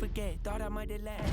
forget, thought I might have left.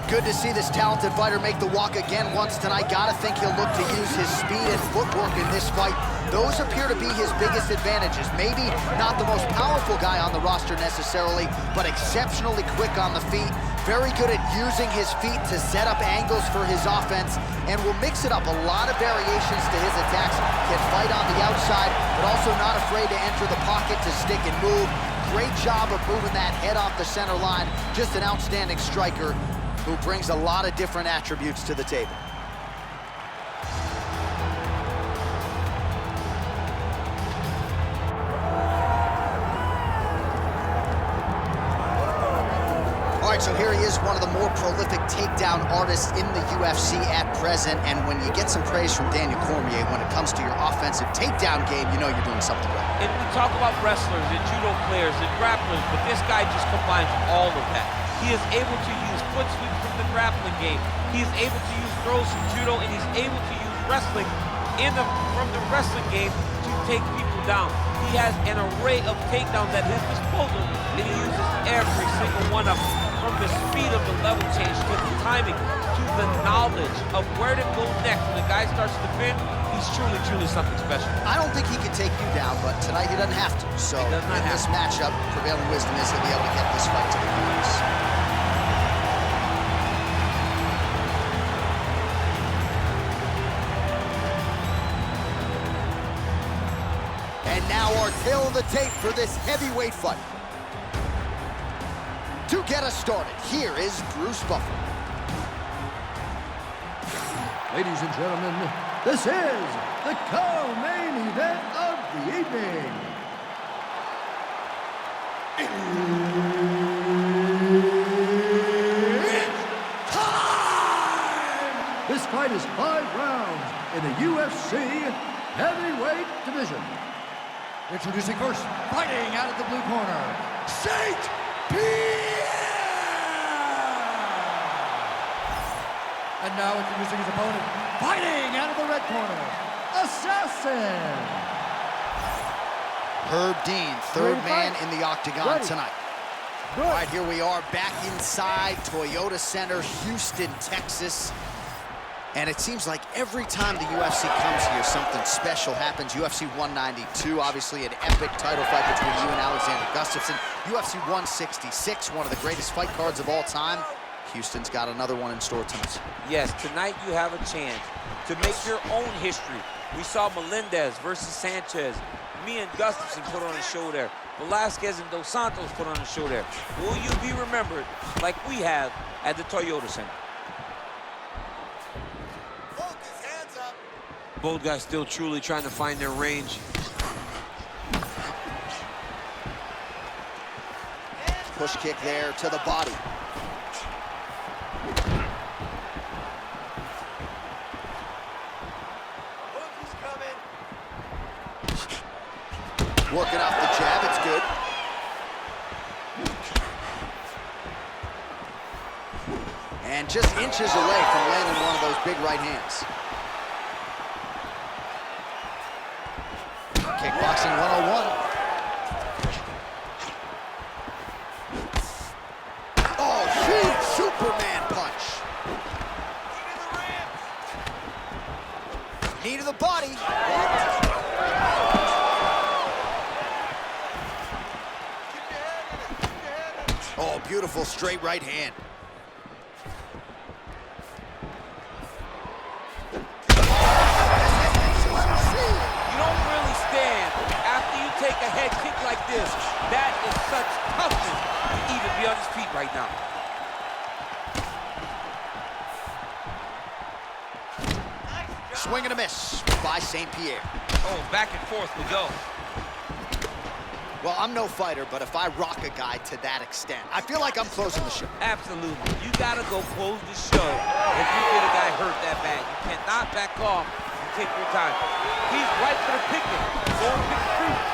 Good to see this talented fighter make the walk again once tonight. Gotta think he'll look to use his speed and footwork in this fight. Those appear to be his biggest advantages. Maybe not the most powerful guy on the roster necessarily, but exceptionally quick on the feet. Very good at using his feet to set up angles for his offense, and will mix it up. A lot of variations to his attacks. Can fight on the outside, but also not afraid to enter the pocket to stick and move. Great job of moving that head off the center line. Just an outstanding striker who brings a lot of different attributes to the table. All right, so here he is, one of the more prolific takedown artists in the UFC at present. And when you get some praise from Daniel Cormier when it comes to your offensive takedown game, you know you're doing something right. And we talk about wrestlers and judo players and grapplers, but this guy just combines all of that. He is able to use foot sweeps from the grappling game. He is able to use throws from judo, and he's able to use wrestling from the wrestling game to take people down. He has an array of takedowns at his disposal, and he uses every single one of them. From the speed of the level change to the timing to the knowledge of where to go next when the guy starts to defend, he's truly, truly something special. I don't think he can take you down, but tonight he doesn't have to. So in this matchup, prevailing wisdom is he'll be able to get this fight to the ground. And now our tail of the tape for this heavyweight fight. To get us started, here is Bruce Buffer. Ladies and gentlemen, this is the co-main event of the evening. It's time! This fight is 5 rounds in the UFC heavyweight division. Introducing first, fighting out of the blue corner, St-Pierre! And now introducing his opponent, fighting out of the red corner, Assassin! Herb Dean, third man in the octagon tonight. All right, here we are back inside Toyota Center, Houston, Texas. And it seems like every time the UFC comes here, something special happens. UFC 192, obviously an epic title fight between you and Alexander Gustafsson. UFC 166, one of the greatest fight cards of all time. Houston's got another one in store tonight. Yes, tonight you have a chance to make your own history. We saw Melendez versus Sanchez. Me and Gustafsson put on a show there. Velasquez and Dos Santos put on a show there. Will you be remembered like we have at the Toyota Center? Both guys still truly trying to find their range. Push kick there to the body. Working off the jab, it's good. And just inches away from landing one of those big right hands. Kickboxing 101. Oh, huge Superman punch. Knee to the body. Oh, beautiful straight right hand. Take a head kick like this. That is such toughness to even be on his feet right now. Swing and a miss. by St-Pierre. Oh, back and forth we go. Well, I'm no fighter, but if I rock a guy to that extent, I feel like I'm closing the show. Absolutely. You gotta go close the show if you get a guy hurt that bad. You cannot back off and take your time. He's right for the picking. Go and pick the fruit.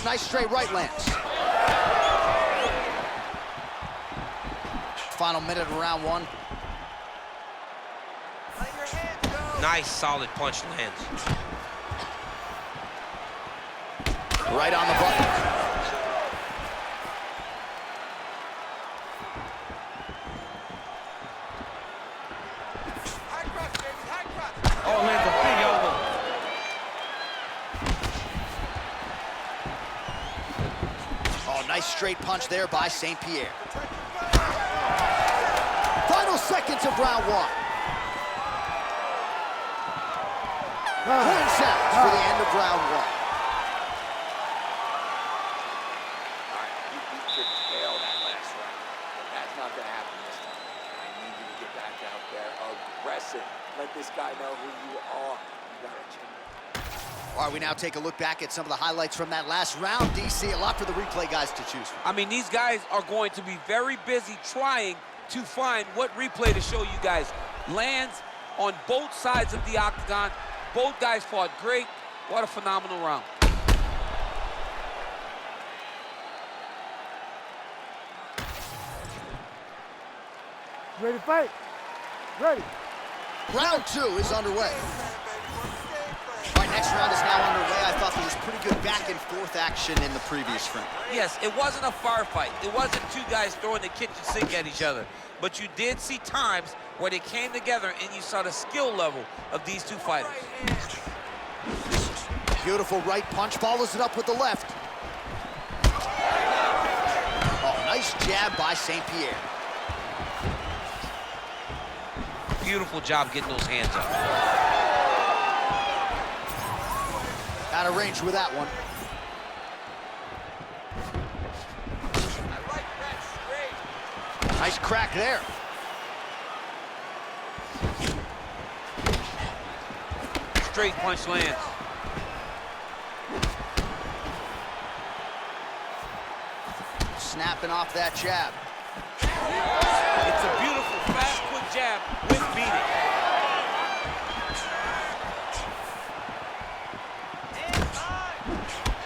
Nice straight right, Lentz. Final minute of round one. Nice, solid punch lands. Right on the button. Oh, lands a big elbow. Oh, nice straight punch there by St-Pierre. Final seconds of round one. Points out for the end of round one. All right, you could fail that last round, but that's not going to happen this time. I need you to get back out there aggressive. Let this guy know who you are. You got to change. All right, we now take a look back at some of the highlights from that last round. DC, a lot for the replay guys to choose from. I mean, these guys are going to be very busy trying to find what replay to show you guys. Lands on both sides of the octagon. Both guys fought great. What a phenomenal round. Ready to fight? Ready. Round two is underway. All right, next round is now underway. I thought there was pretty good back and forth action in the previous round. Yes, it wasn't a firefight. It wasn't two guys throwing the kitchen sink at each other. But you did see times where they came together and you saw the skill level of these two fighters. Beautiful right punch, follows it up with the left. Oh, nice jab by St-Pierre. Beautiful job getting those hands up. Out of range with that one. I like that straight. Nice crack there. Straight punch lands. Snapping off that jab. It's a beautiful, fast, quick jab with beating.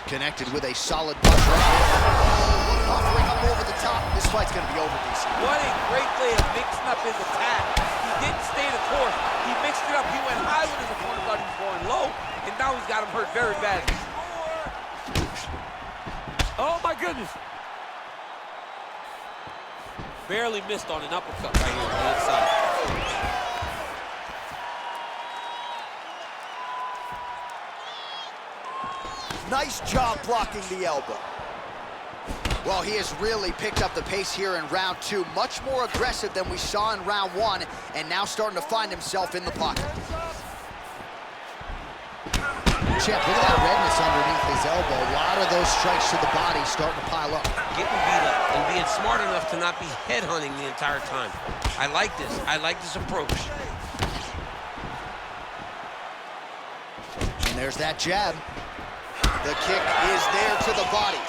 Connected with a solid punch right there. Offering up over the top. This fight's gonna be over, DC. What a great way of mixing up his attack. He didn't stay the course. He mixed it up. He went high when his opponent thought he was going low, and now he's got him hurt very badly. Oh my goodness. Barely missed on an uppercut right here on the inside. Nice job blocking the elbow. Well, he has really picked up the pace here in round two. Much more aggressive than we saw in round one, and now starting to find himself in the pocket. Champ, look at that redness underneath his elbow. A lot of those strikes to the body starting to pile up. Getting beat up and being smart enough to not be headhunting the entire time. I like this. I like this approach. And there's that jab. The kick is there to the body.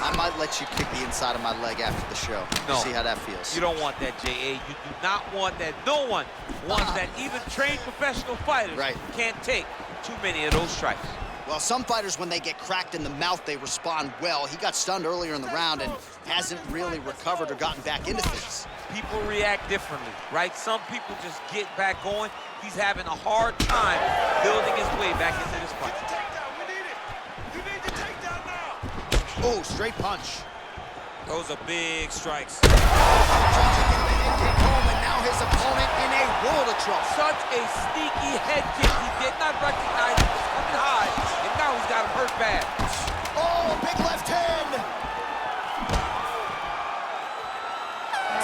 I might let you kick the inside of my leg after the show. No. See how that feels. You don't want that, J.A. You do not want that. No one wants that. Even trained professional fighters can't take too many of those strikes. Well, some fighters, when they get cracked in the mouth, they respond well. He got stunned earlier in the round and hasn't really recovered or gotten back into things. People react differently, right? Some people just get back going. He's having a hard time building his way back into this fight. Oh, straight punch. Those are big strikes. Trying to get the head kick home, and now his opponent in a world of trouble. Such a sneaky head kick. He did not recognize it was coming high, and now he's got him hurt bad. Oh, big left hand.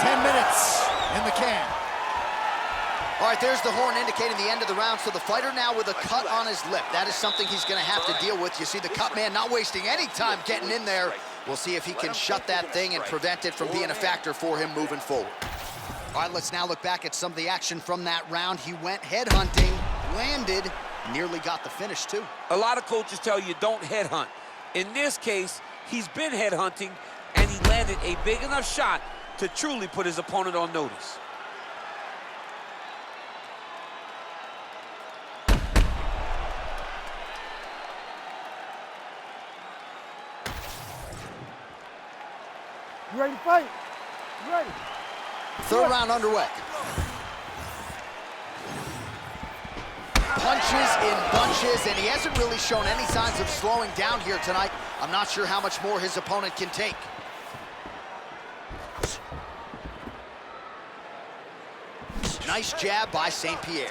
10 minutes in the can. All right, right, there's the horn indicating the end of the round, so the fighter now with a cut on his lip. That is something he's going to have to deal with. You see the cut man not wasting any time getting in there. We'll see if he can shut that thing and prevent it from being a factor for him moving forward. All right, let's now look back at some of the action from that round. He went headhunting, landed, nearly got the finish, too. A lot of coaches tell you don't headhunt. In this case, he's been headhunting, and he landed a big enough shot to truly put his opponent on notice. You ready to fight? You ready? Third round underway. Punches in bunches, and he hasn't really shown any signs of slowing down here tonight. I'm not sure how much more his opponent can take. Nice jab by St-Pierre.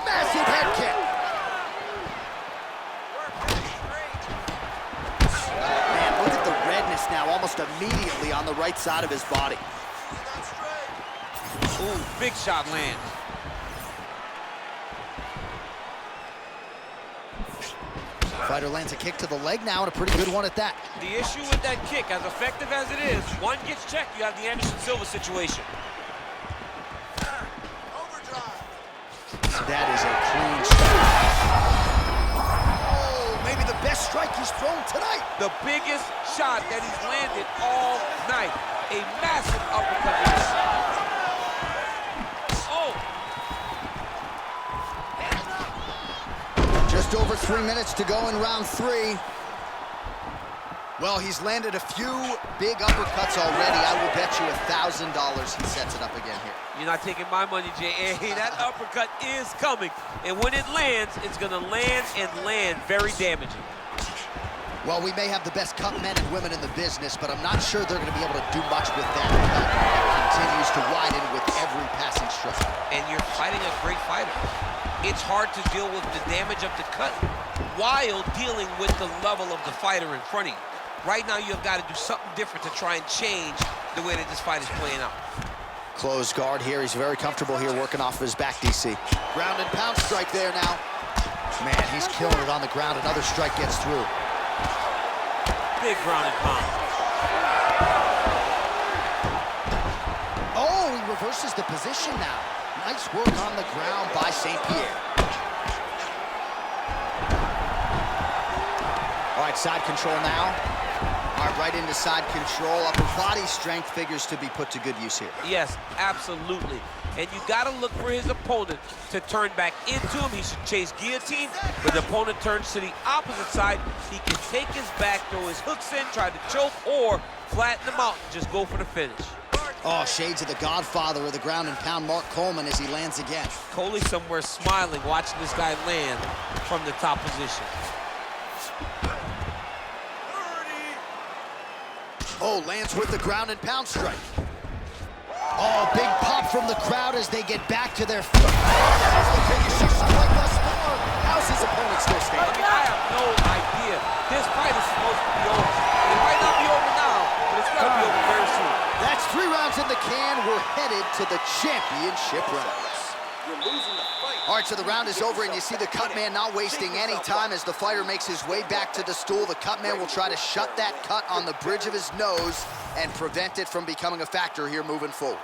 Massive head kick. Man, look at the redness now, almost immediately on the right side of his body. Ooh, big shot lands. Fighter lands a kick to the leg now, and a pretty good one at that. The issue with that kick, as effective as it is, one gets checked, you have the Anderson Silva situation. That is a clean strike. Oh, maybe the best strike he's thrown tonight. The biggest shot that he's landed all night. A massive uppercut. Just over 3 minutes to go in round 3. Well, he's landed a few big uppercuts already. I will bet you $1,000 he sets it up again here. You're not taking my money, J.A. That uppercut is coming. And when it lands, it's going to land and land very damaging. Well, we may have the best cut men and women in the business, but I'm not sure they're going to be able to do much with that cut. It continues to widen with every passing strike. And you're fighting a great fighter. It's hard to deal with the damage of the cut while dealing with the level of the fighter in front of you. Right now, you've got to do something different to try and change the way that this fight is playing out. Closed guard here. He's very comfortable here working off of his back, DC. Ground and pound strike there now. Man, he's killing it on the ground. Another strike gets through. Big ground and pound. Oh, he reverses the position now. Nice work on the ground by St-Pierre. All right, side control now. All right, right into side control. Upper body strength figures to be put to good use here. Yes, absolutely. And you got to look for his opponent to turn back into him. He should chase guillotine, but the opponent turns to the opposite side. He can take his back, throw his hooks in, try to choke, or flatten him out and just go for the finish. Oh, shades of the godfather of the ground and pound, Mark Coleman, as he lands again. Coley somewhere smiling, watching this guy land from the top position. Oh, lands with the ground and pound strike. Oh, big pop from the crowd as they get back to their feet. That is the biggest he's like thus far. How's his opponent still standing? I have no idea. This fight is supposed to be over. It might not be over now, but it's got to be over very soon. That's 3 rounds in the can. We're headed to the championship rounds. You're losing the fight. All right, so the round is over, and you see the cut man not wasting any time as the fighter makes his way back to the stool. The cut man will try to shut that cut on the bridge of his nose and prevent it from becoming a factor here moving forward.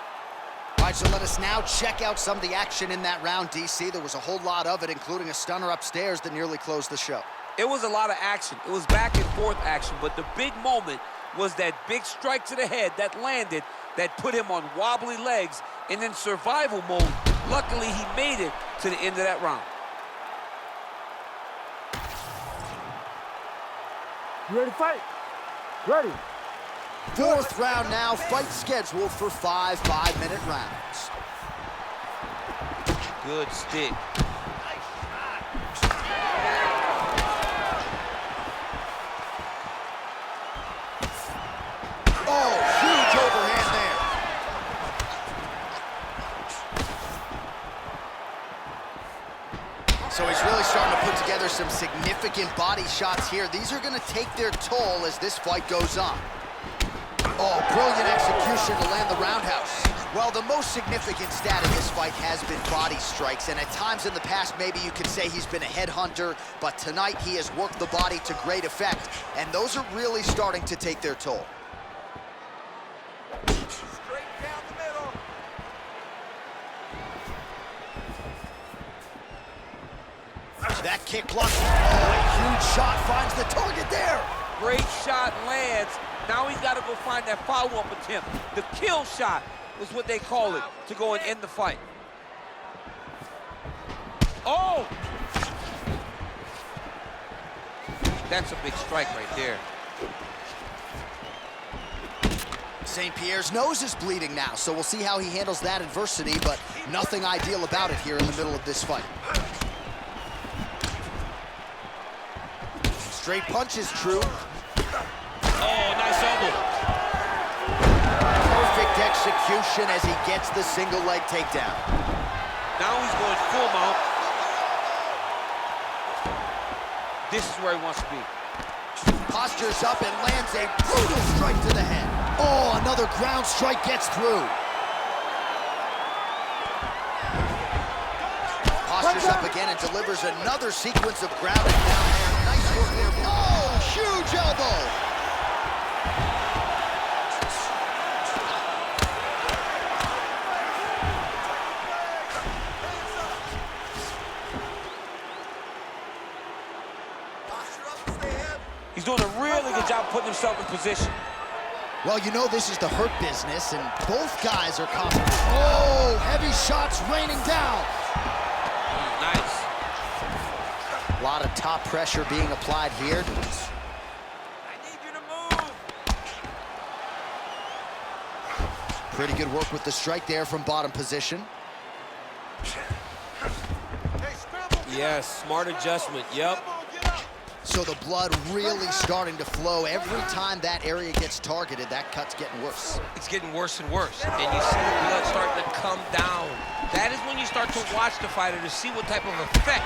All right, so let us now check out some of the action in that round, DC. There was a whole lot of it, including a stunner upstairs that nearly closed the show. It was a lot of action. It was back and forth action, but the big moment was that big strike to the head that landed, that put him on wobbly legs, and in survival mode, luckily he made it to the end of that round. You ready to fight? Ready. 4th round now, fight scheduled for 5 5-minute rounds. Good stick. Oh, huge overhand there. So he's really starting to put together some significant body shots here. These are going to take their toll as this fight goes on. Oh, brilliant execution to land the roundhouse. Well, the most significant stat in this fight has been body strikes, and at times in the past, maybe you could say he's been a headhunter, but tonight he has worked the body to great effect, and those are really starting to take their toll. Straight down the middle. That kick blocked. Oh, a huge shot finds the target there. Great shot lands. Now he's got to go find that follow-up attempt. The kill shot is what they call it, to go and end the fight. Oh! That's a big strike right there. St-Pierre's nose is bleeding now, so we'll see how he handles that adversity, but nothing ideal about it here in the middle of this fight. Straight punches, Troeng. Oh, nice elbow. Perfect execution as he gets the single leg takedown. Now he's going full mount. This is where he wants to be. Postures up and lands a brutal strike to the head. Oh, another ground strike gets through. Postures up again and delivers another sequence of ground and down there. Nice work there. Oh, huge elbow. He's doing a really good job putting himself in position. Well, you know this is the hurt business, and both guys are confident. Oh, heavy shots raining down. Nice. A lot of top pressure being applied here. I need you to move. Pretty good work with the strike there from bottom position. Yes, smart adjustment, yep. So the blood really starting to flow. Every time that area gets targeted, that cut's getting worse. It's getting worse and worse. And you see the blood starting to come down. That is when you start to watch the fighter to see what type of effect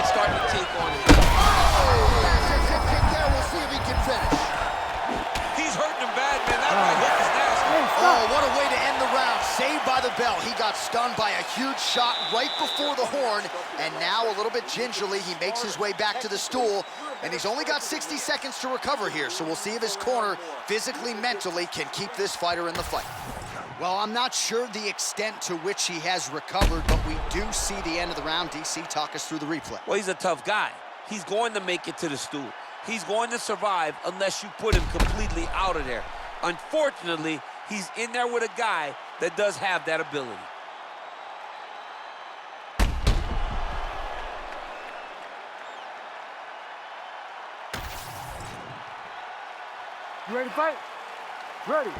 it's starting to take on him. Oh, massive hip kick there. We'll see if he can finish. He's hurting him bad, man. That right hook is nasty. Oh, what a way to end the round. Saved by the bell. He got stunned by a huge shot right before the horn. And now, a little bit gingerly, he makes his way back to the stool. And he's only got 60 seconds to recover here. So we'll see if his corner, physically, mentally, can keep this fighter in the fight. Well, I'm not sure the extent to which he has recovered, but we do see the end of the round. DC, talk us through the replay. Well, he's a tough guy. He's going to make it to the stool. He's going to survive unless you put him completely out of there. Unfortunately, he's in there with a guy that does have that ability. You ready to fight? Ready.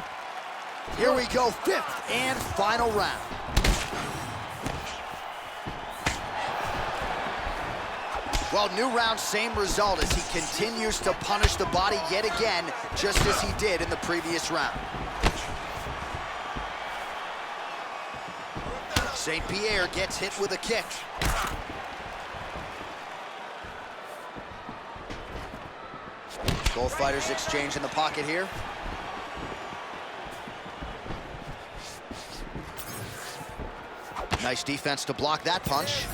Here we go, fifth and final round. Well, new round, same result as he continues to punish the body yet again, just as he did in the previous round. St-Pierre gets hit with a kick. Both fighters exchange in the pocket here. Nice defense to block that punch.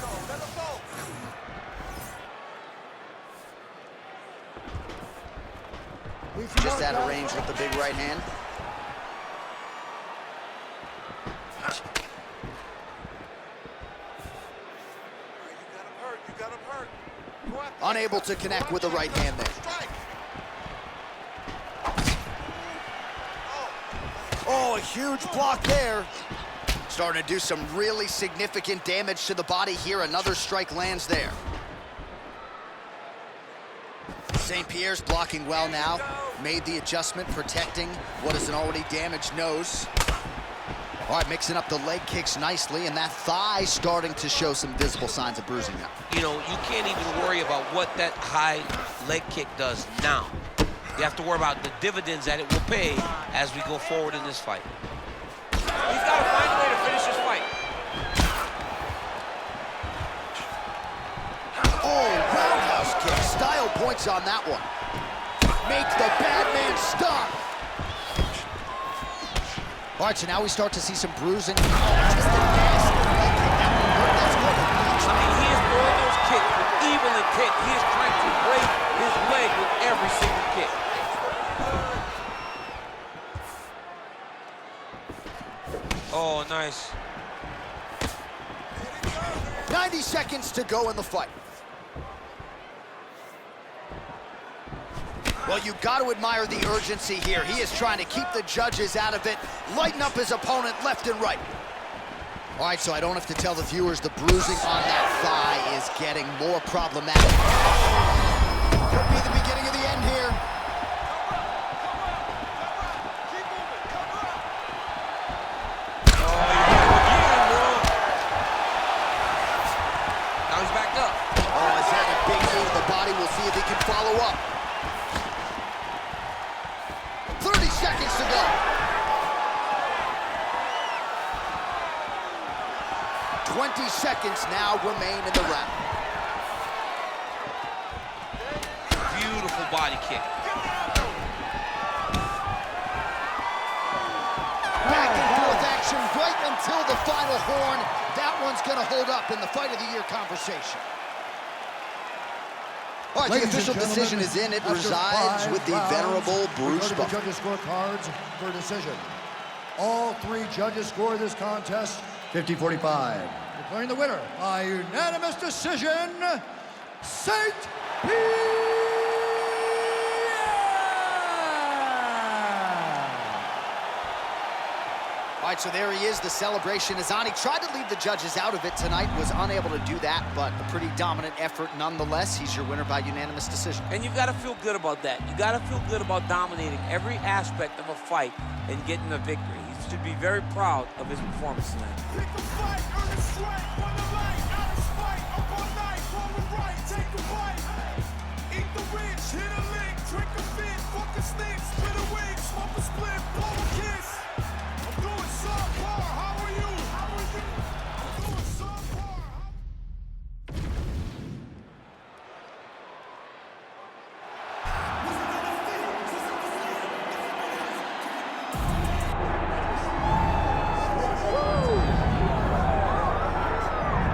Just out of range with the big right hand. Unable to connect with the right hand there. Oh, a huge block there. Starting to do some really significant damage to the body here. Another strike lands there. St-Pierre's blocking well now. Made the adjustment, protecting what is an already damaged nose. All right, mixing up the leg kicks nicely, and that thigh starting to show some visible signs of bruising now. You know, you can't even worry about what that high leg kick does now. You have to worry about the dividends that it will pay as we go forward in this fight. He's got to find a way to finish this fight. Oh, roundhouse kick. Style points on that one. Make the bad man stop. All right, so now we start to see some bruising. Oh, just a nasty leg kick. That one hurt. That's good. I mean, he is throwing those kicks with evil intent. He is trying to break his leg with every single kick. Oh, nice. 90 seconds to go in the fight. Well, you got to admire the urgency here. He is trying to keep the judges out of it, lighten up his opponent left and right. All right, so I don't have to tell the viewers the bruising on that thigh is getting more problematic. Could be the beginning of the end here. Now he's back up. Oh, is that a big knee to the body? We'll see if he can follow up. 30 seconds to go. 20 seconds now remain in the round. Beautiful body kick. Back and forth action right until the final horn. That one's gonna hold up in the fight of the year conversation. All right, the official decision is in. It resides with the venerable Bruce Buffer. The judges scorecards for decision. All three judges score this contest 50-45. Declaring the winner by unanimous decision, St-Pierre! All right, so there he is, the celebration. Azani tried to leave the judges out of it tonight, was unable to do that, but a pretty dominant effort nonetheless. He's your winner by unanimous decision. And you've got to feel good about that. You got to feel good about dominating every aspect of a fight and getting a victory. He should be very proud of his performance tonight. Pick a fight, earn a strike, run the light, out of spite, up all night, forward right, take a bite. Eat the rich, hit a lick, drink a fit, fuck a stick, spit a wig, smoke a split, blow a kiss. I'm doing subpar, how are you? How are you? I'm doing subpar.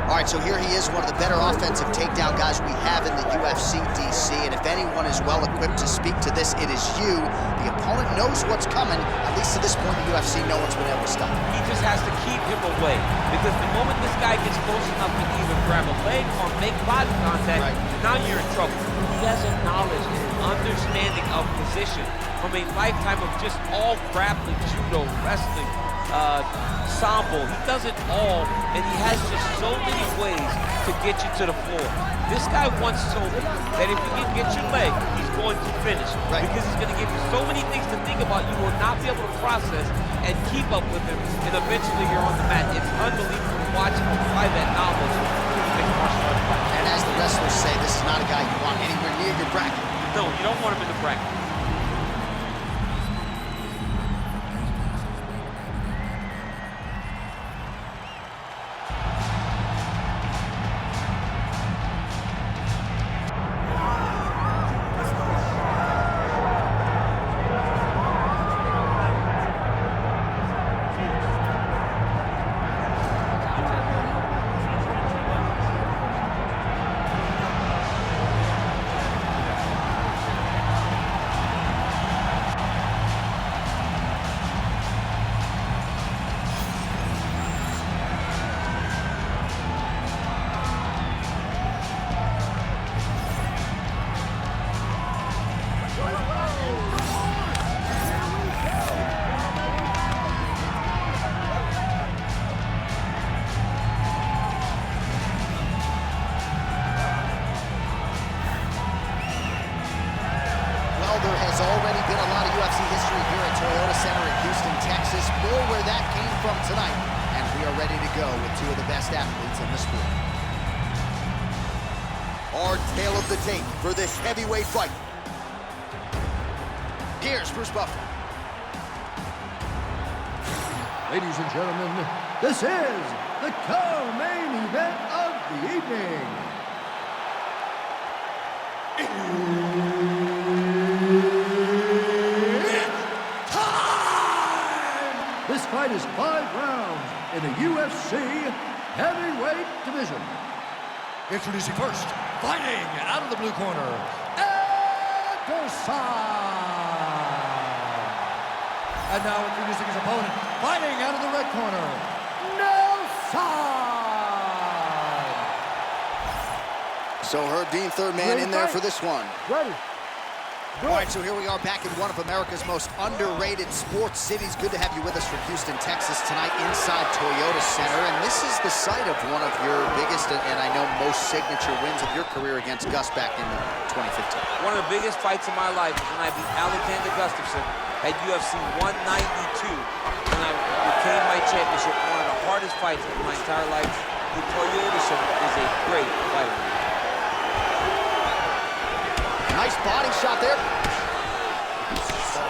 All right, so here he is, one of the better offensive takedown guys we have in the UFC DC, and if anyone is well equipped to speak to this, it is you. The opponent knows what's coming. At least to this point in the UFC, no one's been able to stop him. He just has to keep him away, because the moment this guy gets close enough to either grab a leg or make body contact, now you're in trouble. He has a knowledge and an understanding of position from a lifetime of just all grappling, judo, wrestling, sambo. He does it all, and he has just so many ways to get you to the floor. This guy once told me that if he can get your leg, he's going to finish. Because he's going to give you so many things to think about, you will not be able to process and keep up with him, and eventually you're on the mat. It's unbelievable to watch him apply that knowledge to the mixed martial arts fight. And as the wrestlers say, this is not a guy you want anywhere near your bracket. No, you don't want him in the bracket. There has already been a lot of UFC history here at Toyota Center in Houston, Texas. More where that came from tonight. And we are ready to go with two of the best athletes in the sport. Our tale of the tape for this heavyweight fight. Here's Bruce Buffer. Ladies and gentlemen, this is the co-main event of the evening. This fight in the UFC heavyweight division. Introducing first, fighting out of the blue corner, Anderson. And now introducing his opponent, fighting out of the red corner, Nelson. So Herb Dean, third man in there for this one. Ready. All right, so here we are back in one of America's most underrated sports cities. Good to have you with us from Houston, Texas tonight inside Toyota Center. And this is the site of one of your biggest and I know most signature wins of your career against Gus back in 2015. One of the biggest fights of my life was when I beat Alexander Gustafsson at UFC 192 when I retained my championship. One of the hardest fights of my entire life. The Toyota Center is a great fighter. Nice body shot there.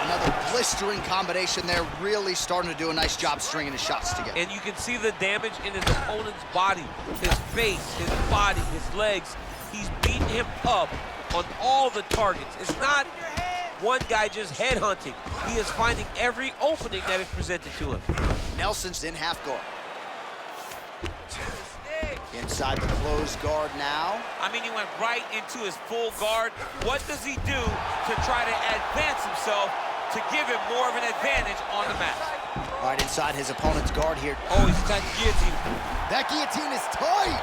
Another blistering combination there, really starting to do a nice job stringing his shots together. And you can see the damage in his opponent's body, his face, his body, his legs. He's beating him up on all the targets. It's not one guy just headhunting. He is finding every opening that is presented to him. Nelson's in half guard. Inside the closed guard now. I mean, he went right into his full guard. What does he do to try to advance himself to give him more of an advantage on the mat? All right, inside his opponent's guard here. Oh, he's attacking guillotine. That guillotine is tight.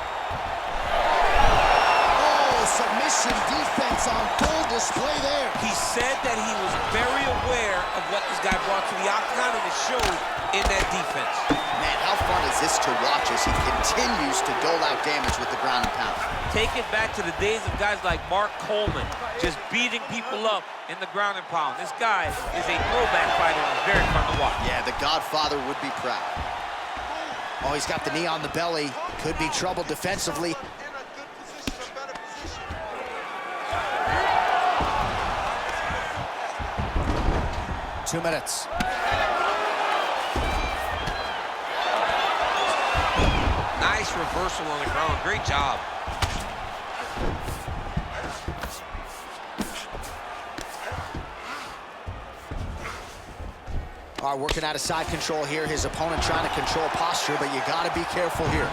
Oh, submission defense on full display there. He said that he was very aware of what this guy brought to the octagon, and it showed in that defense. Man, how fun is this to watch as he continues to dole out damage with the ground and pound? Take it back to the days of guys like Mark Coleman, just beating people up in the ground and pound. This guy is a throwback fighter and is very fun to watch. Yeah, the Godfather would be proud. Oh, he's got the knee on the belly. Could be trouble defensively. 2 minutes. Nice reversal on the ground. Great job. All right, working out of side control here. His opponent trying to control posture, but you got to be careful here.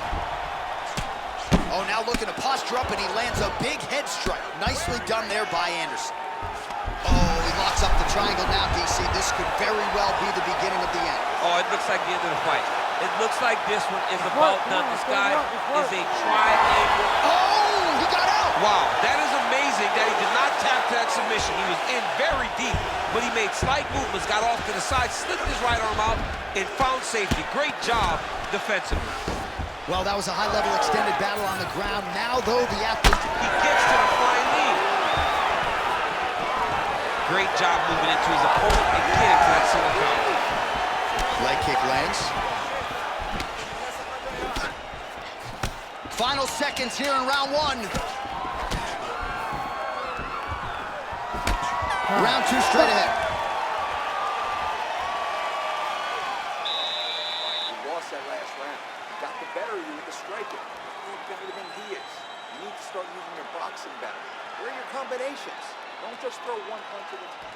Oh, now looking to posture up, and he lands a big head strike. Nicely done there by Anderson. Oh, he locks up the triangle now, DC. This could very well be the beginning of the end. Oh, it looks like the end of the fight. It looks like this one is about done. This guy is a triangle. Oh, he got out! Wow, that is amazing that he did not tap to that submission. He was in very deep, but he made slight movements, got off to the side, slipped his right arm out, and found safety. Great job defensively. Well, that was a high-level extended battle on the ground. Now, though, the athlete... He gets to the flying knee. Great job moving into his opponent and getting to that single count. Leg kick lands. Final seconds here in round one. Round two straight ahead. You lost that last round. You got the better of you with the striking. You're better than he is. You need to start using your boxing better. Where are your combinations? Don't just throw one punch at a time.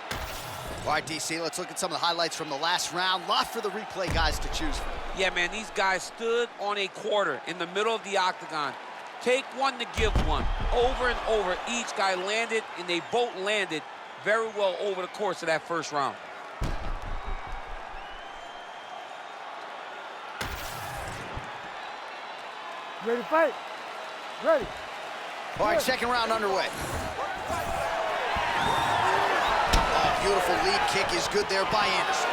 All right, DC, let's look at some of the highlights from the last round. Lot for the replay guys to choose from. Yeah, man, these guys stood on a quarter in the middle of the octagon. Take one to give one. Over and over, each guy landed, and they both landed very well over the course of that first round. Ready to fight? Ready. All right, second round underway. Oh, beautiful lead kick is good there by Anderson.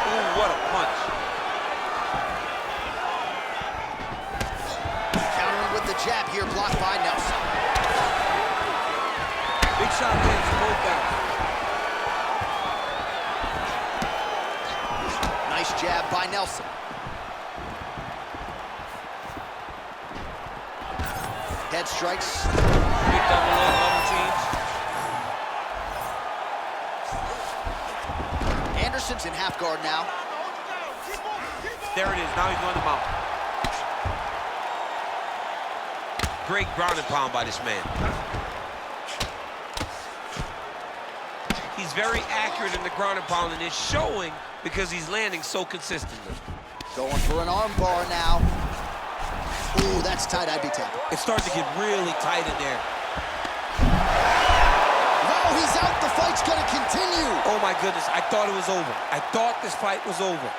Ooh, what a punch. Countering with the jab here, blocked by Nelson. Big shot lands both guys. Nice jab by Nelson. Head strikes. Big double leg, double change. Anderson's in half guard now. There it is, now he's going to mount. Great ground and pound by this man. He's very accurate in the ground and pound, and it's showing because he's landing so consistently. Going for an arm bar now. Ooh, that's tight. I'd be tapping. It's starting to get really tight in there. No, he's out. The fight's going to continue. Oh, my goodness. I thought it was over. I thought this fight was over.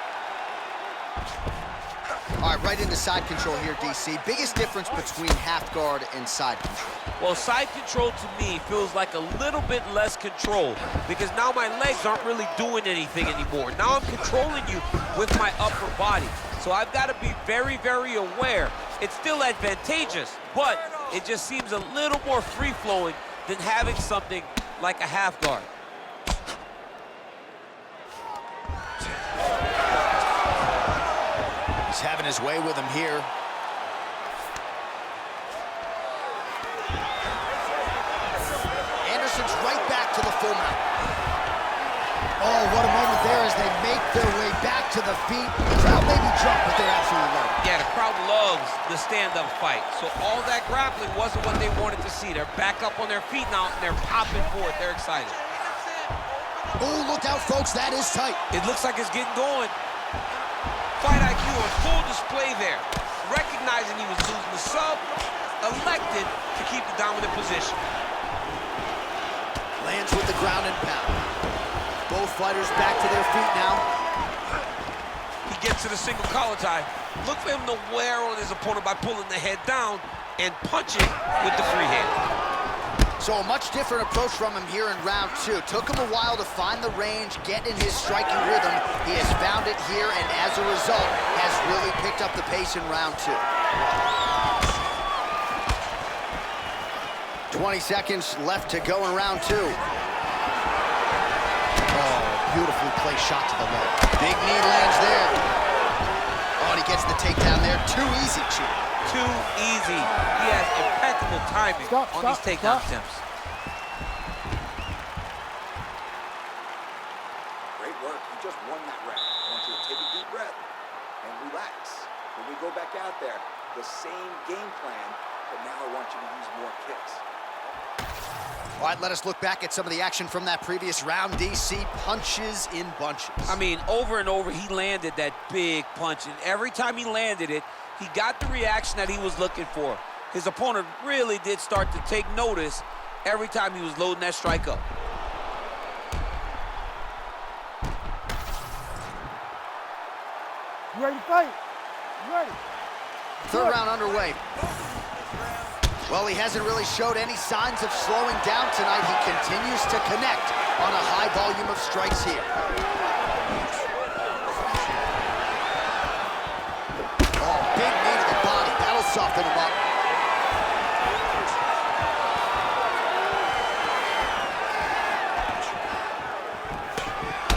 All right, right into side control here, DC. Biggest difference between half guard and side control? Well, side control to me feels like a little bit less control because now my legs aren't really doing anything anymore. Now I'm controlling you with my upper body. So I've got to be very, very aware. It's still advantageous, but it just seems a little more free-flowing than having something like a half guard. He's having his way with him here. Anderson's right back to the full mount. Oh, what a moment there as they make their way back to the feet. The crowd may be drunk, but they're absolutely loving it. Yeah, the crowd loves the stand-up fight. So all that grappling wasn't what they wanted to see. They're back up on their feet now, and they're popping forward. They're excited. Oh, look out, folks. That is tight. It looks like it's getting going. Fight IQ on full display there. Recognizing he was losing the sub, elected to keep the dominant position. Lands with the ground and pound. Both fighters back to their feet now. He gets to the single collar tie. Look for him to wear on his opponent by pulling the head down and punching with the free hand. So a much different approach from him here in round two. Took him a while to find the range, get in his striking rhythm. He has found it here, and as a result, has really picked up the pace in round two. 20 seconds left to go in round two. Oh, beautifully placed shot to the leg. Big knee lands there. Oh, and he gets the takedown there. Too easy, Chief. Too easy. He has impeccable timing on these takedown attempts. Great work. You just won that round. I want you to take a deep breath and relax. When we go back out there, the same game plan, but now I want you to use more kicks. All right, let us look back at some of the action from that previous round. DC punches in bunches. I mean, over and over, he landed that big punch, and every time he landed it, he got the reaction that he was looking for. His opponent really did start to take notice every time he was loading that strike up. You ready to fight? You ready? Third round underway. Well, he hasn't really showed any signs of slowing down tonight. He continues to connect on a high volume of strikes here. Oh, big knee to the body. That'll soften him up.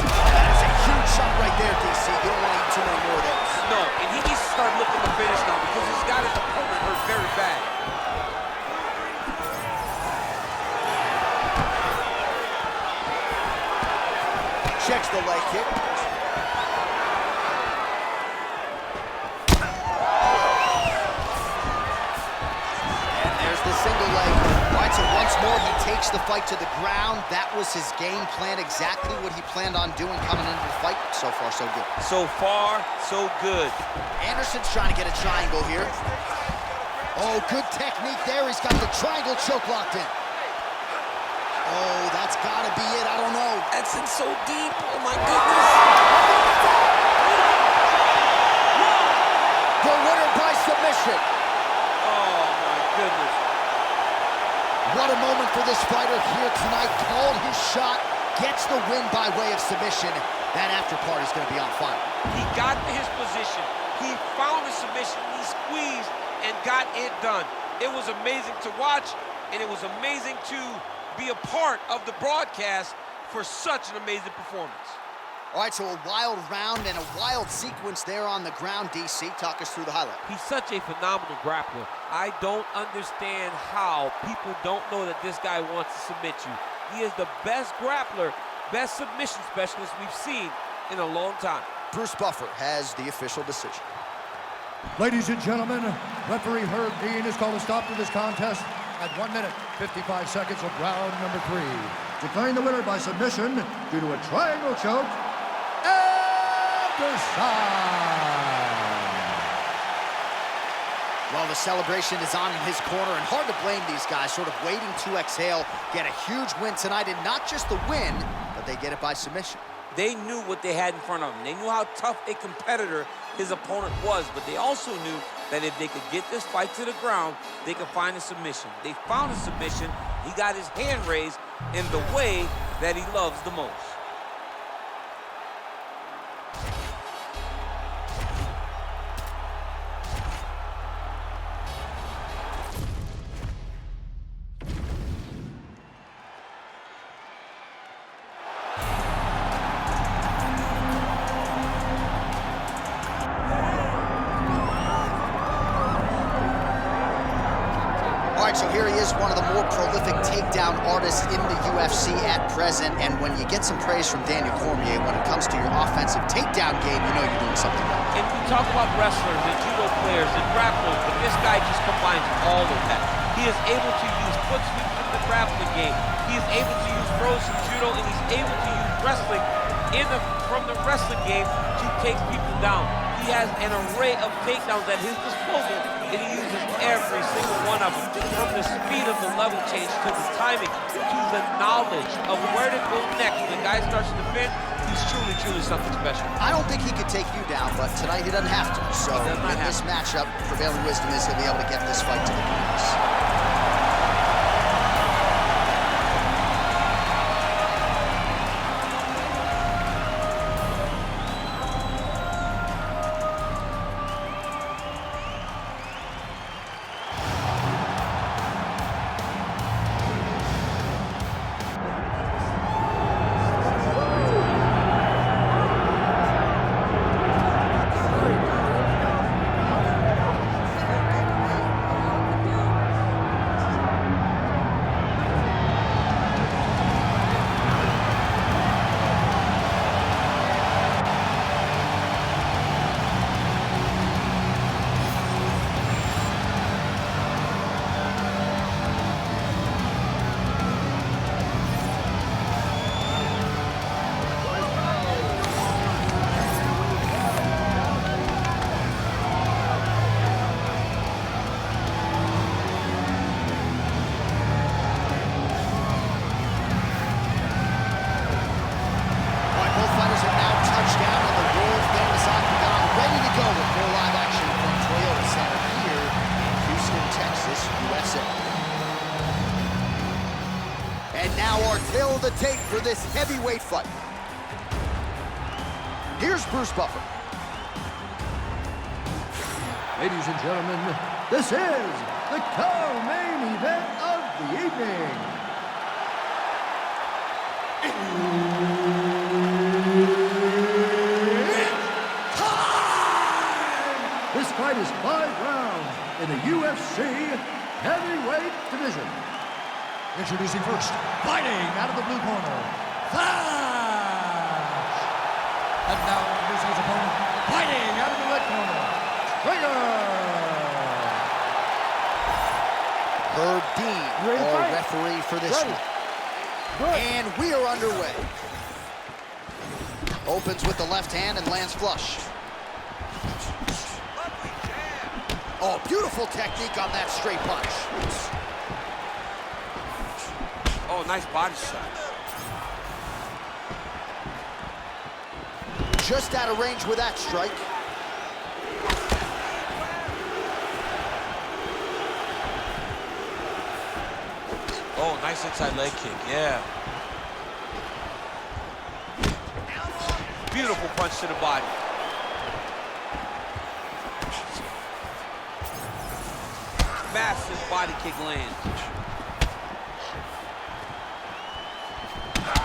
That is a huge shot right there, DC. You don't want to eat too many more of those. No, and he needs to start looking to finish now because he's got his opponent hurt very bad. Checks the leg kick. And there's the single leg. All right, so once more he takes the fight to the ground. That was his game plan, exactly what he planned on doing coming into the fight. So far, so good. So far, so good. Anderson's trying to get a triangle here. Oh, good technique there. He's got the triangle choke locked in. Oh, that's gotta be it. I don't know. That's in so deep. Oh, my goodness. The winner by submission. Oh, my goodness. What a moment for this fighter here tonight. Called his shot, gets the win by way of submission. That after party's gonna be on fire. He got to his position. He found the submission. He squeezed and got it done. It was amazing to watch, and it was amazing to be a part of the broadcast for such an amazing performance. All right, so a wild round and a wild sequence there on the ground. DC, talk us through the highlight. He's such a phenomenal grappler. I don't understand how people don't know that this guy wants to submit you. He is the best grappler, best submission specialist we've seen in a long time. Bruce Buffer has the official decision. Ladies and gentlemen, referee Herb Dean has called a stop to this contest at 1 minute, 55 seconds of round number 3. Declaring the winner by submission due to a triangle choke, decide. Well, the celebration is on in his corner, and hard to blame these guys, sort of waiting to exhale, get a huge win tonight, and not just the win, but they get it by submission. They knew what they had in front of them. They knew how tough a competitor his opponent was, but they also knew that if they could get this fight to the ground, they could find a submission. They found a submission. He got his hand raised in the way that he loves the most. So here he is, one of the more prolific takedown artists in the UFC at present. And when you get some praise from Daniel Cormier when it comes to your offensive takedown game, you know you're doing something right. And we talk about wrestlers and judo players and grapplers, but this guy just combines all of that. He is able to use foot sweeps from the grappling game. He is able to use throws from judo, and he's able to use wrestling from the wrestling game to take people down. He has an array of takedowns at his disposal, and he uses every single one of them. From the speed of the level change to the timing to the knowledge of where to go next. When the guy starts to defend, he's truly something special. I don't think he could take you down, but tonight he doesn't have to. So in this matchup, prevailing wisdom is he'll be able to get this fight to the canvas. The tape for this heavyweight fight. Here's Bruce Buffer. Ladies and gentlemen, this is the co-main event of the evening. Time! This fight is 5 rounds in the UFC heavyweight division. Introducing first, fighting out of the blue corner, Thatch! And now introducing his opponent, fighting out of the red corner, Troeng! Herb Dean, our referee for this one. And we are underway. Opens with the left hand and lands flush. Oh, beautiful technique on that straight punch. Oh, nice body shot. Just out of range with that strike. Oh, nice inside leg kick, yeah. Beautiful punch to the body. Massive body kick lands.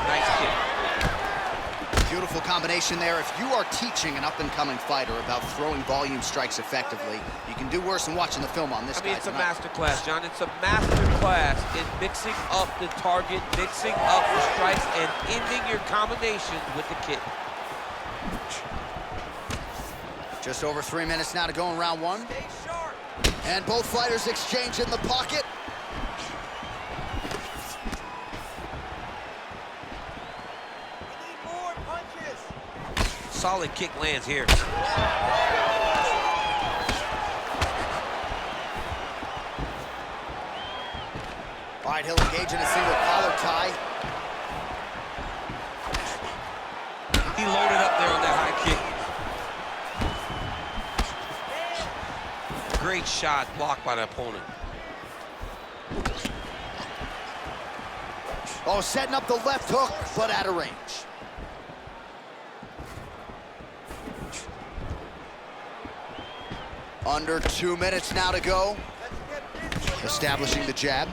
Nice kick. Beautiful combination there. If you are teaching an up-and-coming fighter about throwing volume strikes effectively, you can do worse than watching the film on this guy. I mean, it's tonight. a master class, John. It's a master class in mixing up the target, mixing up the strikes, and ending your combinations with the kick. Just over 3 minutes now to go in round one. And both fighters exchange in the pocket. solid kick lands here. All right, he'll engage in a single collar tie. He loaded up there on that high kick. Great shot, blocked by the opponent. Oh, setting up the left hook, but out of range. Under 2 minutes now to go. Establishing the jab.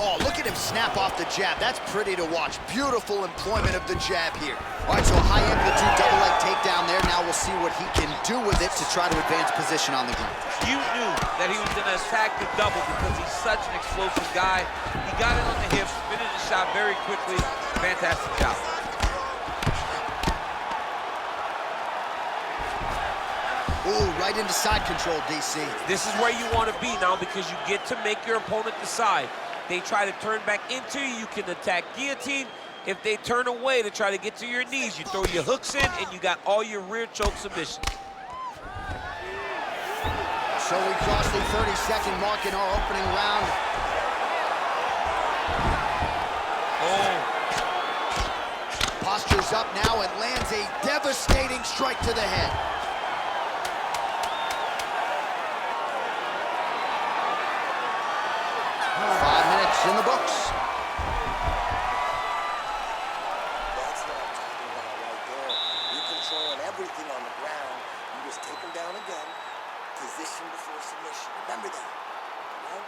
Oh, look at him snap off the jab. That's pretty to watch. Beautiful employment of the jab here. All right, so a high amplitude double leg takedown there. Now we'll see what he can do with it to try to advance position on the ground. You knew that he was going to attack the double because he's such an explosive guy. He got it on the hips, finished the shot very quickly. Fantastic job. Ooh, right into side control, DC. This is where you want to be now because you get to make your opponent decide. They try to turn back into you, you can attack guillotine. If they turn away to try to get to your knees, you throw your hooks in and you got all your rear choke submissions. So we cross the 30-second mark in our opening round. Oh. Postures up now and lands a devastating strike to the head. 5 minutes in the books. That's what I'm talking about right there. You're controlling everything on the ground. You just take them down again. Position before submission. Remember that. Right?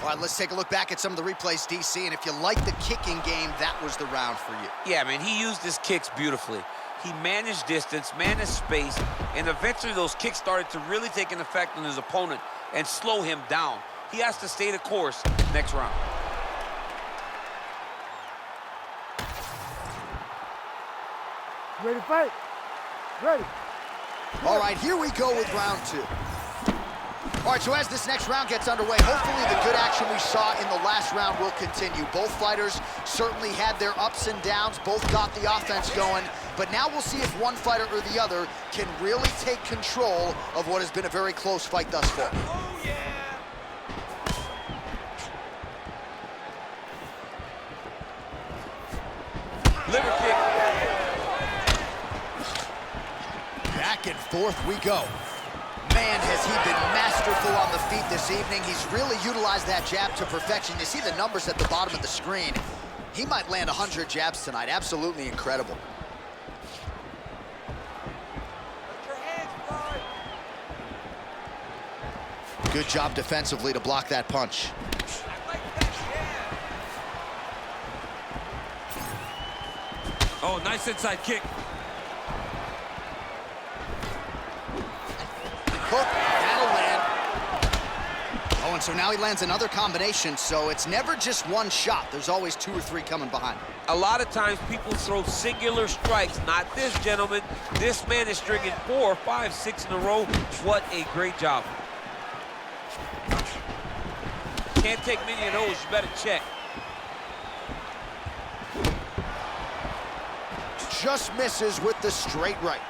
All right, let's take a look back at some of the replays, DC, and if you like the kicking game, that was the round for you. Yeah, man, he used his kicks beautifully. He managed distance, managed space, and eventually those kicks started to really take an effect on his opponent and slow him down. He has to stay the course next round. Ready to fight? Ready. All right, here we go with round 2. All right, so as this next round gets underway, hopefully the good action we saw in the last round will continue. Both fighters certainly had their ups and downs, both got the offense going, but now we'll see if one fighter or the other can really take control of what has been a very close fight thus far. Oh, yeah. Liver kick. Back and forth we go. Man, has he been masterful on the feet this evening. He's really utilized that jab to perfection. You see the numbers at the bottom of the screen. He might land 100 jabs tonight. Absolutely incredible. Good job defensively to block that punch. Oh, nice inside kick. Hook, that'll land. Oh, and so now he lands another combination, so it's never just one shot. There's always 2 or 3 coming behind. A lot of times people throw singular strikes. Not this gentleman. This man is stringing 4, 5, 6 in a row. What a great job. Can't take many of those. You better check. Just misses with the straight right.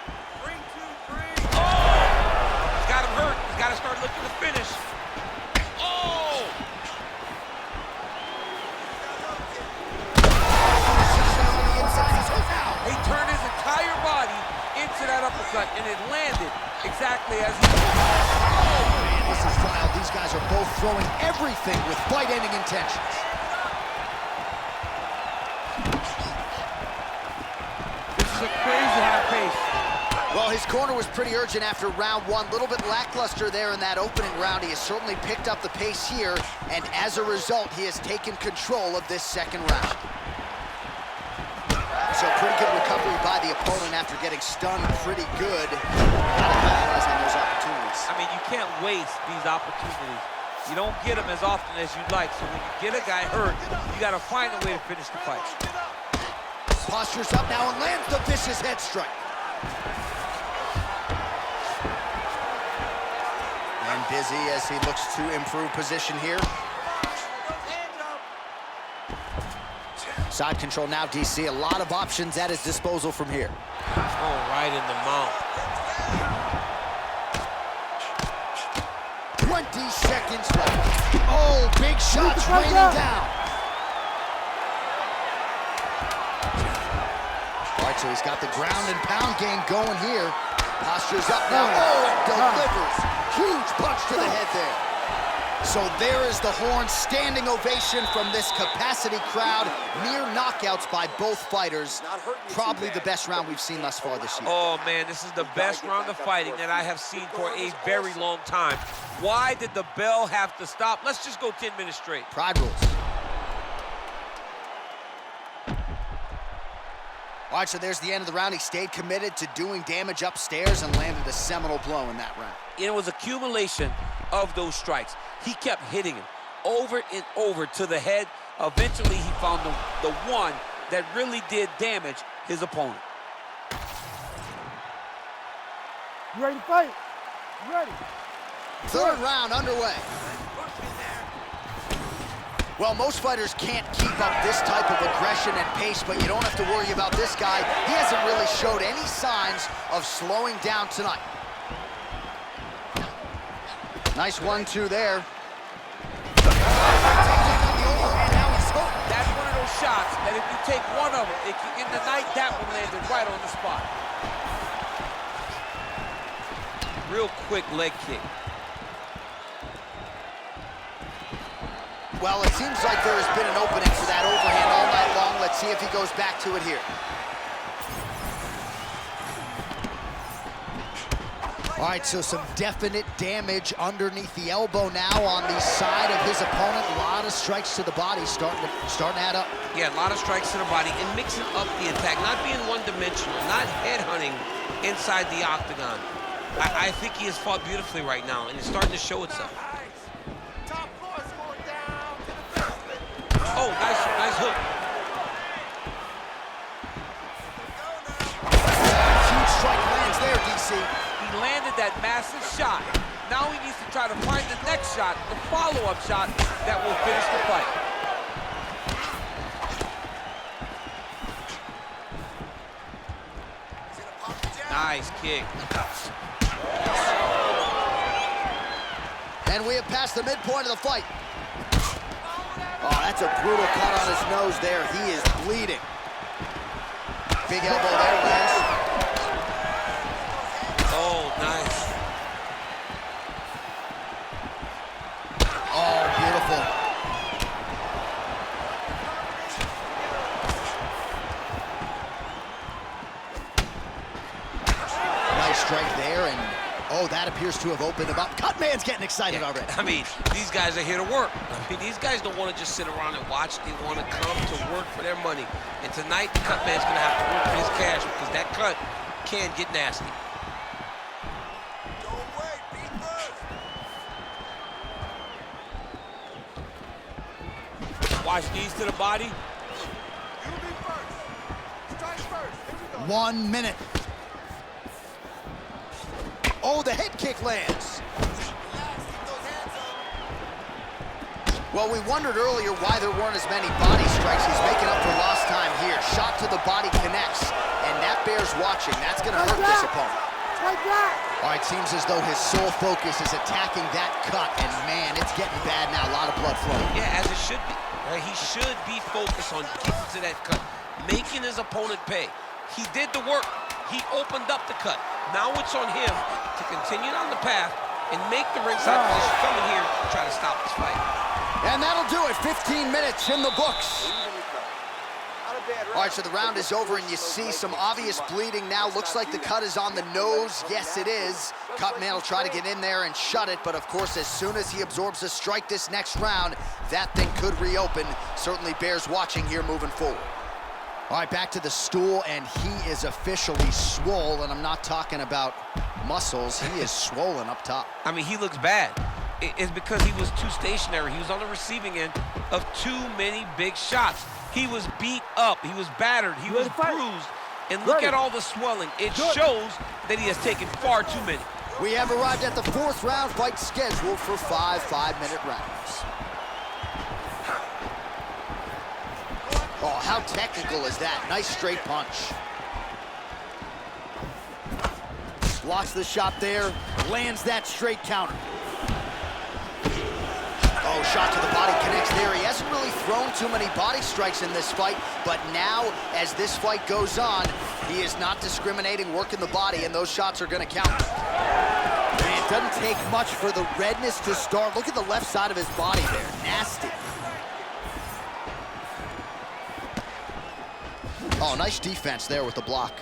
3, 2, 3. Oh! He's got him hurt. He's got to start looking to finish. Oh! He turned his entire body into that uppercut, and it landed exactly as he... Man, this is wild. These guys are both throwing everything with fight-ending intentions. This is a crazy high pace. Well, his corner was pretty urgent after round 1. A little bit lackluster there in that opening round. He has certainly picked up the pace here, and as a result, he has taken control of this second round. So pretty good recovery by the opponent after getting stunned pretty good. Gotta capitalize on those opportunities. I mean, you can't waste these opportunities. You don't get them as often as you'd like, so when you get a guy hurt, you got to find a way to finish the fight. Postures up now and lands the vicious head strike. And busy as he looks to improve position here. Side control now, DC. A lot of options at his disposal from here. Oh, right in the mount. 20 seconds left. Oh, big shots raining down. All right, so he's got the ground and pound game going here. Postures up now. Oh, and delivers. Huge punch to the head there. So there is the horn, standing ovation from this capacity crowd. Near knockouts by both fighters. Probably the best round we've seen thus far this year. Oh, man, this is the best round of fighting that I have seen for a very long time. Why did the bell have to stop? Let's just go 10 minutes straight. Pride rules. All right, so there's the end of the round. He stayed committed to doing damage upstairs and landed a seminal blow in that round. It was accumulation of those strikes. He kept hitting him over and over to the head. Eventually, he found the one that really did damage his opponent. You ready to fight? You ready? Third round underway. Well, most fighters can't keep up this type of aggression and pace, but you don't have to worry about this guy. He hasn't really showed any signs of slowing down tonight. Nice 1-2 there. That's one of those shots that if you take one of them, in the night, that one landed right on the spot. Real quick leg kick. Well, it seems like there has been an opening for that overhand all night long. Let's see if he goes back to it here. All right, so some definite damage underneath the elbow now on the side of his opponent. A lot of strikes to the body starting to add up. Yeah, a lot of strikes to the body and mixing up the attack, not being one-dimensional, not headhunting inside the octagon. I think he has fought beautifully right now, and it's starting to show itself. Oh, nice hook. Huge strike lands there, DC. He landed that massive shot. Now he needs to try to find the next shot, the follow-up shot that will finish the fight. Nice kick. And we have passed the midpoint of the fight. Oh, that's a brutal cut on his nose there. He is bleeding. Big elbow there, Lentz. Oh, nice. Oh, beautiful. Nice strike there, and oh, that appears to have opened him up. Cutman's getting excited already. I mean, these guys are here to work. I mean, these guys don't want to just sit around and watch. They want to come to work for their money. And tonight, the Cutman's going to have to work for his cash because that cut can get nasty. Don't wait, beat first. Watch knees to the body. You be first. Strike first. Here we go. 1 minute. Oh, the head kick lands. Well, we wondered earlier why there weren't as many body strikes. He's making up for lost time here. Shot to the body connects, and that bears watching. That's going to hurt this opponent. Like that. All right, seems as though his sole focus is attacking that cut, and man, it's getting bad now. A lot of blood flowing. Yeah, as it should be. Right? He should be focused on getting to that cut, making his opponent pay. He did the work. He opened up the cut. Now it's on him to continue on the path and make the ringside position coming here to try to stop this fight. And that'll do it. 15 minutes in the books. All right, so the round is over, and you see some obvious bleeding now. Looks like the cut is on the nose. Yes, it is. Cutman will try to get in there and shut it, but of course, as soon as he absorbs a strike this next round, that thing could reopen. Certainly bears watching here moving forward. All right, back to the stool, and he is officially swole, and I'm not talking about muscles. He is swollen up top. I mean, he looks bad. It's because he was too stationary. He was on the receiving end of too many big shots. He was beat up. He was battered. He was bruised. And look at all the swelling. It shows that he has taken far too many. We have arrived at the fourth round fight scheduled for 5 5-minute rounds. Oh, how technical is that? Nice straight punch. Blocks the shot there, lands that straight counter. Oh, shot to the body connects there. He hasn't really thrown too many body strikes in this fight, but now, as this fight goes on, he is not discriminating, working the body, and those shots are gonna count. Man, it doesn't take much for the redness to start. Look at the left side of his body there, nasty. Oh, nice defense there with the block.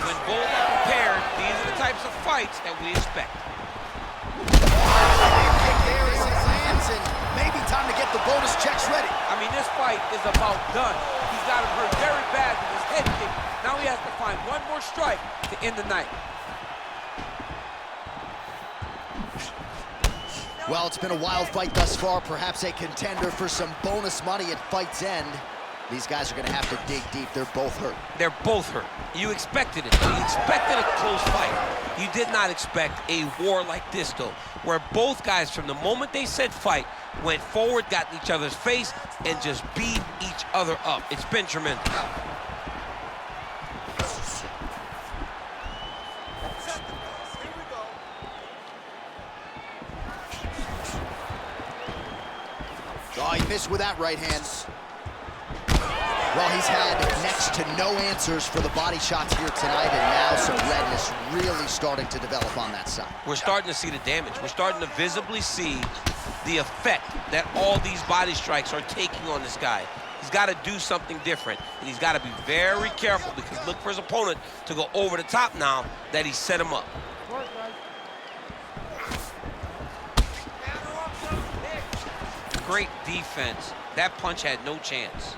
When both are prepared, these are the types of fights that we expect. There as it lands, and maybe time to get the bonus checks ready. I mean, this fight is about done. He's got him hurt very bad with his head kick. Now he has to find one more strike to end the night. Well, it's been a wild fight thus far, perhaps a contender for some bonus money at fight's end. These guys are gonna have to dig deep. They're both hurt. They're both hurt. You expected it. You expected a close fight. You did not expect a war like this, though, where both guys, from the moment they said fight, went forward, got in each other's face, and just beat each other up. It's been tremendous. Oh, he missed with that right hand. Well, he's had next to no answers for the body shots here tonight, and now some redness really starting to develop on that side. We're starting to see the damage. We're starting to visibly see the effect that all these body strikes are taking on this guy. He's got to do something different, and he's got to be very careful, because look for his opponent to go over the top now that he set him up. Great defense. That punch had no chance.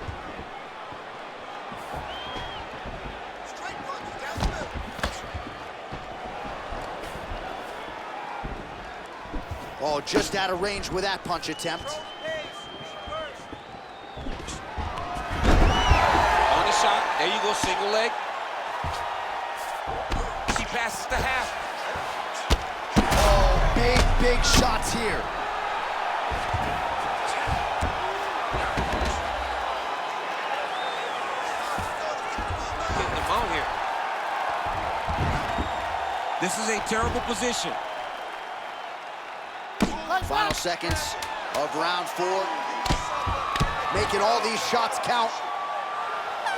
Oh, just out of range with that punch attempt. On the shot. There you go, single leg. He passes the half. Oh, big shots here. Getting them out here. This is a terrible position. Final seconds of round 4. Making all these shots count.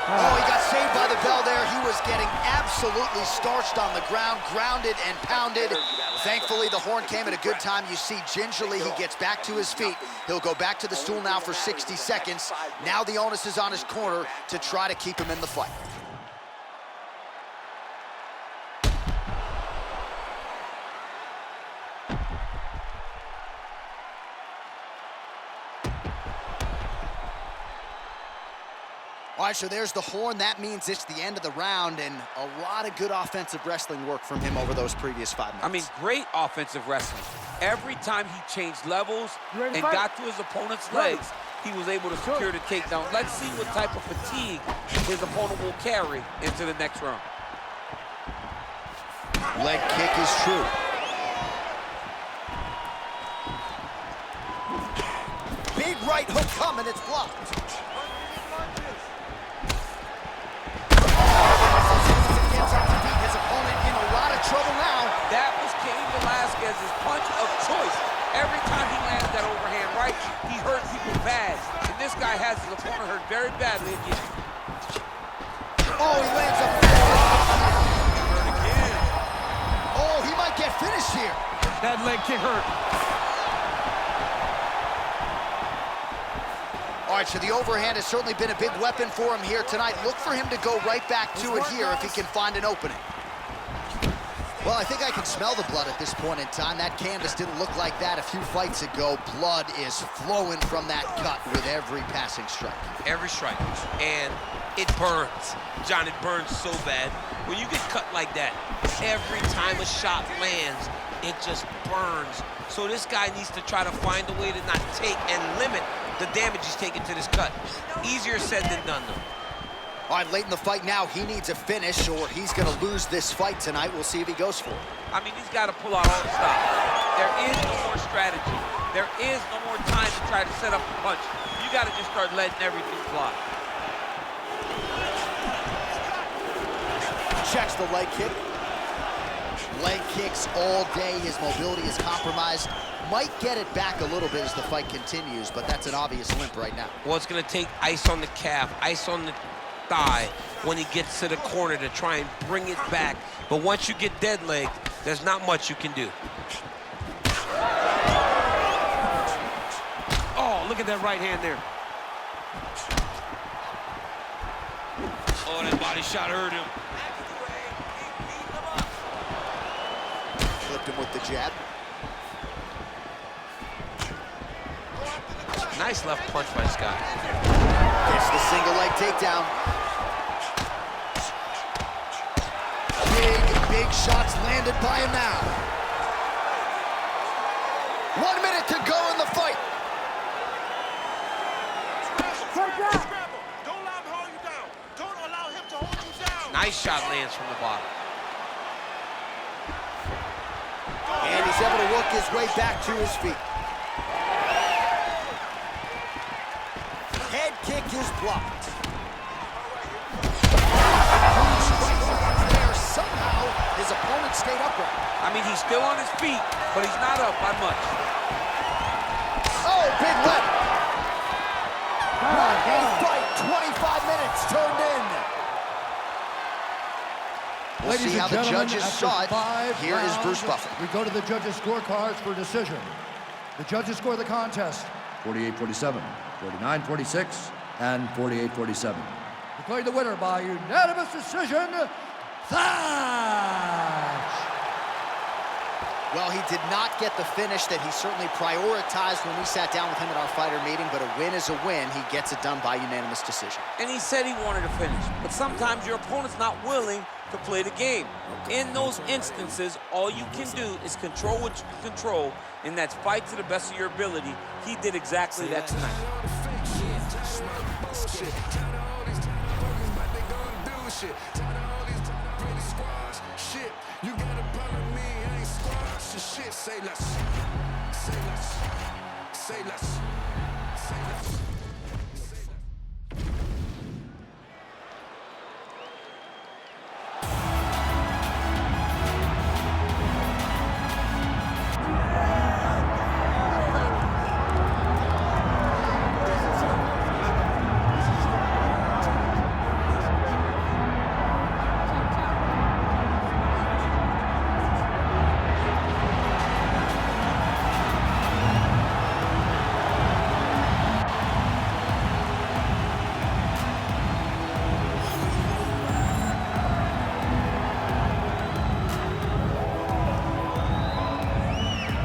Oh, he got saved by the bell there. He was getting absolutely starched on the ground, grounded and pounded. Thankfully, the horn came at a good time. You see, gingerly, he gets back to his feet. He'll go back to the stool now for 60 seconds. Now the onus is on his corner to try to keep him in the fight. All right, so there's the horn. That means it's the end of the round, and a lot of good offensive wrestling work from him over those previous 5 minutes. I mean, great offensive wrestling. Every time he changed levels and got to his opponent's legs, he was able to secure the takedown. Let's see what type of fatigue his opponent will carry into the next round. Leg kick is true. Big right hook coming, it's blocked. Trouble now. That was Cain Velasquez's punch of choice. Every time he lands that overhand right, he hurt people bad. And this guy has his opponent hurt very badly again. Oh, he lands a Hurt again. Oh, he might get finished here. That leg kick hurt. All right, so the overhand has certainly been a big weapon for him here tonight. Look for him to go right back to it here if he can find an opening. Well, I think I can smell the blood at this point in time. That canvas didn't look like that a few fights ago. Blood is flowing from that cut with every passing strike. Every strike. And it burns. John, it burns so bad. When you get cut like that, every time a shot lands, it just burns. So this guy needs to try to find a way to not take and limit the damage he's taking to this cut. Easier said than done, though. All right, late in the fight now, he needs a finish or he's gonna lose this fight tonight. We'll see if he goes for it. I mean, he's got to pull out all the stops. There is no more strategy. There is no more time to try to set up a punch. You got to just start letting everything fly. Checks the leg kick. Leg kicks all day. His mobility is compromised. Might get it back a little bit as the fight continues, but that's an obvious limp right now. Well, it's going to take ice on the calf, ice on the thigh when he gets to the corner to try and bring it back. But once you get dead leg, there's not much you can do. Oh, look at that right hand there. Oh, that body shot hurt him. Flipped him with the jab. Nice left punch by this guy. Gets the single leg takedown. Big shots landed by him now. 1 minute to go in the fight. Don't allow him to hold you down. Don't allow him to hold you down. Nice shot lands from the bottom. And he's able to work his way back to his feet. Head kick is blocked. There somehow his opponent stayed upright. I mean, he's still on his feet, but he's not up by much. Oh, big left. What a fight, 25 minutes turned in. We'll see how the judges saw it. Here is Bruce Buffer. We go to the judges' scorecards for decision. The judges score the contest 48-47, 49-46, and 48-47. Declaring the winner by unanimous decision, Thatch! Well, he did not get the finish that he certainly prioritized when we sat down with him at our fighter meeting, but a win is a win. He gets it done by unanimous decision. And he said he wanted to finish, but sometimes your opponent's not willing to play the game. In those instances, all you can do is control what you can control, and that's fight to the best of your ability. He did exactly that tonight. Say less. Say less. Say less. Say less.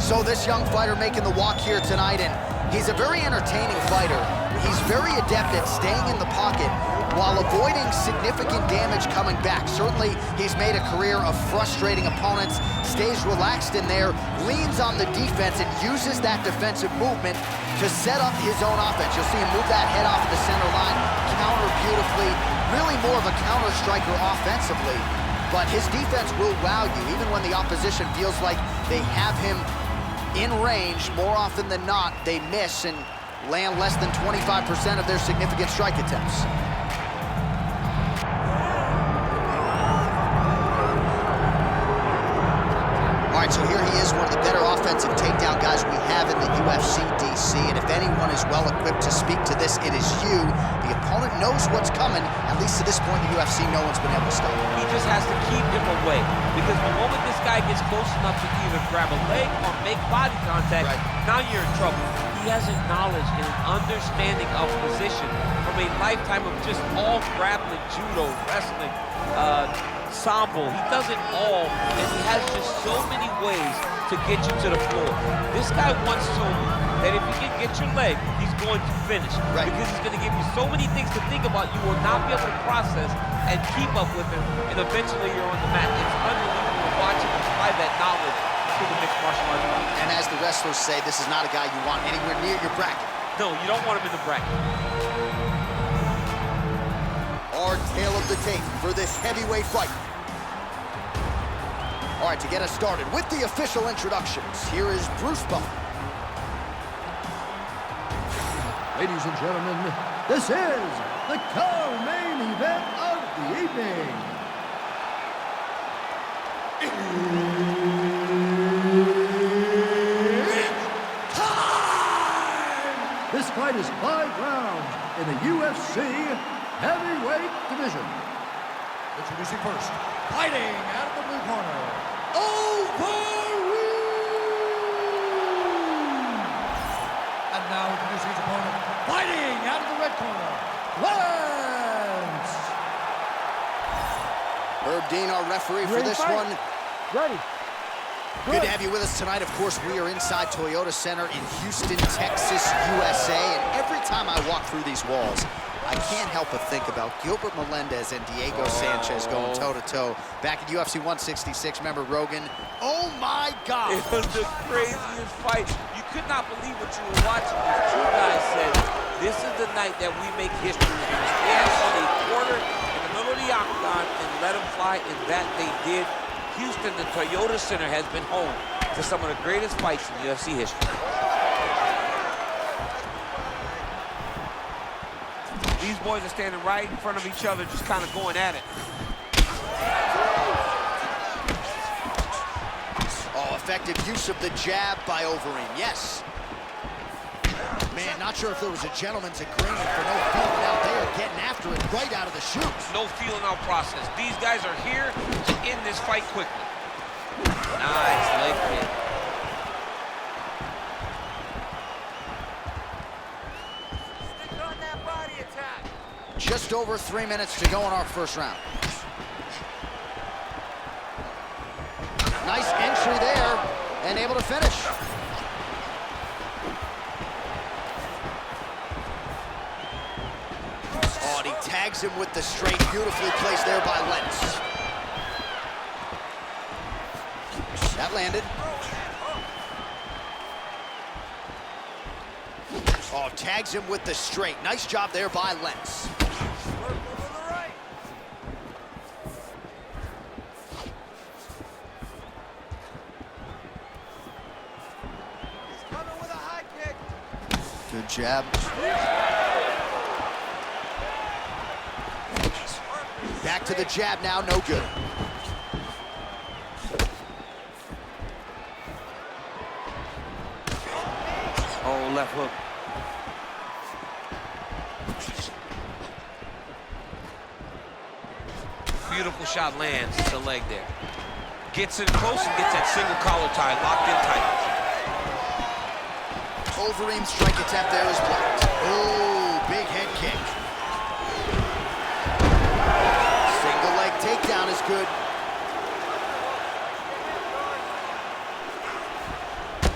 So this young fighter making the walk here tonight, and he's a very entertaining fighter. He's very adept at staying in the pocket while avoiding significant damage coming back. Certainly, he's made a career of frustrating opponents, stays relaxed in there, leans on the defense, and uses that defensive movement to set up his own offense. You'll see him move that head off the center line, counter beautifully, really more of a counter striker offensively. But his defense will wow you, even when the opposition feels like they have him in range. More often than not, they miss and land less than 25% of their significant strike attempts. All right, so here he is, one of the better offensive takedown guys we have in the UFC, DC, and if anyone is well-equipped to speak to this, it is you. The opponent knows what's coming. At least to this point in the UFC, no one's been able to stop him. He just has to keep him away, because the moment this guy gets close enough to either grab a leg or make body contact, now you're in trouble. He has a knowledge and an understanding of position from a lifetime of just all grappling, judo, wrestling, sambo. He does it all, and he has just so many ways to get you to the floor. This guy once told me that if he can get your leg, he's going to finish. Because he's going to give you so many things to think about, you will not be able to process and keep up with him, and eventually you're on the mat. It's unbelievable to watch him apply that knowledge to the mixed martial arts. And as the wrestlers say, this is not a guy you want anywhere near your bracket. No, you don't want him in the bracket. Our tale of the tape for this heavyweight fight. All right, to get us started with the official introductions, here is Bruce Buffer. Ladies and gentlemen, this is the co-main event of the evening. It's time! This fight is 5 rounds in the UFC heavyweight division. Introducing first, fighting out of the blue corner, Overeem! And now introducing his opponent, fighting out of the red corner, Lentz! Herb Dean, our referee for this one. Ready. Good to have you with us tonight. Of course, we are inside Toyota Center in Houston, Texas, USA. And every time I walk through these walls, I can't help but think about Gilbert Melendez and Diego Sanchez going toe-to-toe back at UFC 166. Remember Rogan? Oh, my God. It was the craziest fight. You could not believe what you were watching. These two guys said, this is the night that we make history. We stand on a quarter in the middle of the octagon and let them fly, and that they did. Houston, the Toyota Center, has been home to some of the greatest fights in UFC history. These boys are standing right in front of each other, just kind of going at it. Oh, effective use of the jab by Overeem, yes. Man, not sure if there was a gentleman's agreement for no feeling out there, getting after it right out of the chute. No feeling out process. These guys are here to end this fight quickly. Nice leg kick. Stick on that body attack. Just over 3 minutes to go in our first round. Nice entry there, and able to finish. Oh, and he tags him with the straight, beautifully placed there by Lentz. That landed. Oh, tags him with the straight. Nice job there by Lentz. Good jab. Back to the jab now, no good. Oh, left hook. Beautiful shot lands to the leg there. Gets in close and gets that single collar tie locked in tight. Overeem's strike attempt there is blocked. Oh, big head kick. Single leg takedown is good.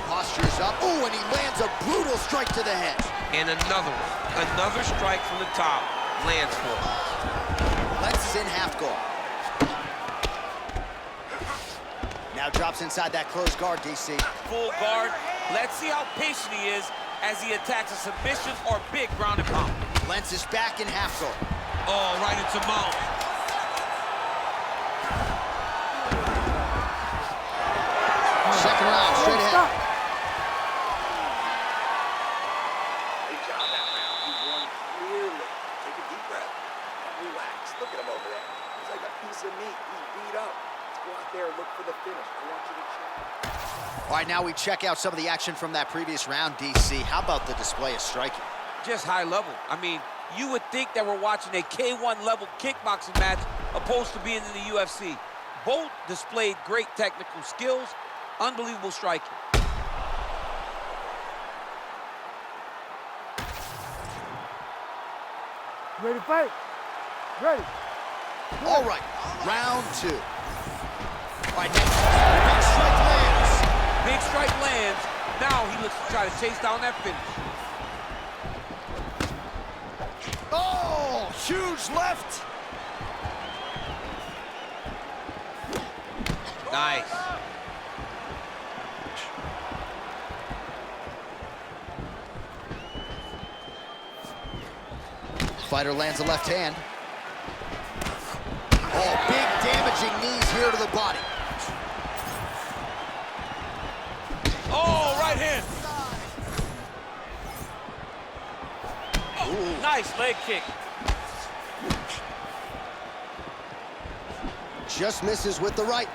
Posture's up. Oh, and he lands a brutal strike to the head. And another one. Another strike from the top lands for him. Lentz is in half guard. Now drops inside that closed guard, DC. Full guard. Let's see how patient he is as he attacks a submission or big ground and pound. Lentz is back in half guard. Oh, right into mount. Second round, straight ahead. Stop. Great job that round. He won clearly. Take a deep breath and relax. Look at him over there. He's like a piece of meat. He's beat up. Let's go out there and look for the finish. I want you to check. All right, now we check out some of the action from that previous round, DC. How about the display of striking? Just high level. I mean, you would think that we're watching a K1 level kickboxing match opposed to being in the UFC. Both displayed great technical skills, unbelievable striking. Ready to fight? Ready. All right, round two. All right, next strike lands. Big strike lands. Now he looks to try to chase down that finish. Oh, huge left. Nice. Fighter lands a left hand. Damaging knees here to the body. Oh, right hand. Oh, nice leg kick. Just misses with the right.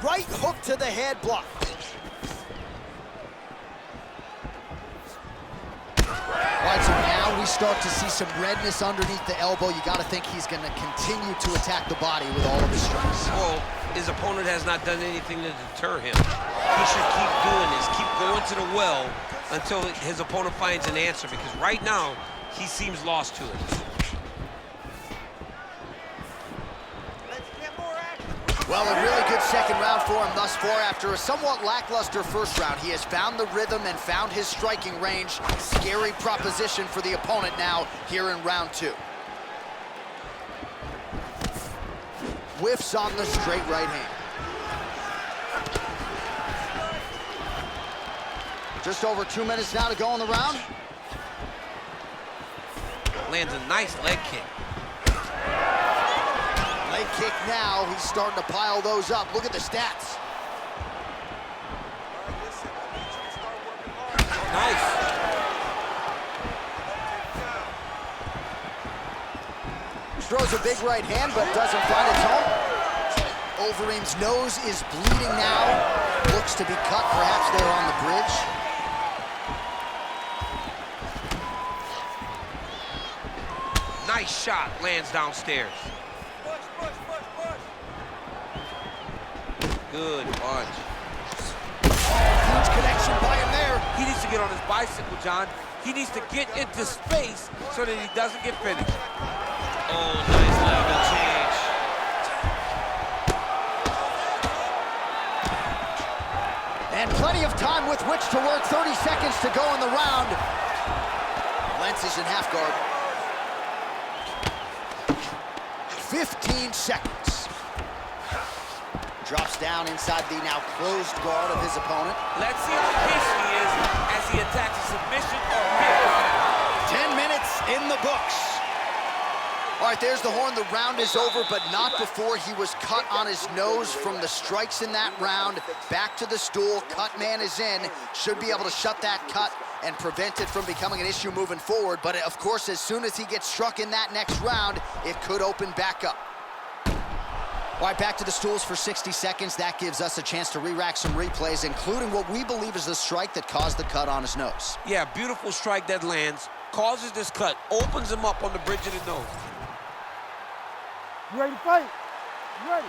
Right hook to the head, block. All right, so now we start to see some redness underneath the elbow. You got to think he's going to continue to attack the body with all of his strikes. Well, his opponent has not done anything to deter him. He should keep doing this, keep going to the well until his opponent finds an answer, because right now, he seems lost to it. Well, a really good second round for him thus far. After a somewhat lackluster first round, he has found the rhythm and found his striking range. Scary proposition for the opponent now here in round 2. Whiffs on the straight right hand. Just over 2 minutes now to go in the round. Lands a nice leg kick. Leg kick now, he's starting to pile those up. Look at the stats. Nice. Throws a big right hand, but doesn't find its home. Overeem's nose is bleeding now. Looks to be cut, perhaps there on the bridge. Nice shot, lands downstairs. Good punch. Huge connection by him there. He needs to get on his bicycle, John. He needs to get into space so that he doesn't get finished. Oh, nice level change. And plenty of time with which to work. 30 seconds to go in the round. Lentz is in half guard. 15 seconds. Drops down inside the now closed guard of his opponent. Let's see how patient he is as he attacks a submission or kick. 10 minutes in the books. All right, there's the horn. The round is over, but not before he was cut on his nose from the strikes in that round. Back to the stool. Cut man is in. Should be able to shut that cut and prevent it from becoming an issue moving forward. But, of course, as soon as he gets struck in that next round, it could open back up. All right, back to the stools for 60 seconds. That gives us a chance to re-rack some replays, including what we believe is the strike that caused the cut on his nose. Yeah, beautiful strike that lands, causes this cut, opens him up on the bridge of the nose. You ready to fight? You ready?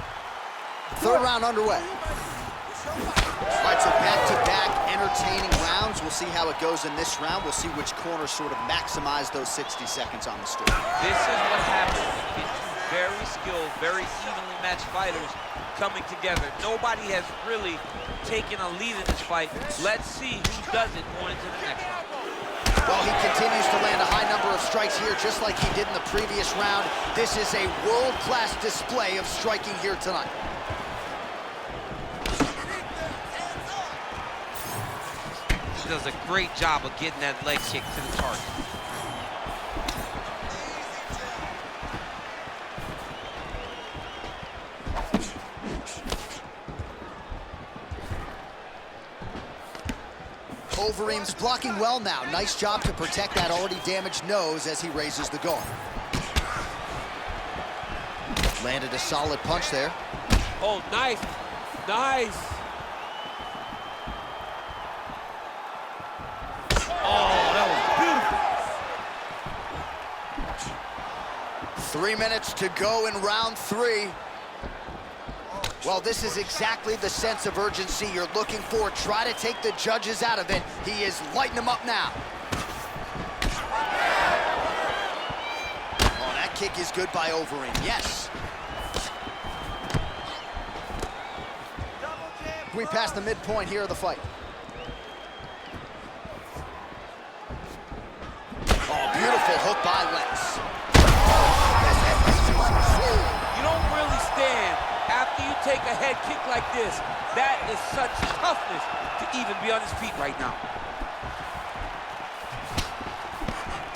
Third round underway. All right, so back-to-back entertaining rounds. We'll see how it goes in this round. We'll see which corner sort of maximize those 60 seconds on the stool. This is what happens when you get two very skilled, very evenly matched fighters coming together. Nobody has really taken a lead in this fight. Let's see who does it going into the next round. Well, he continues to land a high number of strikes here, just like he did in the previous round. This is a world-class display of striking here tonight. He does a great job of getting that leg kick to the target. Overeem's blocking well now. Nice job to protect that already damaged nose as he raises the guard. Landed a solid punch there. Oh, nice. Nice. Oh, that was beautiful. 3 minutes to go in round 3. Well, this is exactly the sense of urgency you're looking for. Try to take the judges out of it. He is lighting them up now. Oh, that kick is good by Overeem, yes. We passed the midpoint here of the fight. Oh, beautiful hook by Lentz. You don't really stand after you take a head kick like this. That is such toughness to even be on his feet right now.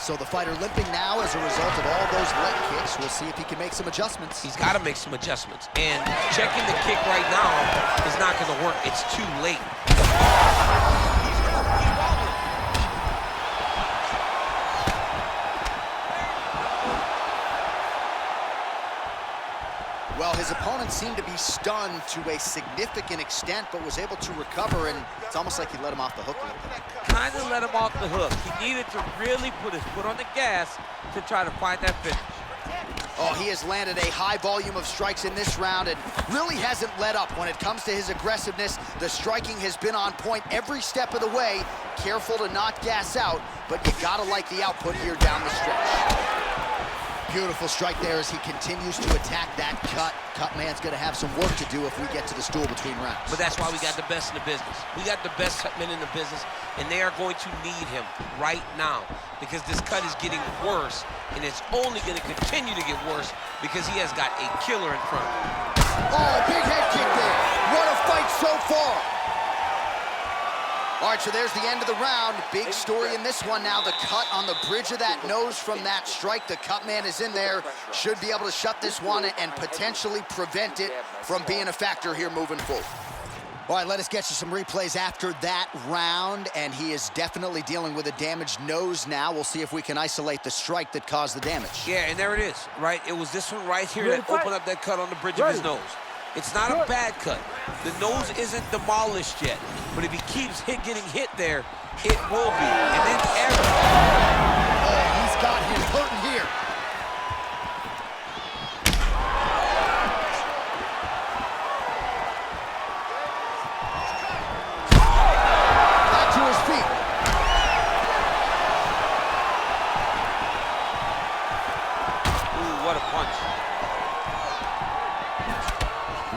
So the fighter limping now as a result of all those leg kicks. We'll see if he can make some adjustments. He's got to make some adjustments. And checking the kick right now is not going to work. It's too late. He's wobbling. Well, his opponent seemed to be stunned to a significant extent, but was able to recover, and it's almost like he let him off the hook a little bit. Kind of let him off the hook. He needed to really put his foot on the gas to try to find that finish. Oh, he has landed a high volume of strikes in this round and really hasn't let up when it comes to his aggressiveness. The striking has been on point every step of the way. Careful to not gas out, but you gotta like the output here down the stretch. Beautiful strike there as he continues to attack that cut. Cut man's gonna have some work to do if we get to the stool between rounds. But that's why we got the best in the business. We got the best cut men in the business, and they are going to need him right now because this cut is getting worse, and it's only gonna continue to get worse because he has got a killer in front of him. Oh, big head kick there. What a fight so far. All right, so there's the end of the round. Big story in this one now. The cut on the bridge of that nose from that strike. The cut man is in there. Should be able to shut this one and potentially prevent it from being a factor here moving forward. All right, let us get you some replays after that round, and he is definitely dealing with a damaged nose now. We'll see if we can isolate the strike that caused the damage. Yeah, and there it is, right? It was this one right here that opened up that cut on the bridge of his nose. It's not a bad cut. The nose isn't demolished yet, but if he keeps getting hit there, it will be. And then Oh, he's got him hurting here. Back to his feet. Ooh, what a punch.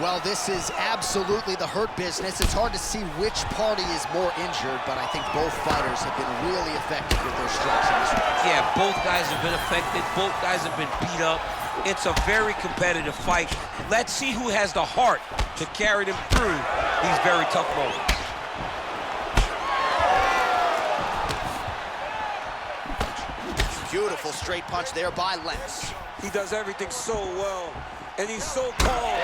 Well, this is absolutely the hurt business. It's hard to see which party is more injured, but I think both fighters have been really effective with their strikes in this one. Yeah, both guys have been affected. Both guys have been beat up. It's a very competitive fight. Let's see who has the heart to carry them through these very tough moments. Beautiful straight punch there by Lentz. He does everything so well, and he's so calm.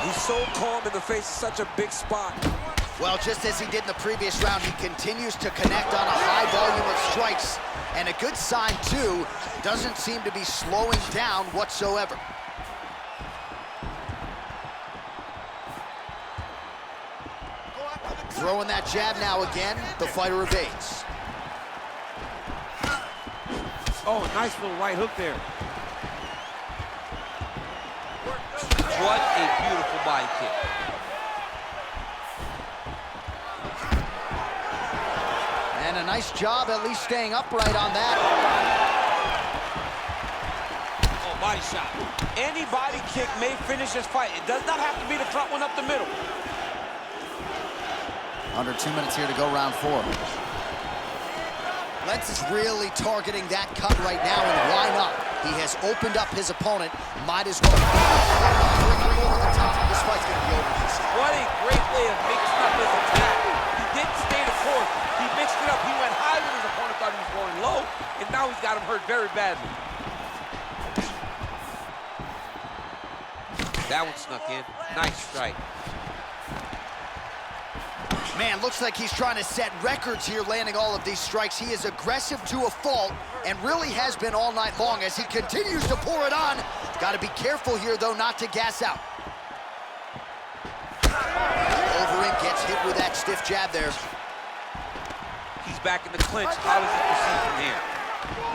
He's so calm in the face of such a big spot. Well, just as he did in the previous round, he continues to connect on a high volume of strikes. And a good sign, too, doesn't seem to be slowing down whatsoever. Throwing that jab now again, the fighter evades. Oh, nice little right hook there. What a beautiful body kick. And a nice job at least staying upright on that. Oh, body shot. Any body kick may finish this fight. It does not have to be the front one up the middle. Under 2 minutes here to go, round 4. Lentz is really targeting that cut right now, and why not? He has opened up his opponent. Might as well bring him over the top. This fight's gonna be over. What a great way of mixing up his attack. He didn't stay the course. He mixed it up. He went high when his opponent thought he was going low, and now he's got him hurt very badly. That one snuck in. Nice strike. Man, looks like he's trying to set records here, landing all of these strikes. He is aggressive to a fault and really has been all night long as he continues to pour it on. Got to be careful here, though, not to gas out. Overeem gets hit with that stiff jab there. He's back in the clinch. How does he proceed from here?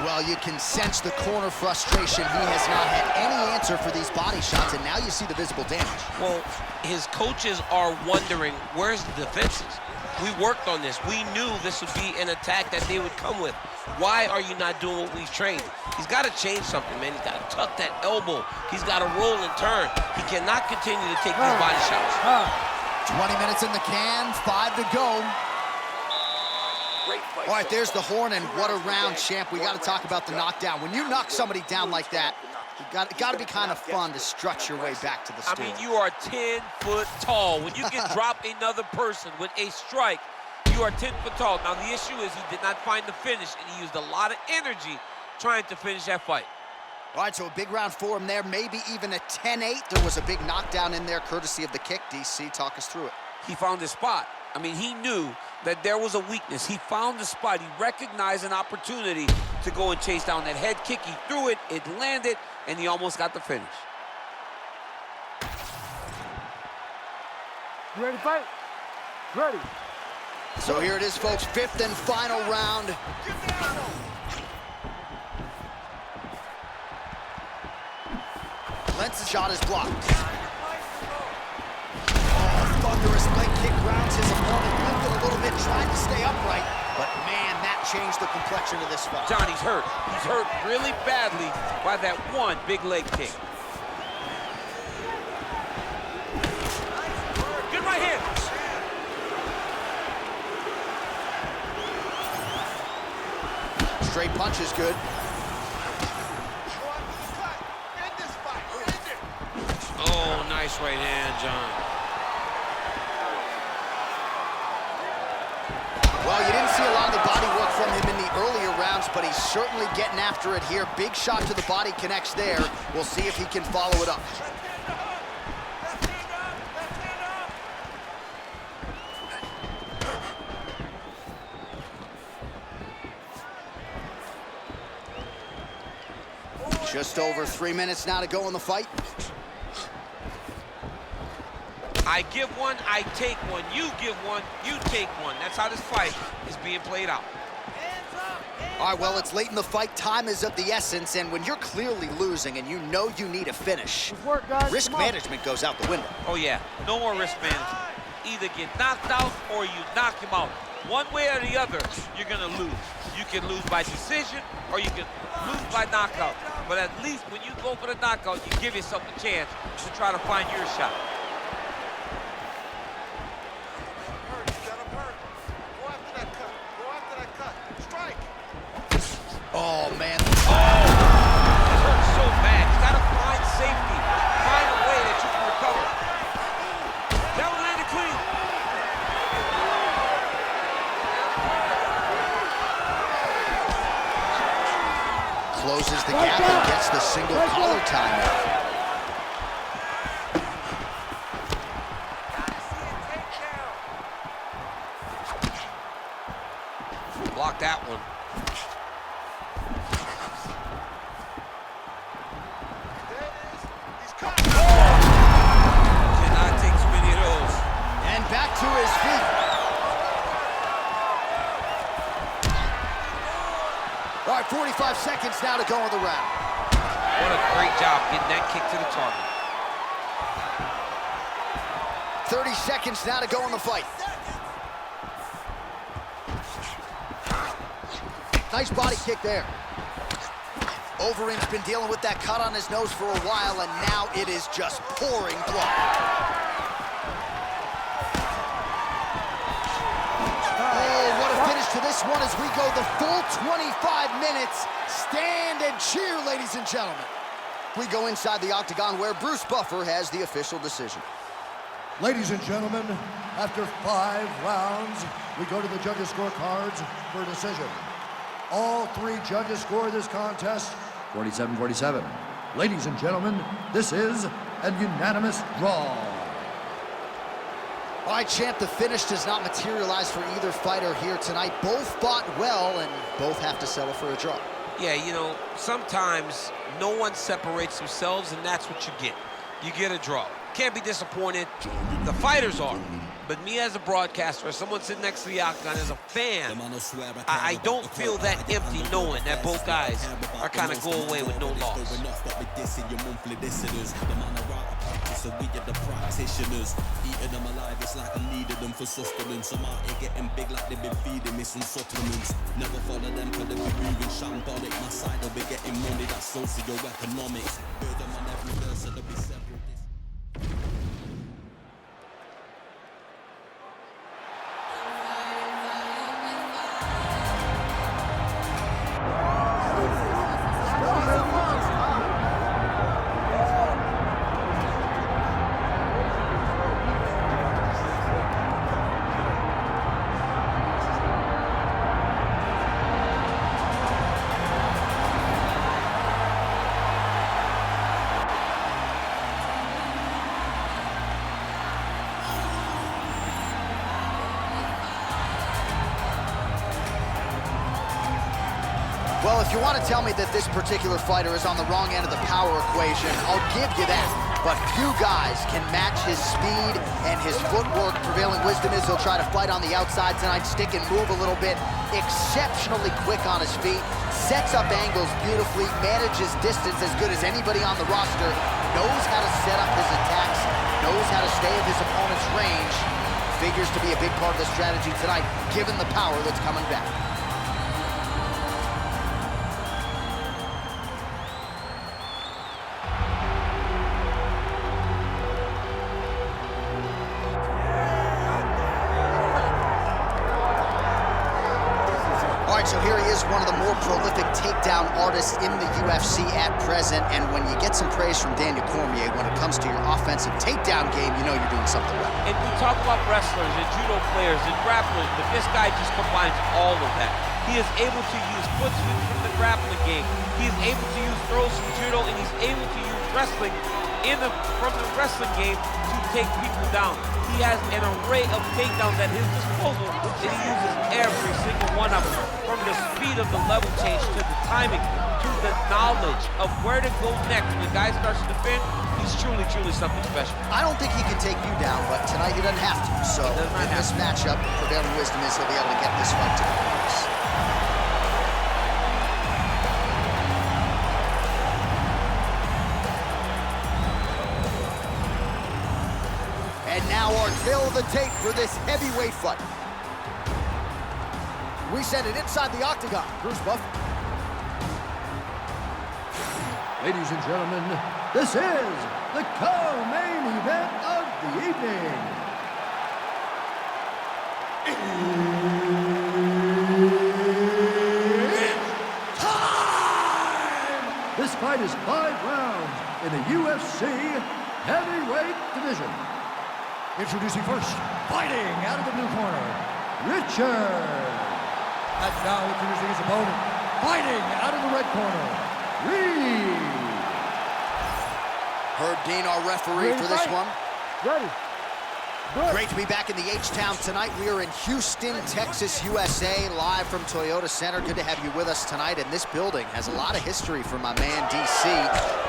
Well, you can sense the corner frustration. He has not had any answer for these body shots, and now you see the visible damage. Well, his coaches are wondering, where's the defenses? We worked on this. We knew this would be an attack that they would come with. Why are you not doing what we've trained? He's got to change something, man. He's got to tuck that elbow. He's got to roll and turn. He cannot continue to take these body shots. 20 minutes in the can, 5 to go. All right, there's the horn, and what a round, champ. We got to talk about the knockdown. When you knock somebody down like that, it got to be kind of fun to strut your way back to the stool. I mean, you are 10 foot tall. When you can drop another person with a strike, You are 10 foot tall. Now, the issue is he did not find the finish, and he used a lot of energy trying to finish that fight. All right, so a big round for him there, maybe even a 10-8. There was a big knockdown in there, courtesy of the kick. DC, talk us through it. He found his spot. I mean, he knew that there was a weakness. He found the spot. He recognized an opportunity to go and chase down that head kick. He threw it, it landed, and he almost got the finish. You ready to fight? Ready. So here it is, folks, 5th and final round. Lentz's shot is blocked. Oh, thunderous leg kick grounds his opponent, lifted a little bit, trying to stay upright. But man, that changed the complexion of this fight. Johnny's hurt. He's hurt really badly by that one big leg kick. Good right hand. Straight punch is good. Oh, nice right hand, John. Well, you didn't see a lot of the body work from him in the earlier rounds, but he's certainly getting after it here. Big shot to the body connects there. We'll see if he can follow it up. Just over 3 minutes now to go in the fight. I give one, I take one. You give one, you take one. That's how this fight is being played out. All right, well, it's late in the fight. Time is of the essence, and when you're clearly losing and you know you need a finish, Work, guys. risk management goes out the window. Oh, yeah. No more risk management. Either get knocked out or you knock him out. One way or the other, you're going to lose. You can lose by decision or you can lose by knockout. But at least when you go for the knockout, you give yourself a chance to try to find your shot. Oh, man. It hurts so bad. You got to find safety. Find a way that you can recover. That one landed clean. Closes the gap and gets the single collar time out. Block that one. Cannot take too many of those. And back to his feet. All right, 45 seconds now to go in the round. What a great job getting that kick to the target. 30 seconds now to go in the fight. Nice body kick there. Overeem's been dealing with that cut on his nose for a while, and now it is just pouring blood. Oh, what a finish to this one as we go the full 25 minutes. Stand and cheer, ladies and gentlemen. We go inside the octagon where Bruce Buffer has the official decision. Ladies and gentlemen, after 5 rounds, we go to the judges' scorecards for a decision. All 3 judges score this contest 47-47. Ladies and gentlemen, this is a unanimous draw. All right, champ, the finish does not materialize for either fighter here tonight. Both fought well, and both have to settle for a draw. Yeah, you know, sometimes no one separates themselves, and that's what you get. You get a draw. Can't be disappointed. The fighters are. But me as a broadcaster, as someone sitting next to the octagon, as a fan, I don't feel that empty knowing that both guys are kind of going away with no loss. So we are the practitioners, eating them alive, it's like I'm needing them for sustenance. I'm out here getting big like they've been feeding me some supplements. Never follow them cause they be moving shambolic. My side they'll be getting money, that's socio-economics. Heard them on every verse, so there'll be several. Well, if you want to tell me that this particular fighter is on the wrong end of the power equation, I'll give you that. But few guys can match his speed and his footwork. Prevailing wisdom is he'll try to fight on the outside tonight, stick and move a little bit. Exceptionally quick on his feet, sets up angles beautifully, manages distance as good as anybody on the roster, knows how to set up his attacks, knows how to stay at his opponent's range. Figures to be a big part of the strategy tonight, given the power that's coming back. So here he is, one of the more prolific takedown artists in the UFC at present. And when you get some praise from Daniel Cormier, when it comes to your offensive takedown game, you know you're doing something right. And we talk about wrestlers and judo players and grapplers, but this guy just combines all of that. He is able to use foot sweeps from the grappling game. He is able to use throws from judo, and he's able to use wrestling from the wrestling game to take people down. He has an array of takedowns at his disposal, and he uses every single one of them. From the speed of the level change, to the timing, to the knowledge of where to go next. When the guy starts to defend, he's truly, truly something special. I don't think he can take you down, but tonight he doesn't have to. So in this matchup, prevailing wisdom is he'll be able to get this fight to the finish. And now our tail of the tape for this heavyweight fight. We send it inside the octagon. Bruce Buff. Ladies and gentlemen, this is the co-main event of the evening. It's time! This fight is 5 rounds in the UFC heavyweight division. Introducing first, fighting out of the blue corner, Richard. And now introducing his opponent, fighting out of the red corner, Reed. Herb Dean, our referee for this one. Ready. Good. Great to be back in the H-Town tonight. We are in Houston, Texas, USA, live from Toyota Center. Good to have you with us tonight. And this building has a lot of history for my man, DC.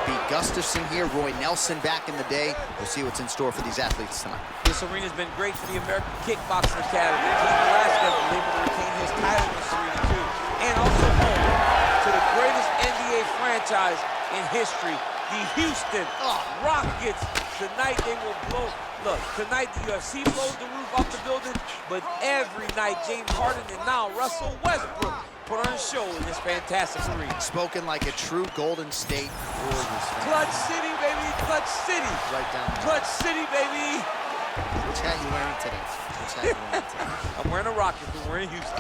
Pete Gustafson here, Roy Nelson back in the day. We'll see what's in store for these athletes tonight. This arena's been great for the American Kickboxing Academy. Team Alaska has been able to retain his title in this arena, too. And also home to the greatest NBA franchise in history, the Houston Rockets. Tonight they will blow. Look, tonight the UFC blows the roof off the building, but every night James Harden and now Russell Westbrook put on a show in this fantastic arena. Spoken like a true Golden State Warriors fan. Clutch City, baby, Clutch City. Right down there. Clutch City, baby. Which hat you wearing today? Which hat you wearing today? I'm wearing a Rocket, but we're in Houston.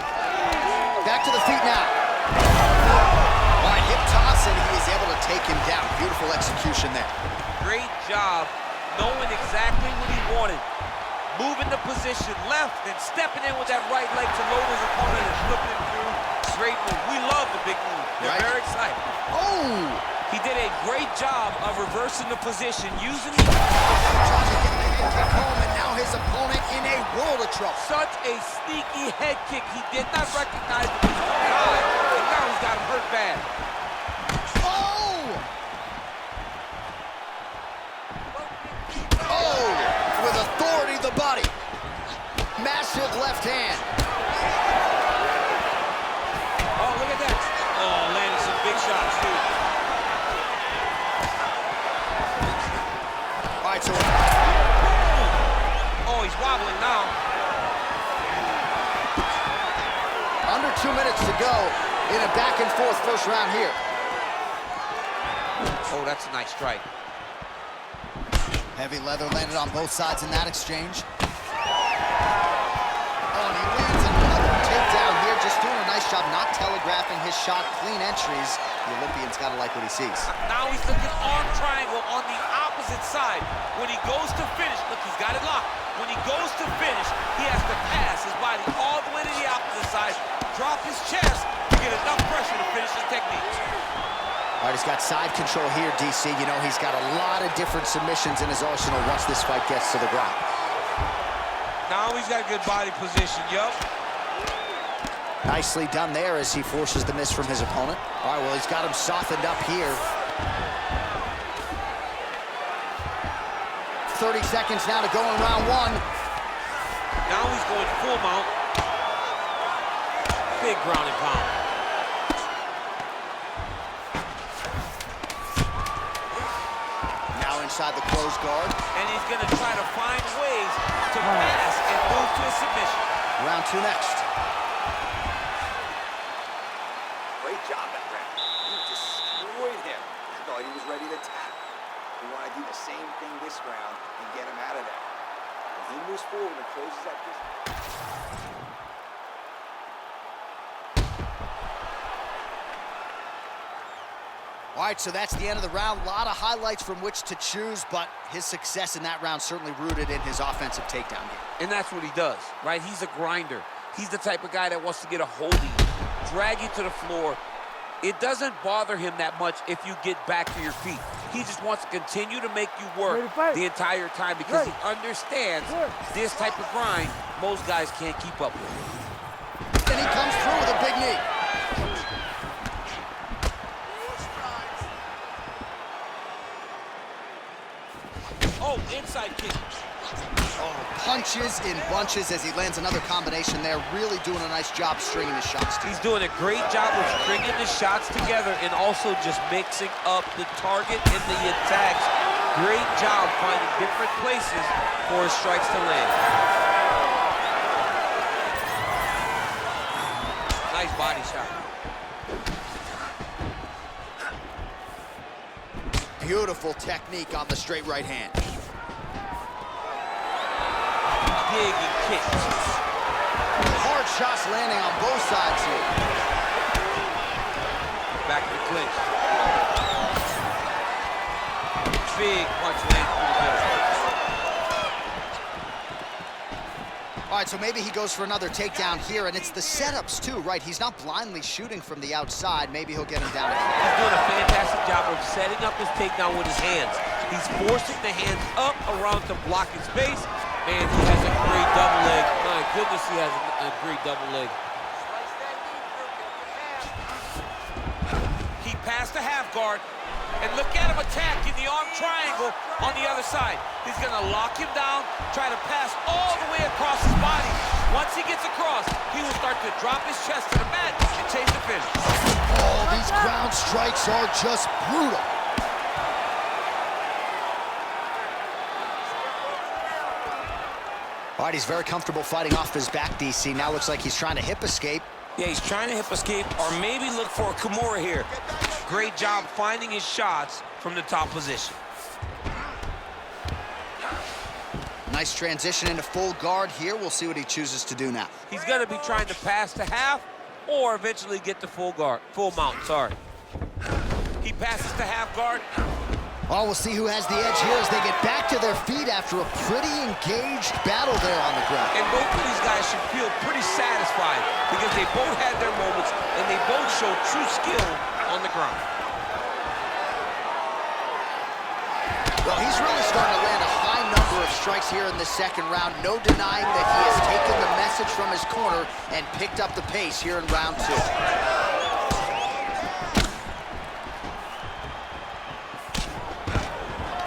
Back to the feet now. All right, hip toss, and he is able to take him down. Beautiful execution there. Great job knowing exactly what he wanted. Moving the position left and stepping in with that right leg to load his opponent and flipping him through. Great move. We love the big move. They're very excited. Oh! He did a great job of reversing the position, using the... Trying to get the head kick home, and now his opponent in a world of trouble. Such a sneaky head kick. He did not recognize that he was going high, and now he's got him hurt bad. With authority, the body. Massive left hand. Oh, look at that. Oh, landed some big shots, too. All right, so... Oh, he's wobbling now. Under 2 minutes to go in a back-and-forth first round here. Oh, that's a nice strike. Heavy leather landed on both sides in that exchange. Oh, and he lands another takedown here, just doing a nice job not telegraphing his shot. Clean entries. The Olympian's got to like what he sees. Now he's looking arm triangle on the opposite side. When he goes to finish, look, he's got it locked. When he goes to finish, he has to pass his body all the way to the opposite side, drop his chest to get enough pressure to finish his technique. All right, he's got side control here, DC. You know, he's got a lot of different submissions in his arsenal once this fight gets to the ground. Now he's got good body position, yup. Nicely done there as he forces the miss from his opponent. All right, well, he's got him softened up here. 30 seconds now to go in round one. Now he's going full mount. Big ground and pound. Now inside the closed guard. And he's going to try to find ways to pass and move to a submission. Round two next. Great job that round. You destroyed him. I thought he was ready to tap. We want to do the same thing this round and get him out of there. When he moves forward and closes that distance. All right, so that's the end of the round. A lot of highlights from which to choose, but his success in that round certainly rooted in his offensive takedown game. And that's what he does, right? He's a grinder. He's the type of guy that wants to get a hold of you, drag you to the floor. It doesn't bother him that much if you get back to your feet. He just wants to continue to make you work the entire time because he understands this type of grind most guys can't keep up with. And he comes through with a big knee. Oh, inside kick. Oh, punches in bunches as he lands another combination there. Really doing a nice job stringing his shots together. He's doing a great job of stringing the shots together and also just mixing up the target and the attacks. Great job finding different places for his strikes to land. Nice body shot. Beautiful technique on the straight right hand. Dig and kick. Hard shots landing on both sides here. Back to the clinch. Big punch lands through the middle. All right, so maybe he goes for another takedown here, and it's the setups too, right? He's not blindly shooting from the outside. Maybe he'll get him down. He's doing a fantastic job of setting up his takedown with his hands. He's forcing the hands up around to block his base, and he has a great double leg. My goodness, he has a great double leg. He passed the half guard, and look at him attack in the arm triangle on the other side. He's gonna lock him down, try to pass all the way across his body. Once he gets across, he will start to drop his chest to the mat and chase the finish. Oh, these ground strikes are just brutal. All right, he's very comfortable fighting off his back, DC. Now looks like he's trying to hip escape. Yeah, he's trying to hip escape or maybe look for a Kimura here. Great job finding his shots from the top position. Nice transition into full guard here. We'll see what he chooses to do now. He's gonna be trying to pass to half or eventually get to full guard, full mount, sorry. He passes to half guard. Oh, we'll see who has the edge here as they get back to their feet after a pretty engaged battle there on the ground. And both of these guys should feel pretty satisfied because they both had their moments and they both showed true skill on the ground. Well, he's really starting to land a high number of strikes here in the second round. No denying that he has taken the message from his corner and picked up the pace here in round two.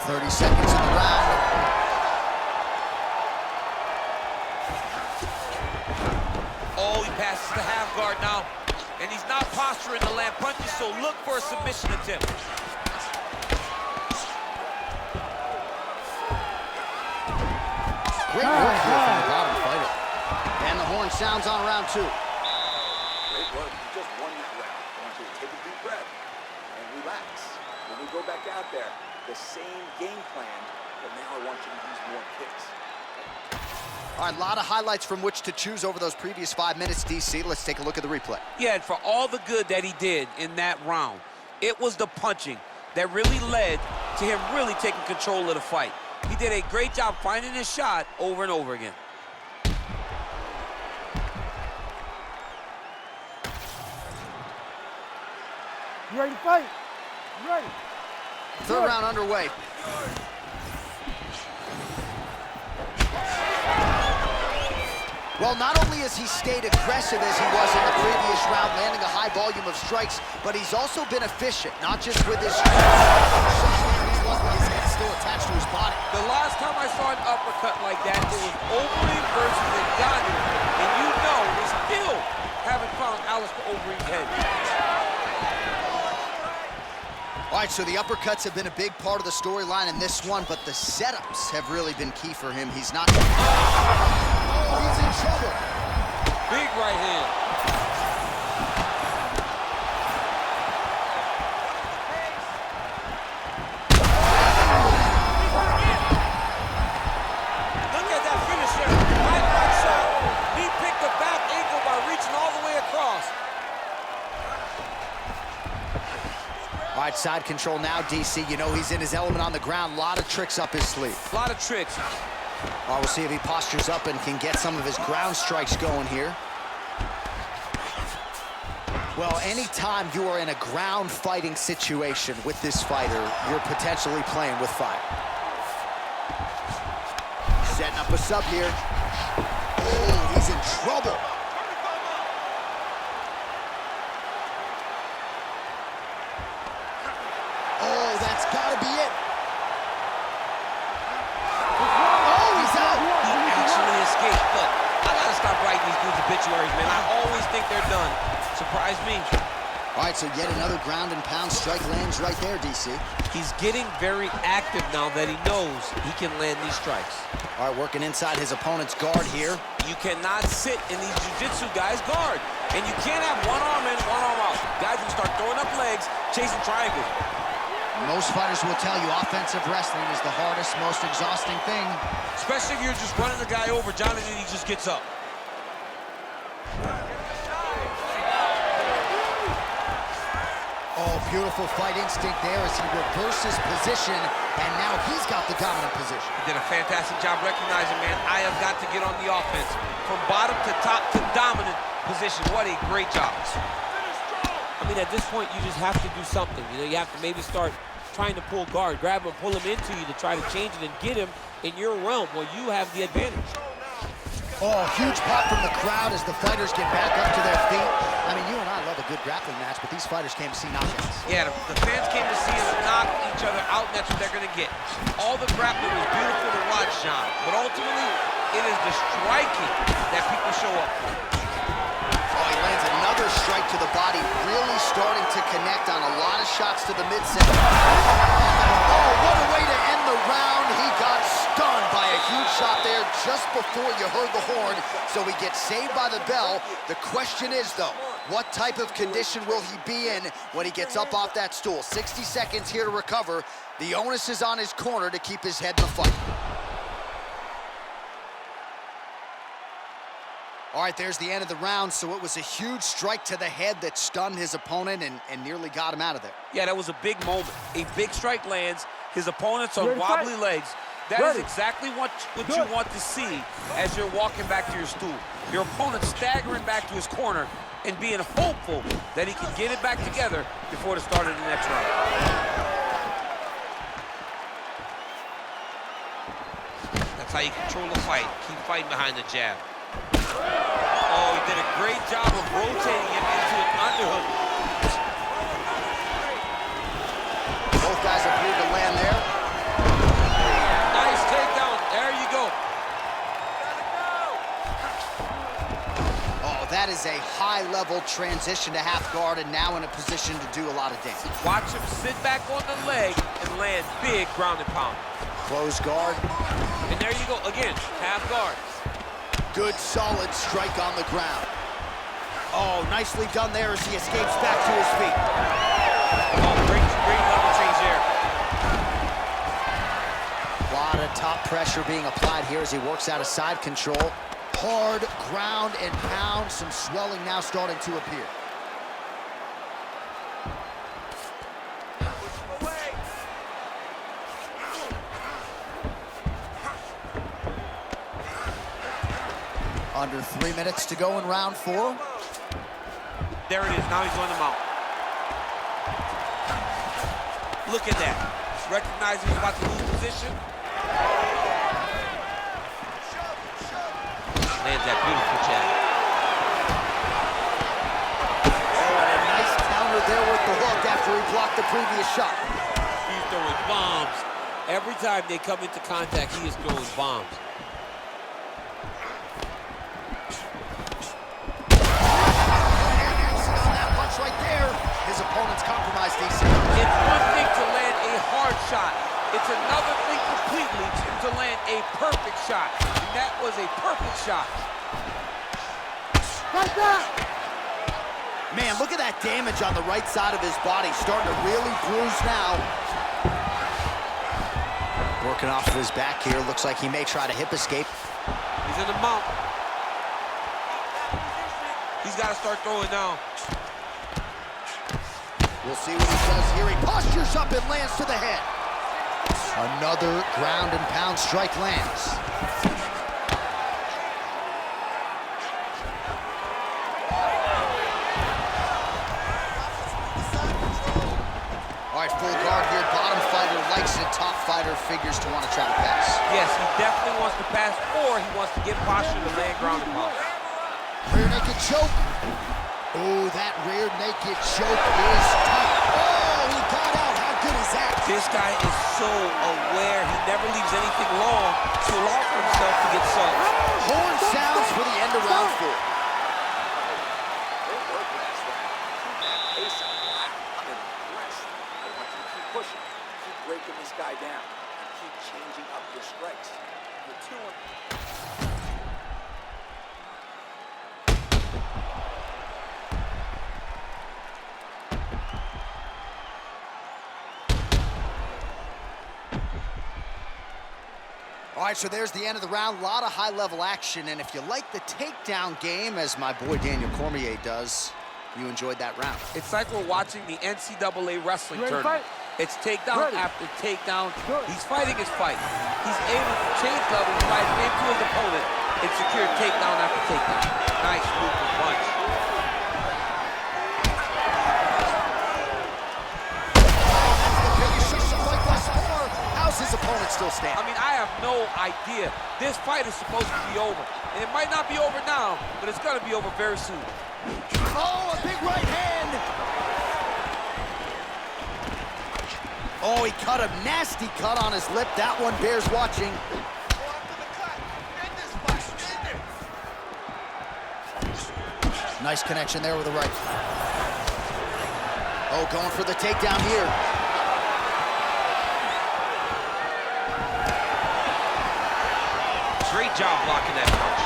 30 seconds in the round. Oh, he passes the half guard now. And he's not posturing to land punches, so look for a submission attempt. Great work here from the bottom fighter. And the horn sounds on round two. Great work. You just won that round. I want you to take a deep breath and relax. When we go back out there, the same game plan, but now I want you to use more kicks. All right, a lot of highlights from which to choose over those previous 5 minutes, DC. Let's take a look at the replay. Yeah, and for all the good that he did in that round, it was the punching that really led to him really taking control of the fight. He did a great job finding his shot over and over again. You ready to fight? You ready? Third round underway. Well, not only has he stayed aggressive as he was in the previous round, landing a high volume of strikes, but he's also been efficient, not just with his strikes. He's lucky his head's still attached to his body. The last time I saw an uppercut like that, it was Overeem versus Xazier, and you know they still haven't found Overeem's head. All right, so the uppercuts have been a big part of the storyline in this one, but the setups have really been key for him. He's not... Oh, he's in trouble. Big right hand. Look at that finish there. Right shot. He picked the back ankle by reaching all the way across. All right, side control now, DC. You know he's in his element on the ground. A lot of tricks up his sleeve. A lot of tricks. All right, we'll see if he postures up and can get some of his ground strikes going here. Well, anytime you are in a ground fighting situation with this fighter, you're potentially playing with fire. Setting up a sub here. Oh, he's in trouble. Oh, that's gotta be it. Oh, he's out. He actually escaped. Look, I gotta stop writing these dudes obituaries, man. I always think they're done. Surprise me. All right, so yet another ground and pound strike lands right there, DC. He's getting very active now that he knows he can land these strikes. All right, working inside his opponent's guard here. You cannot sit in these jiu-jitsu guys' guard. And you can't have one arm in, one arm out. Guys will start throwing up legs, chasing triangles. Most fighters will tell you offensive wrestling is the hardest, most exhausting thing. Especially if you're just running the guy over, Johnny, and he just gets up. Oh, beautiful fight instinct there as he reverses position, and now he's got the dominant position. He did a fantastic job recognizing, man, I have got to get on the offense. From bottom to top to dominant position. What a great job. I mean, at this point, you just have to do something. You know, you have to maybe start trying to pull guard, grab him, pull him into you to try to change it and get him in your realm. Well, you have the advantage. Oh, huge pop from the crowd as the fighters get back up to their feet. I mean, you and I love a good grappling match, but these fighters came to see knockouts. Yeah, the fans came to see us knock each other out, and that's what they're going to get. All the grappling was beautiful to watch, John, but ultimately, it is the striking that people show up for. Oh, he lands another strike to the body, really starting to connect on a lot of shots to the midsection. Oh, what a way to end the round. He got stunned by a huge shot there just before you heard the horn, so he gets saved by the bell. The question is, though, what type of condition will he be in when he gets up off that stool? 60 seconds here to recover. The onus is on his corner to keep his head in the fight. All right, there's the end of the round, so it was a huge strike to the head that stunned his opponent and nearly got him out of there. Yeah, that was a big moment. A big strike lands, his opponent's on wobbly legs. That is exactly what you want to see as you're walking back to your stool. Your opponent staggering back to his corner and being hopeful that he can get it back together before the start of the next round. That's how you control the fight. Keep fighting behind the jab. Oh, he did a great job of rotating him into an underhook. Both guys appeared to land there. Nice takedown. There you go. Oh, that is a high-level transition to half guard and now in a position to do a lot of damage. Watch him sit back on the leg and land big ground and pound. Close guard. And there you go. Again, half guard. Good, solid strike on the ground. Oh, nicely done there as he escapes back to his feet. Oh, great level change there. A lot of top pressure being applied here as he works out of side control. Hard ground and pound. Some swelling now starting to appear. Under 3 minutes to go in round 4. There it is. Now he's on the mount. Look at that. Recognizing he's about to lose position. Lands that beautiful jab. Oh, and a nice counter there with the hook after he blocked the previous shot. He's throwing bombs. Every time they come into contact, he is throwing bombs. Right there, his opponent's compromised DC. It's one thing to land a hard shot. It's another thing completely to land a perfect shot. And that was a perfect shot. Like that! Man, look at that damage on the right side of his body. Starting to really bruise now. Working off of his back here. Looks like he may try to hip escape. He's in the mount. He's got to start throwing now. We'll see what he does here. He postures up and lands to the head. Another ground and pound strike lands. All right, full guard here. Bottom fighter likes it. Top fighter figures to want to try to pass. Yes, he definitely wants to pass, or he wants to get posture to land ground and pound. Rear naked choke. Oh, that rear naked choke is tough. Oh, he got out. How good is that? This guy is so aware. He never leaves anything long to allow for himself to get sucked. Horn sounds for the end of round 4. Great work last round. Keep that pace up. Wow, I'm impressed. I want you to keep pushing. Keep breaking this guy down. And keep changing up your strikes. You're 2-1. All right, so there's the end of the round. A lot of high-level action, and if you like the takedown game, as my boy Daniel Cormier does, you enjoyed that round. It's like we're watching the NCAA wrestling tournament. It's takedown after takedown. He's fighting his fight. He's able to change levels right into his opponent and secure takedown after takedown. Nice move and punch. How's his opponent still standing? I mean, I have no idea. This fight is supposed to be over. And it might not be over now, but it's going to be over very soon. Oh, a big right hand. Oh, he cut a nasty cut on his lip. That one bears watching. Nice connection there with the right. Oh, going for the takedown here. Great job blocking that punch.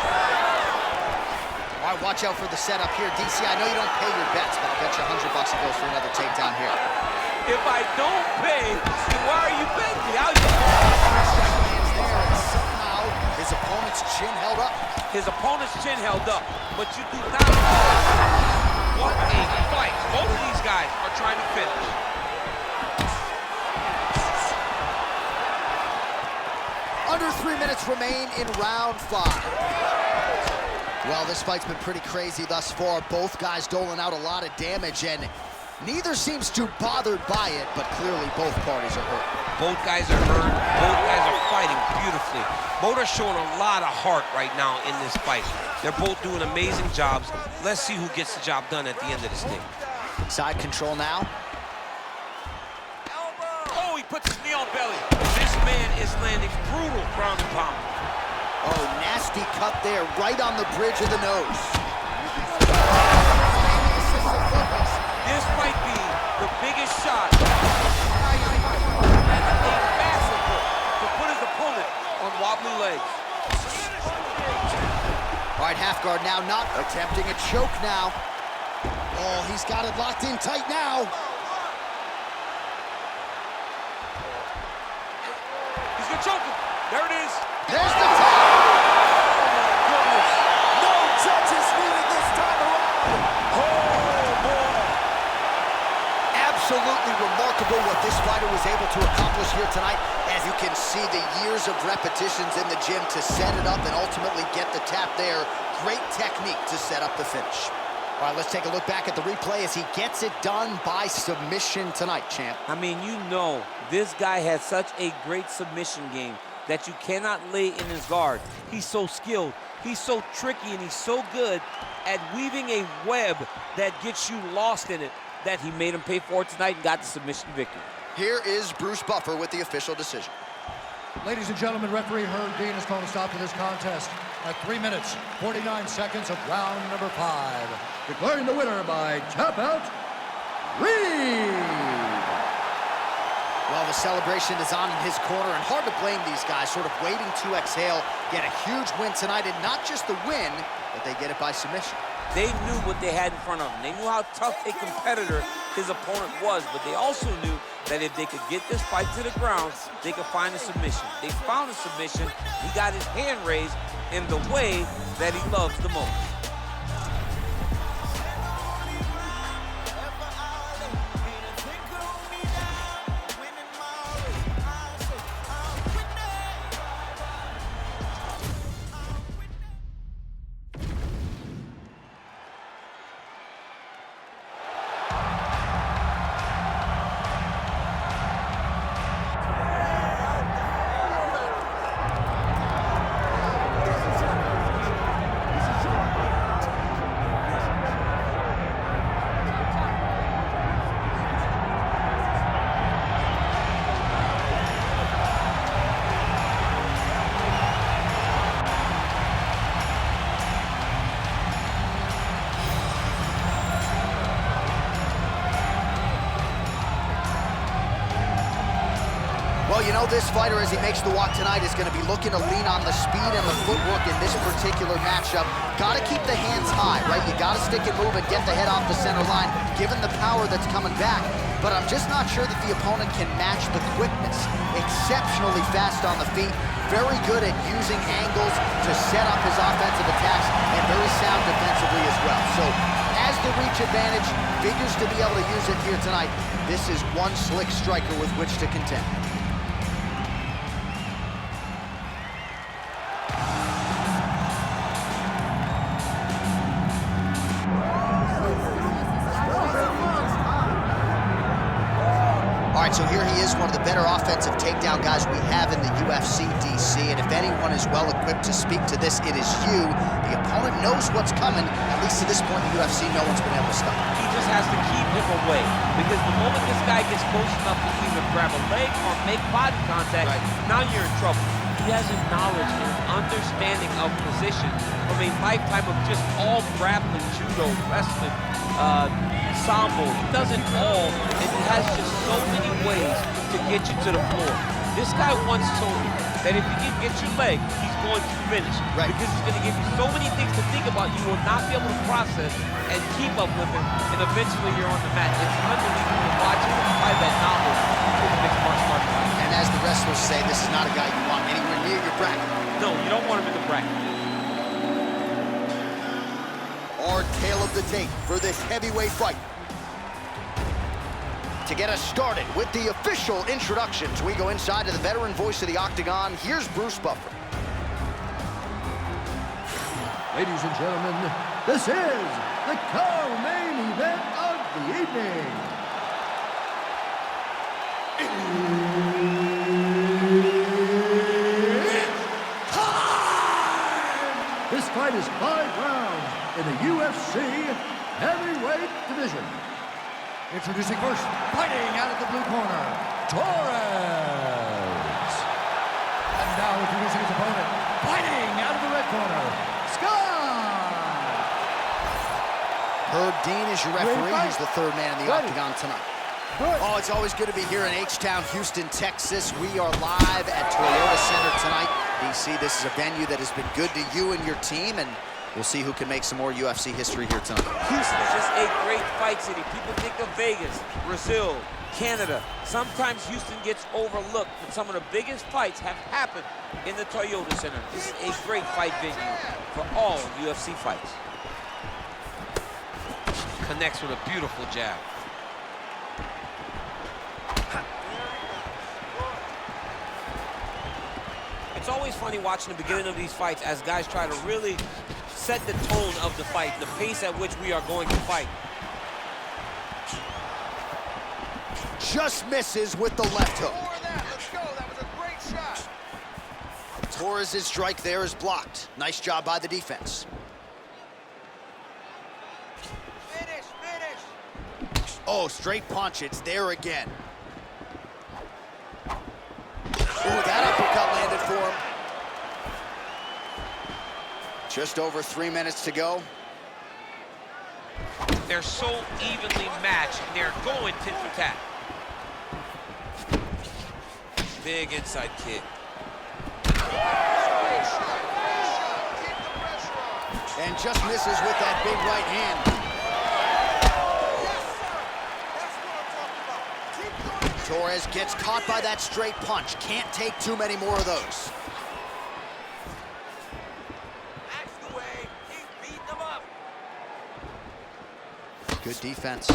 All right, watch out for the setup here. DC, I know you don't pay your bets, but I'll bet you $100 it goes for another takedown here. If I don't pay, then why are you betting me? How Lands there, and somehow his opponent's chin held up. His opponent's chin held up, but you do not know what a fight. Both of these guys are trying to finish. Under 3 minutes remain in round 5. Well, this fight's been pretty crazy thus far. Both guys doling out a lot of damage, and neither seems too bothered by it, but clearly both parties are hurt. Both guys are hurt. Both guys are fighting beautifully. Both are showing a lot of heart right now in this fight. They're both doing amazing jobs. Let's see who gets the job done at the end of this thing. Side control now. Oh, he puts his knee on belly. This man is landing brutal ground and pound. Oh, nasty cut there, right on the bridge of the nose. This might be the biggest shot. And a massive hook to put his opponent on wobbly legs. All right, half guard now, not attempting a choke now. Oh, he's got it locked in tight now. He's gonna choke him. There it is. There's the tap. No judges needed this time around. Oh, boy. Absolutely remarkable what this fighter was able to accomplish here tonight. As you can see, the years of repetitions in the gym to set it up and ultimately get the tap there. Great technique to set up the finish. All right, let's take a look back at the replay as he gets it done by submission tonight, champ. I mean, you know, this guy has such a great submission game that you cannot lay in his guard. He's so skilled, he's so tricky, and he's so good at weaving a web that gets you lost in it that he made him pay for it tonight and got the submission victory. Here is Bruce Buffer with the official decision. Ladies and gentlemen, referee Herb Dean has called a stop to this contest at 3 minutes, 49 seconds of round number 5. Declaring the winner by tap out, Reed. Well, the celebration is on in his corner, and hard to blame these guys, sort of waiting to exhale, get a huge win tonight, and not just the win, but they get it by submission. They knew what they had in front of them. They knew how tough a competitor his opponent was, but they also knew that if they could get this fight to the ground, they could find a submission. They found a submission. He got his hand raised in the way that he loves the most. Well, you know, this fighter, as he makes the walk tonight, is going to be looking to lean on the speed and the footwork in this particular matchup. Got to keep the hands high, right? You got to stick and move and get the head off the center line, given the power that's coming back. But I'm just not sure that the opponent can match the quickness. Exceptionally fast on the feet, very good at using angles to set up his offensive attacks, and very sound defensively as well. So, as the reach advantage, figures to be able to use it here tonight. This is one slick striker with which to contend. So here he is, one of the better offensive takedown guys we have in the UFC, DC. And if anyone is well equipped to speak to this, it is you. The opponent knows what's coming. At least to this point in the UFC, no one's been able to stop him. He just has to keep him away, because the moment this guy gets close enough to either grab a leg or make body contact, now you're in trouble. He has a knowledge and understanding of position from a lifetime of just all grappling, judo, wrestling, sambo. He does it all, and he has just so many ways to get you to the floor. This guy once told me that if he can get your leg, he's going to finish. Right. Because he's going to give you so many things to think about, you will not be able to process and keep up with him, and eventually you're on the mat. It's unbelievable to watch him apply that knowledge to the mixed martial arts. And as the wrestlers say, this is not a guy you want anywhere near your bracket. No, you don't want him in the bracket. Our tale of the tape for this heavyweight fight. To get us started with the official introductions, we go inside to the veteran voice of the Octagon. Here's Bruce Buffer. Ladies and gentlemen, this is the co-main event of the evening. It's time! This fight is 5 rounds in the UFC heavyweight division. Introducing first, fighting out of the blue corner, Torres. And now introducing his opponent, fighting out of the red corner, Herb Dean is your referee. He's the third man in the Octagon tonight. Oh, it's always good to be here in H-Town, Houston, Texas. We are live at Toyota Center tonight. DC, this is a venue that has been good to you and your team, and we'll see who can make some more UFC history here tonight. Houston is just a great fight city. People think of Vegas, Brazil, Canada. Sometimes Houston gets overlooked, but some of the biggest fights have happened in the Toyota Center. This is a great fight venue for all UFC fights. Connects with a beautiful jab. It's always funny watching the beginning of these fights as guys try to really set the tone of the fight, the pace at which we are going to fight. Just misses with the left hook. Let's go. That was a great shot. Torres' strike there is blocked. Nice job by the defense. Finish. Oh, straight punch. It's there again. Ooh, that uppercut landed for him. Just over 3 minutes to go. They're so evenly matched. They're going tit for tat. Big inside kick. And just misses with that big right hand. Torres gets caught by that straight punch. Can't take too many more of those. That's the way. He's beating them up. Good defense.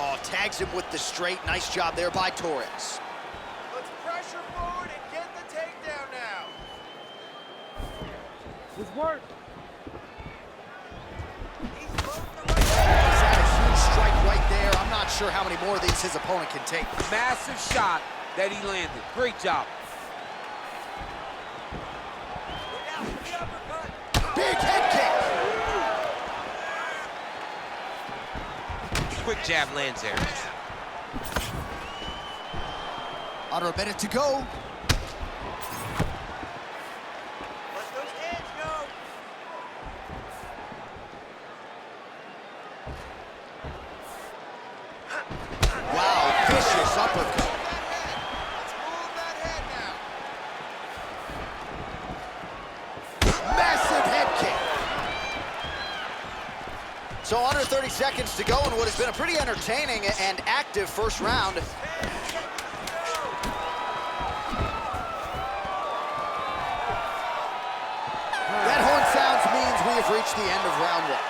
Oh, tags him with the straight. Nice job there by Torres. Let's pressure forward and get the takedown now. Good work. He's moving the He's had a huge strike right there. I'm not sure how many more of these his opponent can take. Massive shot that he landed. Great job. Big head kick. Quick jab lands there. Under a minute to go. Let those hands go. Wow, vicious uppercut. Let's move that head now. Massive head kick. So under 30 seconds to go in what has been a pretty entertaining and active first round. That horn sounds means we have reached the end of round one.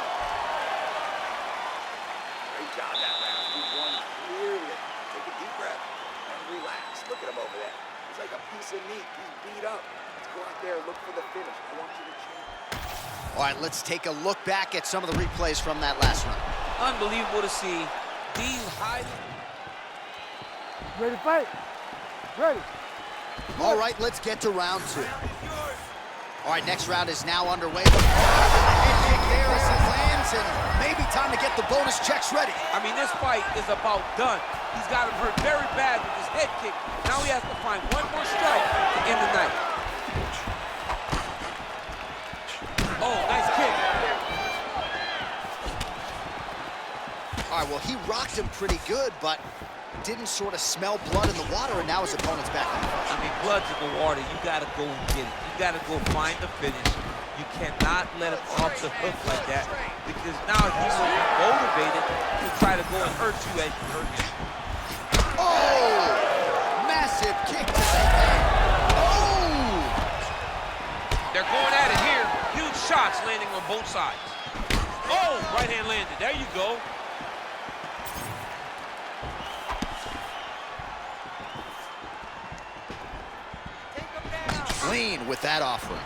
Great job that round. He won clearly. Take a deep breath and relax. Look at him over there. He's like a piece of meat. He's beat up. Let's go out there and look for the finish. I want you to cheer. All right, let's take a look back at some of the replays from that last round. Unbelievable to see these high. Ready to fight? Ready. All right, let's get to round two. All right, next round is now underway. But head kick there as he lands, and maybe time to get the bonus checks ready. I mean, this fight is about done. He's got him hurt very bad with his head kick. Now he has to find one more strike to end the night. Oh, nice kick. All right, well, he rocked him pretty good, but didn't sort of smell blood in the water, and now his opponent's back on the fight. I mean, blood's in the water. You got to go and get it. You got to go find the finish. You cannot let him off the hook like that, because now he's motivated to try to go and hurt you as you hurt him. Oh! Massive kick to the head. Oh! They're going at it here. Huge shots landing on both sides. Oh, right hand landed. There you go. Clean with that offering.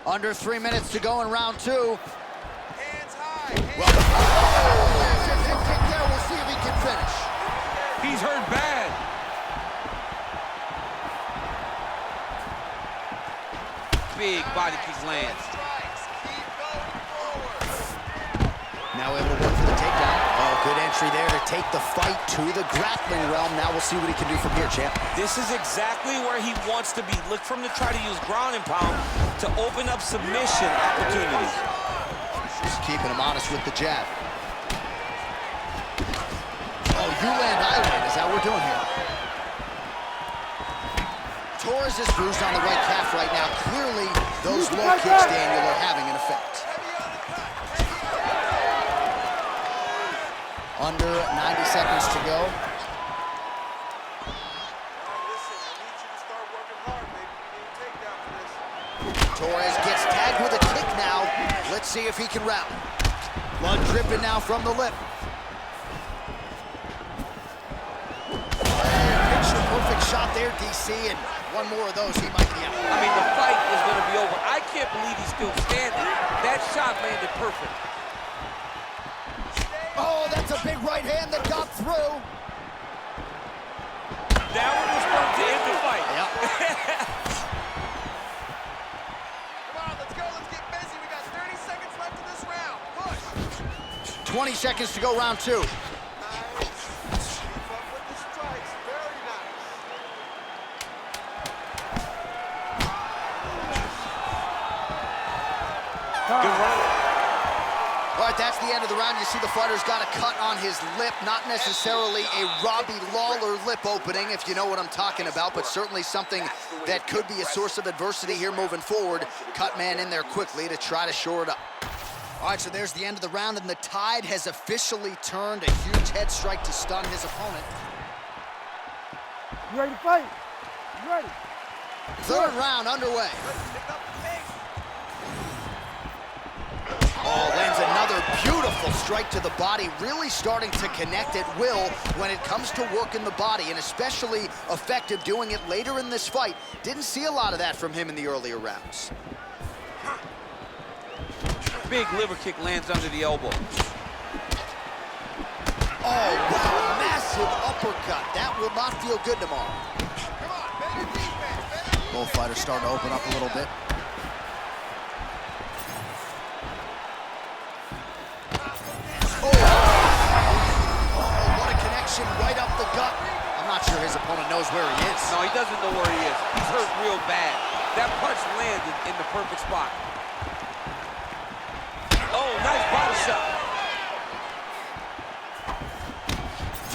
Under 3 minutes to go in round two. Hands high. Well, oh, massive hip kick there. We'll see if he can finish. He's hurt bad. Big body kick lands. Now able to work for the takedown. Oh, good entry there to take the fight to the grappling realm. Now we'll see what he can do from here, champ. This is exactly where he wants to be. Look for him to try to use ground and pound to open up submission opportunities. Just keeping him honest with the jab. Oh, you land, I land. Is that what we're doing here? Torres is bruised on the right calf right now. Clearly, those low kicks, Daniel, are having an effect. Under 90 seconds to go. Listen, I need you to start working hard, baby. You need a takedown for this. Torres gets tagged with a kick now. Let's see if he can rally. Blood dripping now from the lip. Picture perfect shot there, DC, and one more of those, he might be out. I mean, the fight is going to be over. I can't believe he's still standing. That shot landed perfect. Oh, that's a big right hand that got through. That one was going to end the fight. Yep. Come on, let's go. Let's get busy. We got 30 seconds left in this round. Push. 20 seconds to go, round 2. Nice. Keep up with the strikes. Very nice. Good run. All right, that's the end of the round. You see the fighter's got a cut on his lip, not necessarily a Robbie Lawler lip opening, if you know what I'm talking about, but certainly something that could be a source of adversity here moving forward. Cut man in there quickly to try to shore it up. All right, so there's the end of the round, and the tide has officially turned. A huge head strike to stun his opponent. You ready to fight? You ready? Third round underway. Oh, lands another beautiful strike to the body, really starting to connect at will when it comes to working the body, and especially effective doing it later in this fight. Didn't see a lot of that from him in the earlier rounds. Big liver kick lands under the elbow. Oh, wow, massive uppercut. That will not feel good tomorrow. Come on, better defense, better defense. Both fighters starting to open up a little bit. Right up the gut. I'm not sure his opponent knows where he is. No, he doesn't know where he is. He's hurt real bad. That punch landed in the perfect spot. Oh, nice body shot.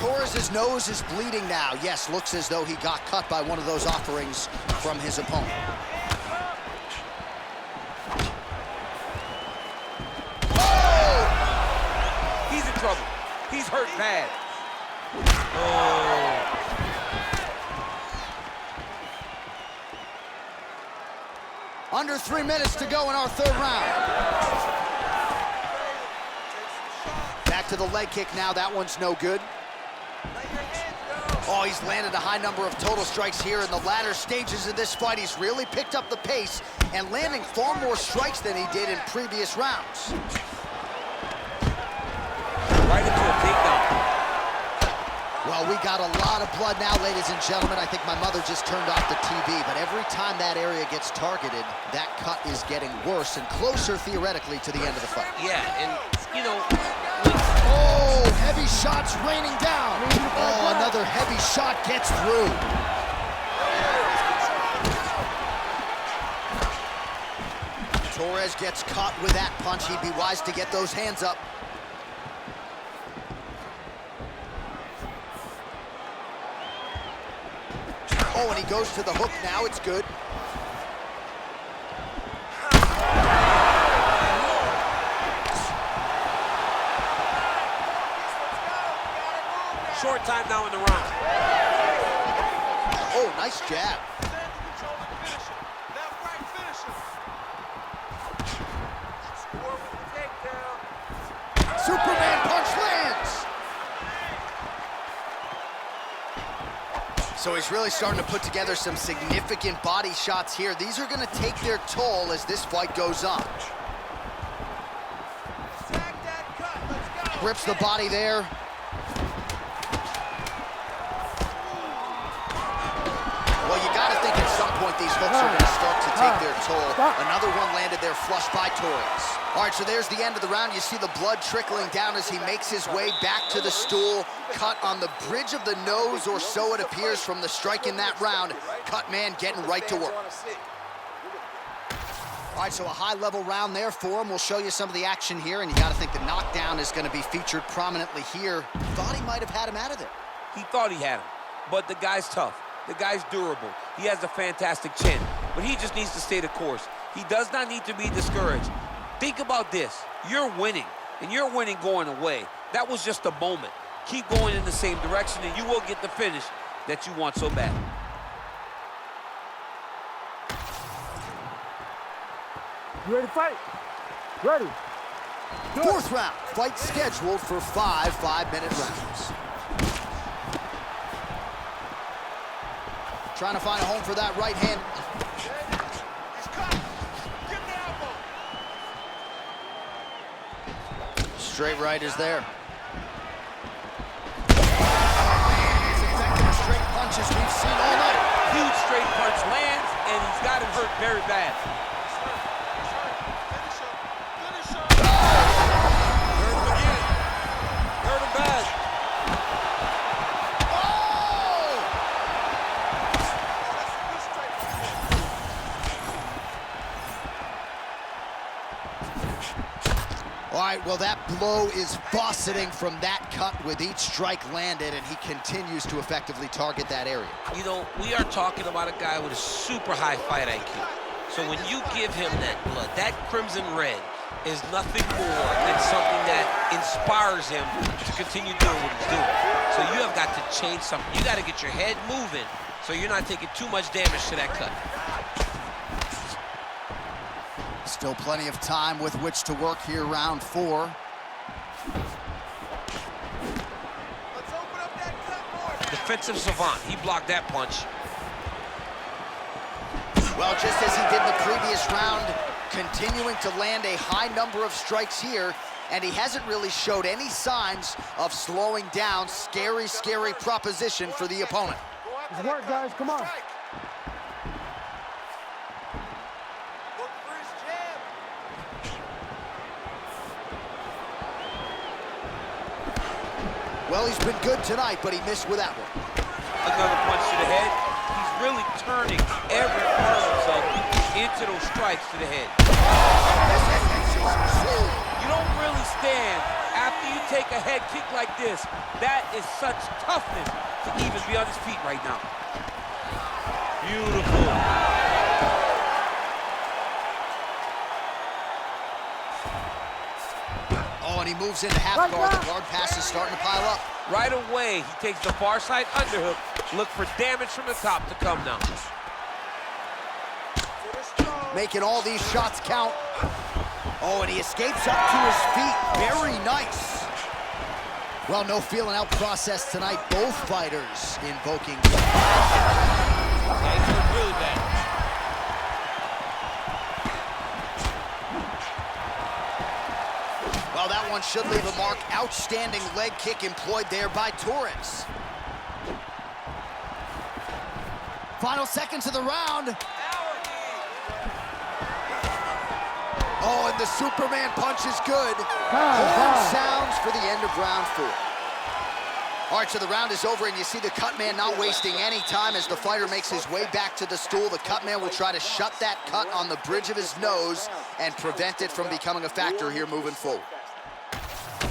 Torres' nose is bleeding now. Yes, looks as though he got cut by one of those offerings from his opponent. Oh! He's in trouble. He's hurt bad. Oh. Under 3 minutes to go in our third round. Back to the leg kick now. That one's no good. Oh, he's landed a high number of total strikes here in the latter stages of this fight. He's really picked up the pace and landing far more strikes than he did in previous rounds. Right into a takedown. Well, we got a lot of blood now, ladies and gentlemen. I think my mother just turned off the TV, but every time that area gets targeted, that cut is getting worse and closer, theoretically, to the end of the fight. Yeah, and, you know... Oh, heavy shots raining down. Oh, another heavy shot gets through. Torres gets caught with that punch. He'd be wise to get those hands up. Oh, and he goes to the hook now. It's good. Short time now in the round. Oh, nice jab. Superman punch lands. So he's really starting to put together some significant body shots here. These are going to take their toll as this fight goes on. Grips the body there. Well, you got to think at some point these hooks are going to start to take their toll. Another one landed there flush by Torres. All right, so there's the end of the round. You see the blood trickling down as he makes his way back to the stool. Cut on the bridge of the nose, or so it appears from the strike in that round. Cut man getting right to work. All right, so a high-level round there for him. We'll show you some of the action here, and you got to think the knockdown is going to be featured prominently here. Thought he might have had him out of there. He thought he had him, but the guy's tough. The guy's durable. He has a fantastic chin, but he just needs to stay the course. He does not need to be discouraged. Think about this. You're winning, and you're winning going away. That was just a moment. Keep going in the same direction, and you will get the finish that you want so bad. You ready to fight? Ready. Fourth round, fight scheduled for 5 5-minute rounds. Trying to find a home for that right hand. He's cut. Give the elbow. Straight right is there. He's effective straight punches we've seen all night. Huge straight punch lands, and he's got him hurt very bad. Hurt him again. Hurt him bad. All right, well, that blow is buffeting from that cut with each strike landed, and he continues to effectively target that area. You know, we are talking about a guy with a super high fight IQ. So when you give him that blood, that crimson red is nothing more than something that inspires him to continue doing what he's doing. So you have got to change something. You got to get your head moving so you're not taking too much damage to that cut. Still plenty of time with which to work here, round 4. Let's open up that cut more. Defensive savant, he blocked that punch. Well, just as he did the previous round, continuing to land a high number of strikes here, and he hasn't really showed any signs of slowing down. Scary, scary proposition for the opponent. Let's work, guys. Come on. Look for his jab. Well, he's been good tonight, but he missed with that one. Another punch to the head. He's really turning every part of himself into those strikes to the head. You don't really stand after you take a head kick like this. That is such toughness to even be on his feet right now. Beautiful. Oh, and he moves into half guard. The guard pass is starting to pile up. Right away, he takes the far side underhook. Look for damage from the top to come now. Making all these shots count. Oh, and he escapes up to his feet. Very nice. Well, no feeling out process tonight. Both fighters invoking. Yeah, he's hurt really bad. Well, that one should leave a mark. Outstanding leg kick employed there by Torres. Final seconds of the round. Oh, and the Superman punch is good. Horn sounds for the end of round 4. All right, so the round is over, and you see the cut man not wasting any time as the fighter makes his way back to the stool. The cut man will try to shut that cut on the bridge of his nose and prevent it from becoming a factor here moving forward.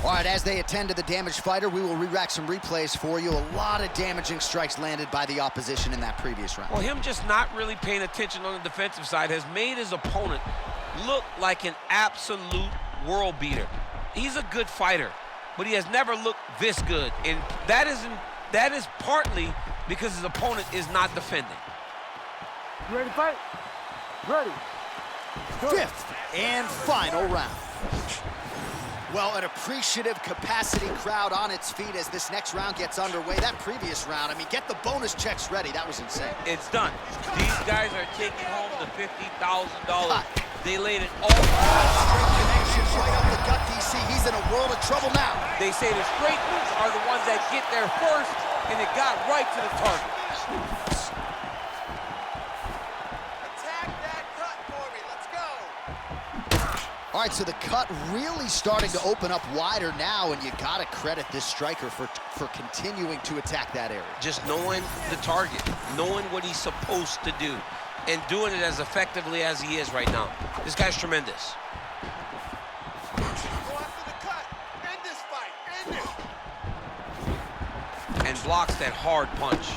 All right, as they attend to the damaged fighter, we will re-rack some replays for you. A lot of damaging strikes landed by the opposition in that previous round. Well, him just not really paying attention on the defensive side has made his opponent look like an absolute world beater. He's a good fighter, but he has never looked this good, and that is partly because his opponent is not defending. You ready to fight? Ready. Fifth and final round. Well, an appreciative capacity crowd on its feet as this next round gets underway. That previous round, I mean, get the bonus checks ready. That was insane. It's done. These guys are taking home the $50,000. They laid it all out. Straight connections right up the gut, DC. He's in a world of trouble now. They say the straight moves are the ones that get there first, and it got right to the target. Attack that cut for me. Let's go. All right, so the cut really starting to open up wider now, and you gotta credit this striker for continuing to attack that area. Just knowing the target, knowing what he's supposed to do, and doing it as effectively as he is right now. This guy's tremendous. Go after the cut. End this fight. End it. And blocks that hard punch.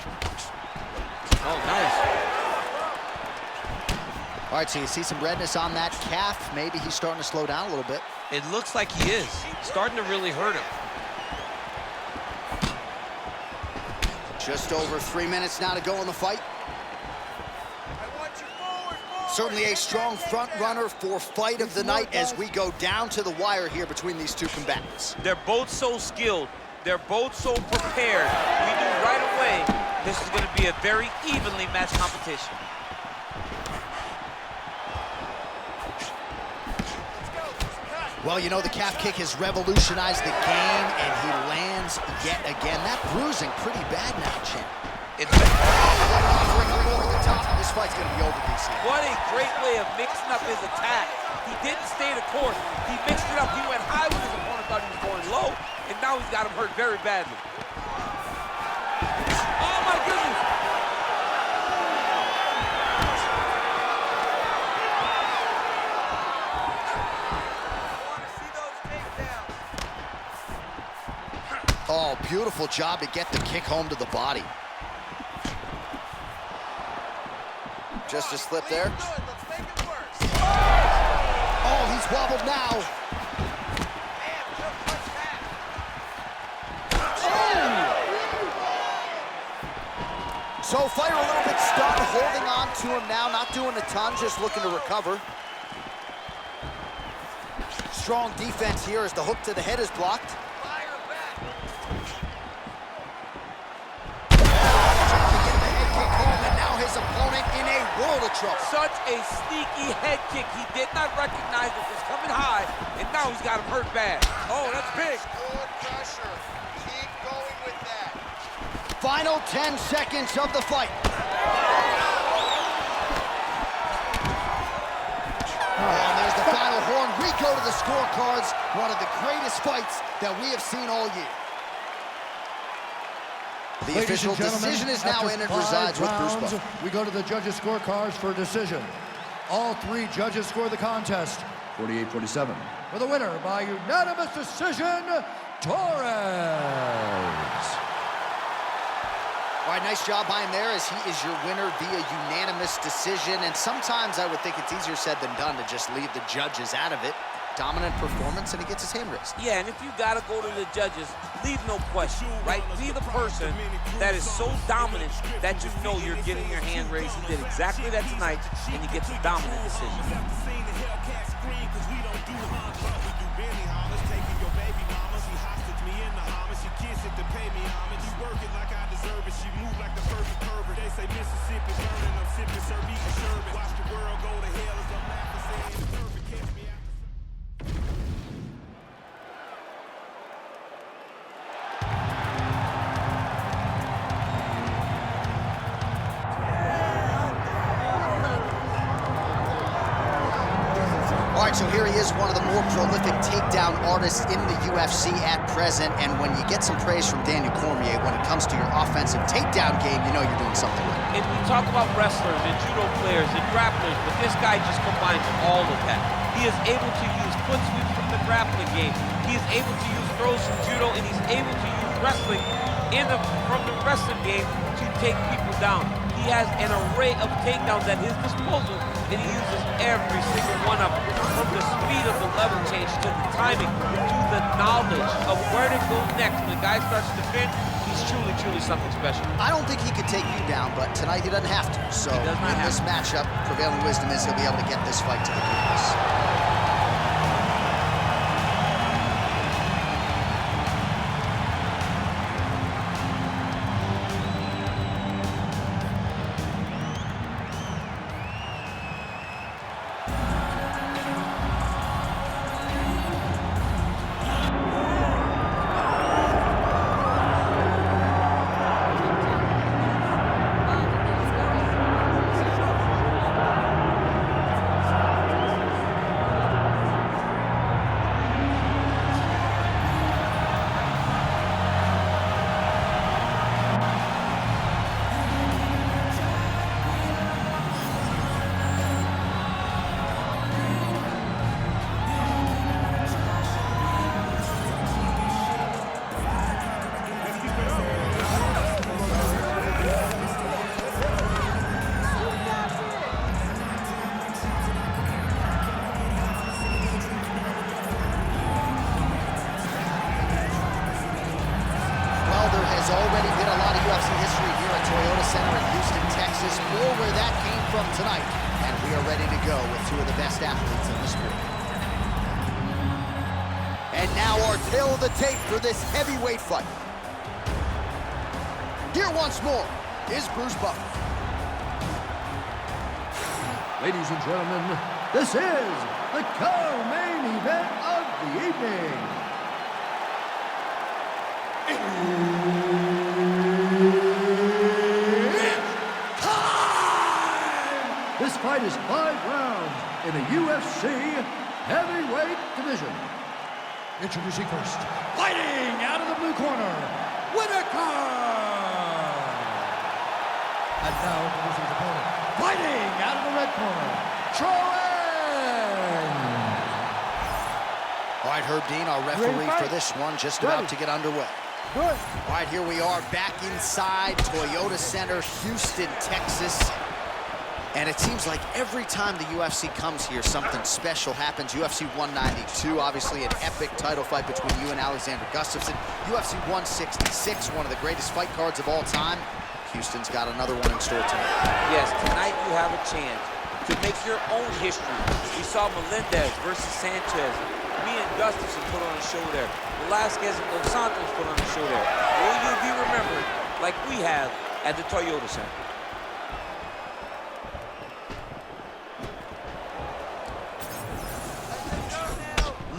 Oh, nice. All right, so you see some redness on that calf. Maybe he's starting to slow down a little bit. It looks like he is. Starting to really hurt him. Just over 3 minutes now to go in the fight. Certainly a strong front runner for fight of the night as we go down to the wire here between these two combatants. They're both so skilled. They're both so prepared. We knew right away this is going to be a very evenly matched competition. Well, you know, the calf kick has revolutionized the game, and he lands yet again. That bruising pretty bad now, champ. It's Over the top. This fight's going to be over, DC. What a great way of mixing up his attack. He didn't stay the course. He mixed it up. He went high when his opponent thought he was going low, and now he's got him hurt very badly. Oh, my goodness. Oh, beautiful job to get the kick home to the body. Just a slip there. Oh, he's wobbled now. Oh! So fighter a little bit stunned, holding on to him now, not doing a ton, just looking to recover. Strong defense here as the hook to the head is blocked. His opponent in a world of trouble. Such a sneaky head kick. He did not recognize it was coming high, and now he's got him hurt bad. Oh, that's big. Good pressure. Keep going with that. Final 10 seconds of the fight. Oh, and there's the final horn. We go to the scorecards. One of the greatest fights that we have seen all year. The official decision is now in and resides with Bruce Buffer. We go to the judges' scorecards for a decision. All three judges score the contest 48-47. For the winner by unanimous decision, Torres. All right, nice job by him there as he is your winner via unanimous decision. And sometimes I would think it's easier said than done to just leave the judges out of it. Dominant performance, and he gets his hand raised. Yeah, and if you gotta go to the judges, leave no question, right? Be the person that is so dominant that you know you're getting your hand raised. He did exactly that tonight, and he gets a dominant decision. So here he is, one of the more prolific takedown artists in the UFC at present. And when you get some praise from Daniel Cormier, when it comes to your offensive takedown game, you know you're doing something right. And we talk about wrestlers and judo players and grapplers, but this guy just combines all of that. He is able to use foot sweeps from the grappling game. He is able to use throws from judo, and he's able to use wrestling from the wrestling game to take people down. He has an array of takedowns at his disposal, and he uses every single one of them. From the speed of the level change, to the timing, to the knowledge of where to go next. When the guy starts to defend, he's truly, truly something special. I don't think he could take you down, but tonight he doesn't have to. So in this matchup, prevailing wisdom is he'll be able to get this fight to the canvas. from tonight, and we are ready to go with two of the best athletes in the sport. And now our tale of the tape for this heavyweight fight. Here once more is Bruce Buffer. Ladies and gentlemen, this is the co-main event of the evening. It's time! This fight is 5 rounds in the UFC heavyweight division. Introducing first, fighting out of the blue corner, Whittaker! And now introducing his opponent, fighting out of the red corner, Troeng! All right, Herb Dean, our referee for this one, just about to get underway. Good. All right, here we are back inside Toyota Center, Houston, Texas. And it seems like every time the UFC comes here, something special happens. UFC 192, obviously an epic title fight between you and Alexander Gustafsson. UFC 166, one of the greatest fight cards of all time. Houston's got another one in store tonight. Yes, tonight you have a chance to make your own history. We saw Melendez versus Sanchez. Me and Gustafsson put on a show there. Velasquez and Dos Santos put on a show there. Will you be remembered like we have at the Toyota Center?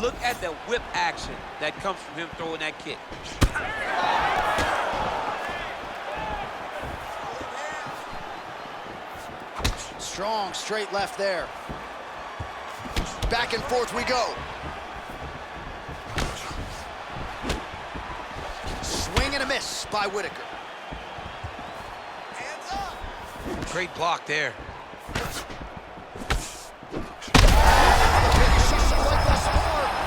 Look at the whip action that comes from him throwing that kick. Strong straight left there. Back and forth we go. Swing and a miss by Whittaker. Hands up! Great block there.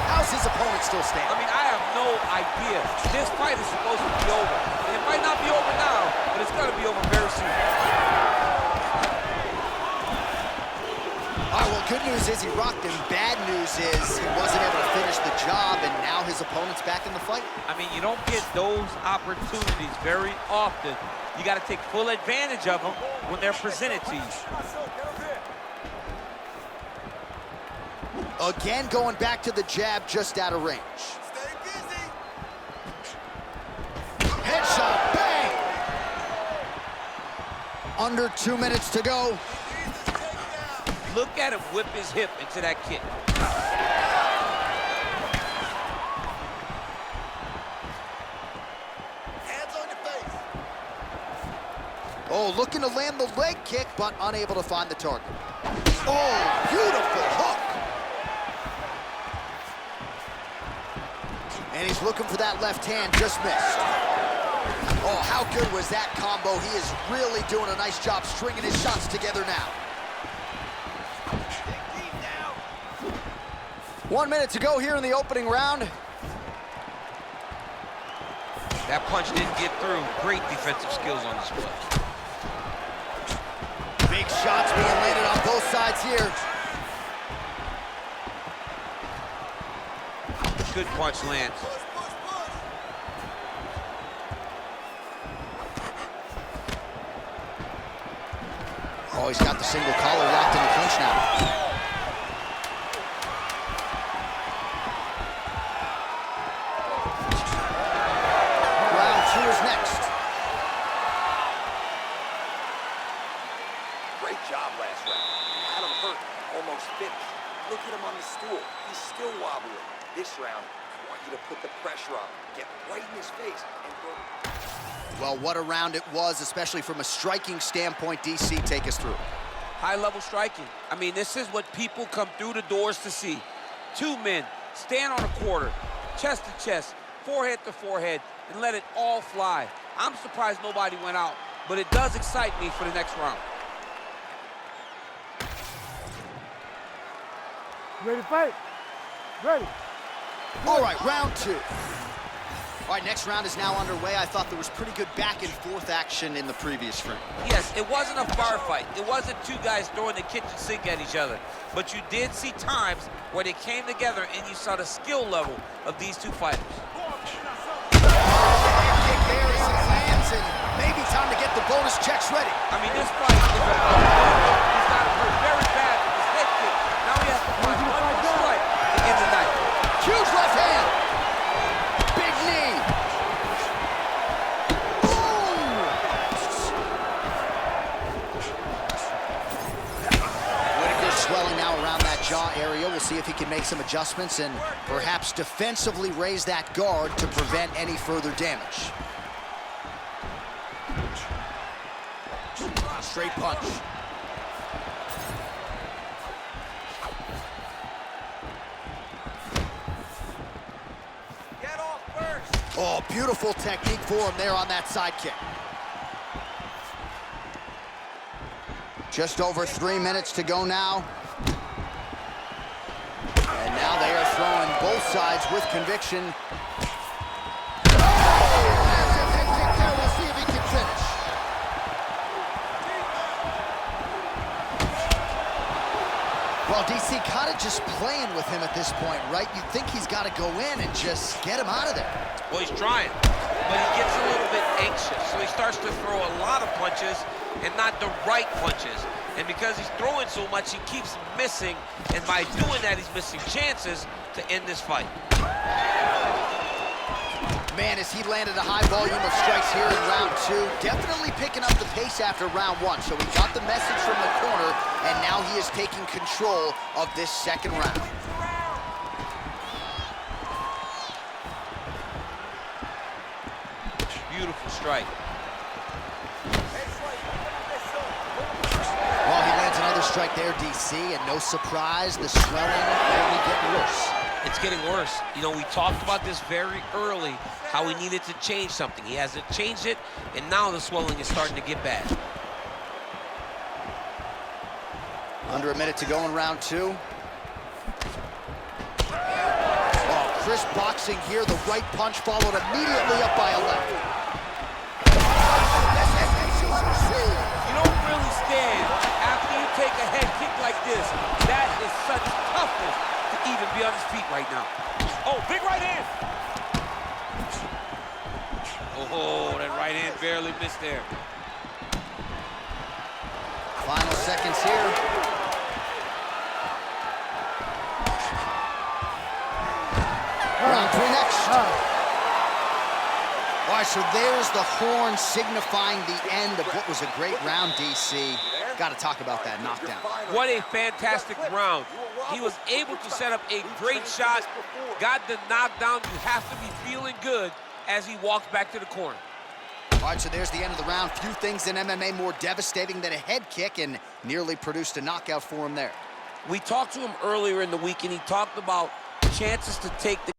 How's his opponent still standing? I mean, I have no idea. This fight is supposed to be over. It might not be over now, but it's going to be over very soon. All right, well, good news is he rocked him. Bad news is he wasn't able to finish the job, and now his opponent's back in the fight. I mean, you don't get those opportunities very often. You got to take full advantage of them when they're presented to you. Again, going back to the jab, just out of range. Stay busy! Headshot, bang! Under 2 minutes to go. Look at him whip his hip into that kick. Hands on your face! Oh, looking to land the leg kick, but unable to find the target. Oh, beautiful hook. And he's looking for that left hand, just missed. Oh, how good was that combo? He is really doing a nice job stringing his shots together now. 1 minute to go here in the opening round. That punch didn't get through. Great defensive skills on display. Big shots being landed on both sides here. Good punch, Lentz. Oh, he's got the single collar locked in the clinch now. Round 2 is next. Great job last round. Had him hurt, almost finished. Look at him on the stool. He's still wobbling. This round, I want you to put the pressure on, get right in his face, and go. Well, what a round it was, especially from a striking standpoint. DC, take us through. High-level striking. I mean, this is what people come through the doors to see. Two men stand on a quarter, chest to chest, forehead to forehead, and let it all fly. I'm surprised nobody went out, but it does excite me for the next round. Ready to fight? Ready. All right, round 2. All right, next round is now underway. I thought there was pretty good back and forth action in the previous round. Yes, it wasn't a bar fight. It wasn't two guys throwing the kitchen sink at each other. But you did see times where they came together and you saw the skill level of these two fighters. Kick there as it lands, and maybe time to get the bonus checks ready. I mean, this fight is about jaw area. We'll see if he can make some adjustments and perhaps defensively raise that guard to prevent any further damage. Straight punch. Get off first. Oh, beautiful technique for him there on that side kick. Just over 3 minutes to go now. And now they are throwing both sides with conviction. Massive head kick there. We'll see if he can finish. Well, DC kind of just playing with him at this point, right? You'd think he's got to go in and just get him out of there. Well, he's trying, but he gets a little bit anxious, so he starts to throw a lot of punches and not the right punches. And because he's throwing so much, he keeps missing, and by doing that, he's missing chances to end this fight. Man, as he landed a high volume of strikes here in round 2, definitely picking up the pace after round 1. So he got the message from the corner, and now he is taking control of this second round. Beautiful strike. Well, he lands another strike there, DC, and no surprise, the swelling only getting worse. It's getting worse. You know, we talked about this very early, how he needed to change something. He hasn't changed it, and now the swelling is starting to get bad. Under a minute to go in round 2. Oh, crisp boxing here. The right punch followed immediately up by a left. You don't really stand after you take a head kick like this. That is such toughness to even be on his feet right now. Oh, big right hand. Oh, that right hand barely missed there. Final seconds here. Round 3 next. All right, so there's the horn signifying the end of what was a great round, DC. Got to talk about that knockdown. What a fantastic round. He was able to set up a great shot, got the knockdown. You have to be feeling good as he walks back to the corner. All right, so there's the end of the round. Few things in MMA more devastating than a head kick, and nearly produced a knockout for him there. We talked to him earlier in the week, and he talked about chances to take the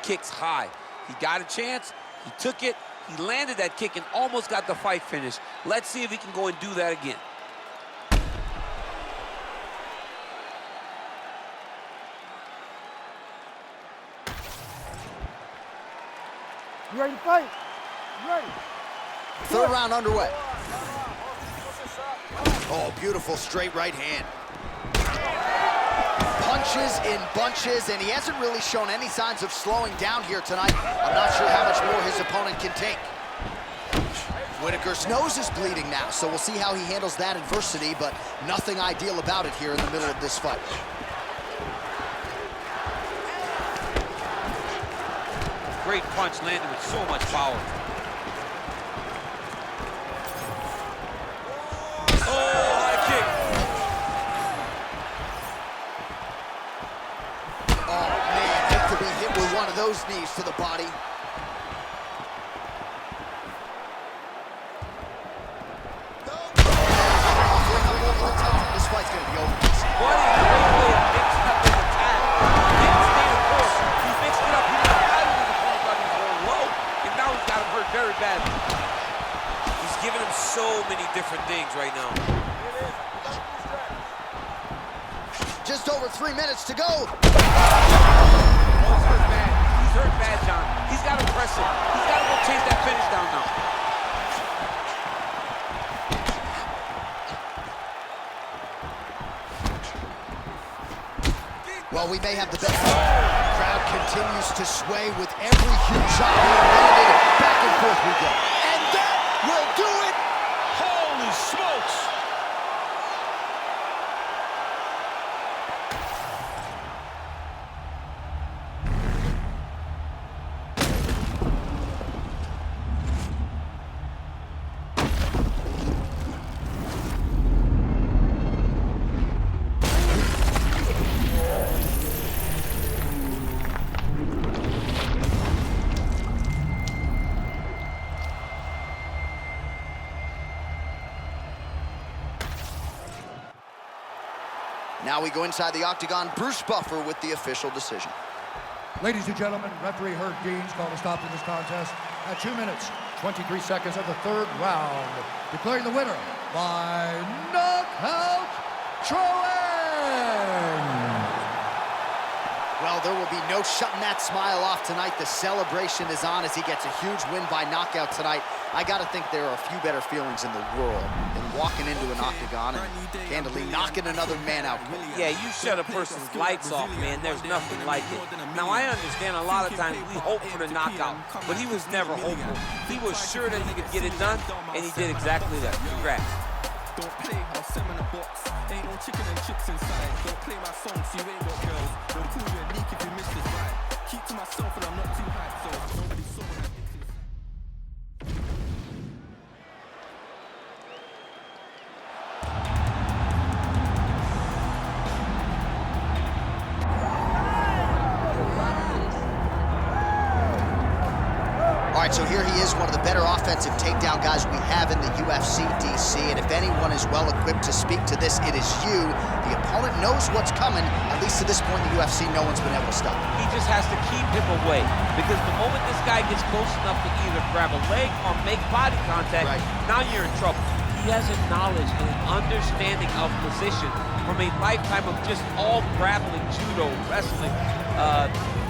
kicks high. He got a chance, he took it, he landed that kick and almost got the fight finished. Let's see if he can go and do that again. You ready to fight? You ready? Third round underway. Oh, beautiful straight right hand. Punches in bunches, and he hasn't really shown any signs of slowing down here tonight. I'm not sure how much more his opponent can take. Whittaker's nose is bleeding now, so we'll see how he handles that adversity, but nothing ideal about it here in the middle of this fight. Great punch landed with so much power. Oh, high kick. Oh, man, hate to be hit with one of those knees to the body. This fight's gonna be over. What a great way to mix up his attack. He didn't stay the course. He mixed it up. He got out of his opponent, thought he was going low, and now he's got him hurt very badly. He's giving him so many different things right now. Just over 3 minutes to go. Oh, he's hurt bad. He's hurt bad, John. He's got to press it. He's got to go chase that finish down now. Well, we may have the best. Crowd continues to sway with every huge shot being landed. Back and forth we go. And that will do it. Holy smokes. Now we go inside the octagon. Bruce Buffer with the official decision. Ladies and gentlemen, referee Herb Deans called a stop to this contest at 2 minutes, 23 seconds of the third round, declaring the winner by knockout, Troeng. Well, there will be no shutting that smile off tonight. The celebration is on as he gets a huge win by knockout tonight. I got to think there are a few better feelings in the world than walking into an octagon and candidly knocking another man out. Yeah, you shut a person's lights off, man. There's nothing like it. Now, I understand a lot of times we hope for the knockout, but he was never hopeful. He was sure that he could get it done, and he did exactly that. Congrats. Don't play, I'll send in a box. Ain't no chicken and chips inside. Don't play my songs, you ain't got girls. Don't call you a leak if you miss this ride. Keep to myself and I'm not too hyped, so nobody saw what I did. All right, so here he is, one of the better offensive takedown guys we have in the UFC, DC, and if anyone is well-equipped to speak to this, it is you. The opponent knows what's coming. At least to this point in the UFC, no one's been able to stop him. He just has to keep him away, because the moment this guy gets close enough to either grab a leg or make body contact, now you're in trouble. He has a knowledge and an understanding of position from a lifetime of just all grappling, judo, wrestling,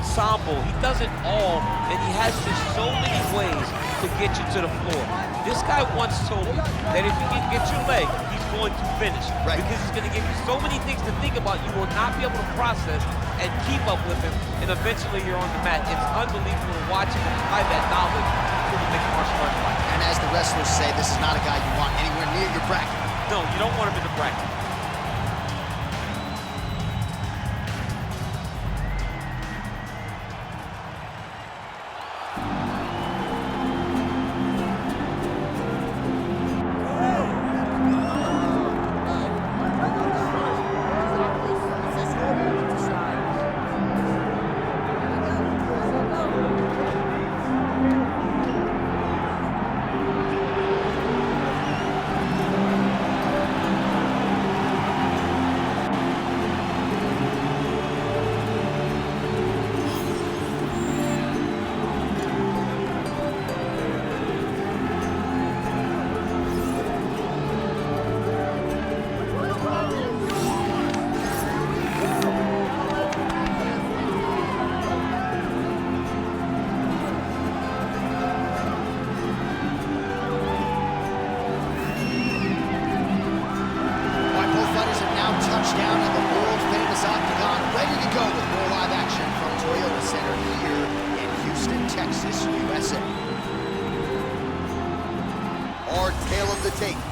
sambo. He does it all, and he has just so many ways to get you to the floor. This guy once told me that if he can get your leg, he's going to finish. Because he's going to give you so many things to think about, you will not be able to process and keep up with him, and eventually you're on the mat. It's unbelievable to watch him apply that knowledge to the mixed martial arts fight. And as the wrestlers say, this is not a guy you want anywhere near your bracket. No, you don't want him in the bracket.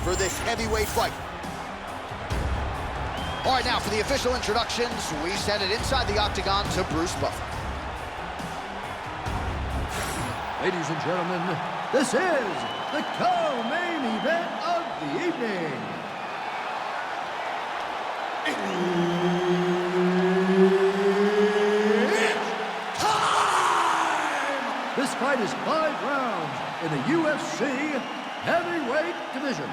For this heavyweight fight. All right, now for the official introductions, we send it inside the octagon to Bruce Buffer. Ladies and gentlemen, this is the co-main event of the evening. It's time! This fight is 5 rounds in the UFC heavyweight division.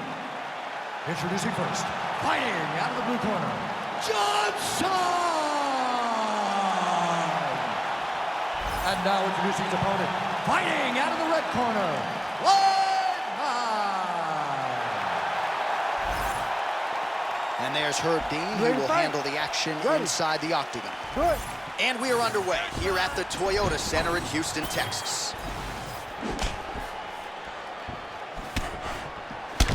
Introducing first, fighting out of the blue corner, Johnson! And now introducing his opponent, fighting out of the red corner, Weidman! And there's Herb Dean. He will handle the action inside the octagon. Good. And we are underway here at the Toyota Center in Houston, Texas.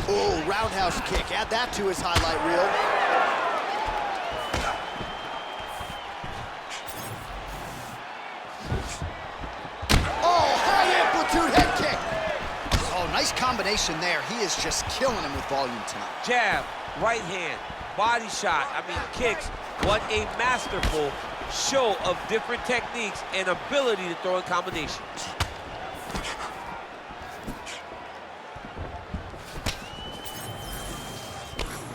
Oh, roundhouse kick. Add that to his highlight reel. Oh, high amplitude head kick. Oh, nice combination there. He is just killing him with volume tonight. Jab, right hand, body shot, kicks. What a masterful show of different techniques and ability to throw in combinations.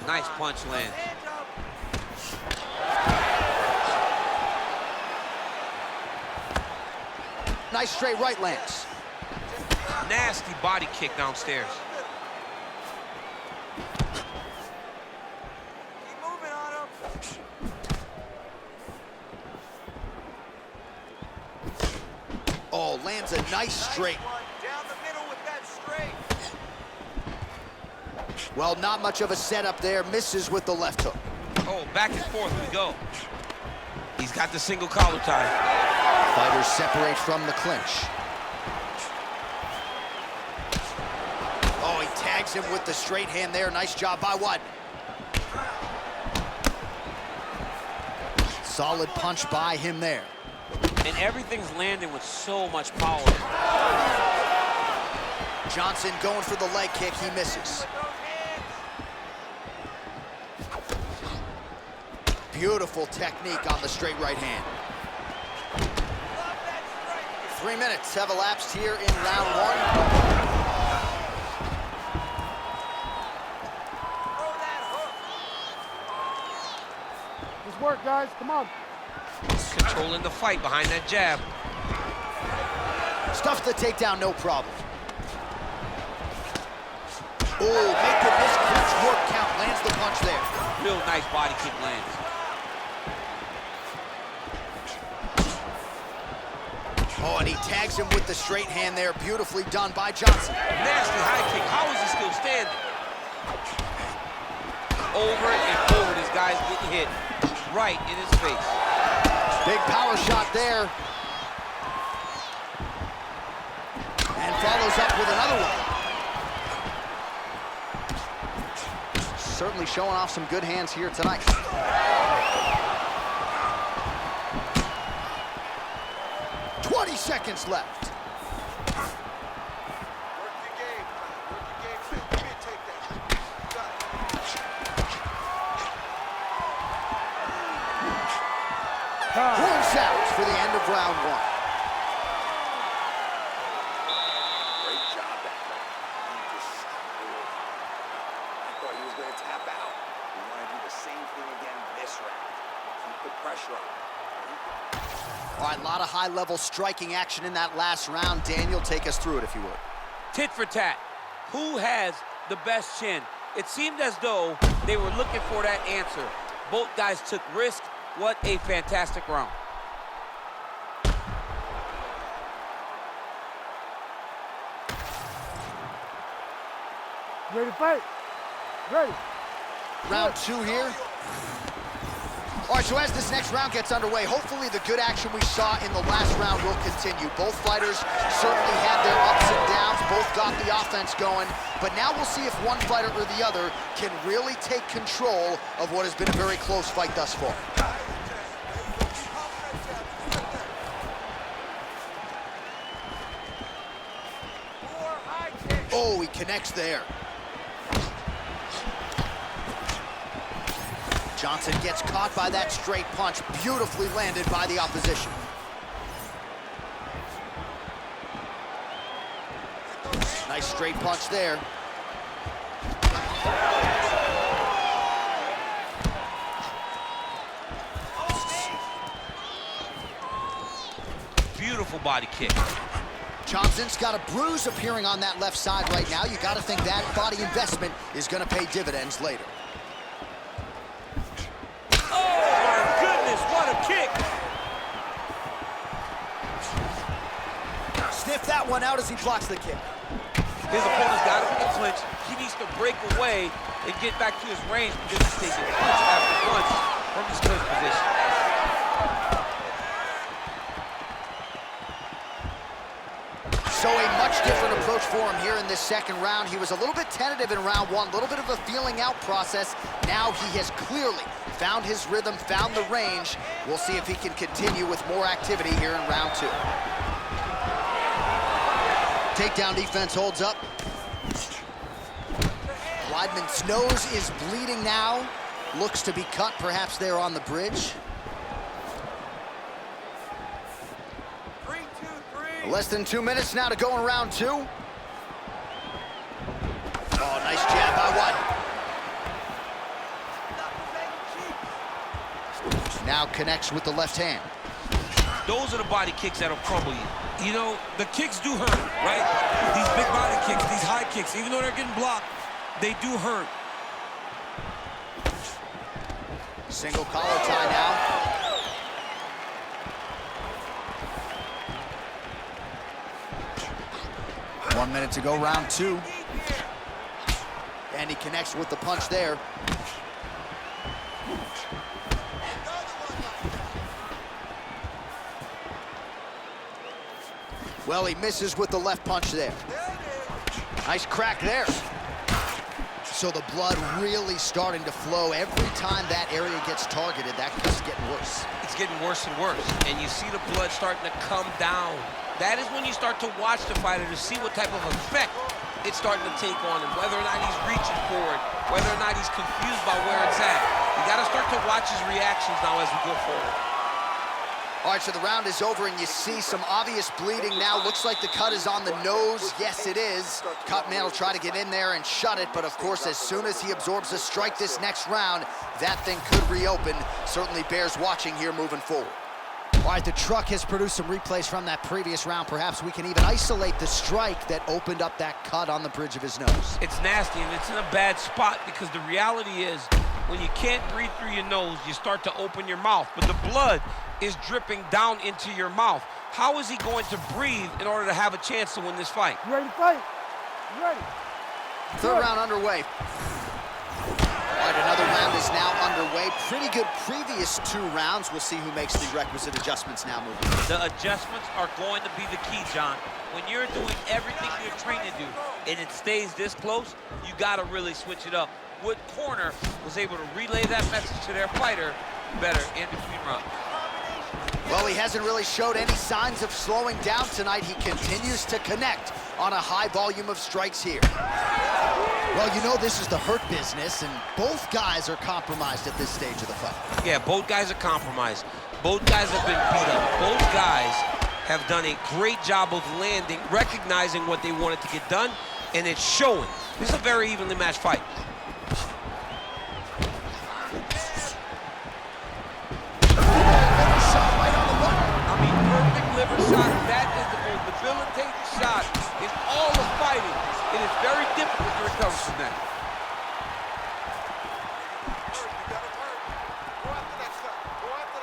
Nice punch land. Nice straight right lands. Nasty body kick downstairs. Keep moving on him. Oh, lands a nice straight. Down the middle with that straight. Well, not much of a setup there. Misses with the left hook. Oh, back and forth we go. He's got the single collar tie. Fighters separate from the clinch. Oh, he tags him with the straight hand there. Nice job by Weidman. Solid punch by him there. And everything's landing with so much power. Johnson going for the leg kick. He misses. Beautiful technique on the straight right hand. 3 minutes have elapsed here in round one. Just work, guys. Come on. Controlling the fight behind that jab. Stuffed the takedown, no problem. Oh, making this clinch work count. Lands the punch there. Real nice body kick lands. Oh, and he tags him with the straight hand there. Beautifully done by Johnson. Nasty high kick. How is he still standing? Over and over, this guy's getting hit right in his face. Big power shot there. And follows up with another one. Certainly showing off some good hands here tonight. 20 seconds left. Work your game. Work your game. Give me a takedown. You got it. Points out for the end of round one. Great job that time. He just scored. I thought he was going to tap out. We want to do the same thing again this round. Keep the pressure on. All right, a lot of high-level striking action in that last round. Daniel, take us through it if you would. Tit for tat. Who has the best chin? It seemed as though they were looking for that answer. Both guys took risk. What a fantastic round. Ready to fight? Ready. Round two here. All right, so as this next round gets underway, hopefully the good action we saw in the last round will continue. Both fighters certainly had their ups and downs, both got the offense going, but now we'll see if one fighter or the other can really take control of what has been a very close fight thus far. Oh, he connects there. Johnson gets caught by that straight punch, beautifully landed by the opposition. Nice straight punch there. Beautiful body kick. Johnson's got a bruise appearing on that left side right now. You got to think that body investment is going to pay dividends later. What a kick! Sniff that one out as he blocks the kick. His opponent's got him in the clinch. He needs to break away and get back to his range because he's taking punch after punch from his clinch position. So a much different approach for him here in this second round. He was a little bit tentative in round one, a little bit of a feeling out process. Now he has clearly found his rhythm, found the range. We'll see if he can continue with more activity here in round two. Takedown defense holds up. Weidman's nose is bleeding now. Looks to be cut, perhaps there on the bridge. Less than 2 minutes now to go in round two. Oh, nice jab by White. Now connects with the left hand. Those are the body kicks that'll crumble you. You know, the kicks do hurt, right? These big body kicks, these high kicks, even though they're getting blocked, they do hurt. Single collar tie now. One minute to go, round two. And he connects with the punch there. Well, he misses with the left punch there. Nice crack there. So the blood really starting to flow. Every time that area gets targeted, that keeps getting worse. It's getting worse and worse, and you see the blood starting to come down. That is when you start to watch the fighter to see what type of effect it's starting to take on him, whether or not he's reaching for it, whether or not he's confused by where it's at. You got to start to watch his reactions now as we go forward. All right, so the round is over, and you see some obvious bleeding now. Looks like the cut is on the nose. Yes, it is. Cutman will try to get in there and shut it, but of course, as soon as he absorbs a strike this next round, that thing could reopen. Certainly bears watching here moving forward. All right, the truck has produced some replays from that previous round. Perhaps we can even isolate the strike that opened up that cut on the bridge of his nose. It's nasty, and it's in a bad spot because the reality is when you can't breathe through your nose, you start to open your mouth, but the blood is dripping down into your mouth. How is he going to breathe in order to have a chance to win this fight? You ready to fight? You ready? Third round underway. All right, another round is now underway. Pretty good previous two rounds. We'll see who makes the requisite adjustments now moving. The adjustments are going to be the key, John. When you're doing everything you're trained to do and it stays this close, you got to really switch it up. What corner was able to relay that message to their fighter better in between rounds? Well, he hasn't really showed any signs of slowing down tonight. He continues to connect on a high volume of strikes here. Well, you know this is the hurt business, and both guys are compromised at this stage of the fight. Yeah, both guys are compromised. Both guys have been beat up. Both guys have done a great job of landing, recognizing what they wanted to get done, and it's showing. This is a very evenly matched fight. Liver shot, that is the most debilitating shot in all of fighting. It is very difficult to recover from that.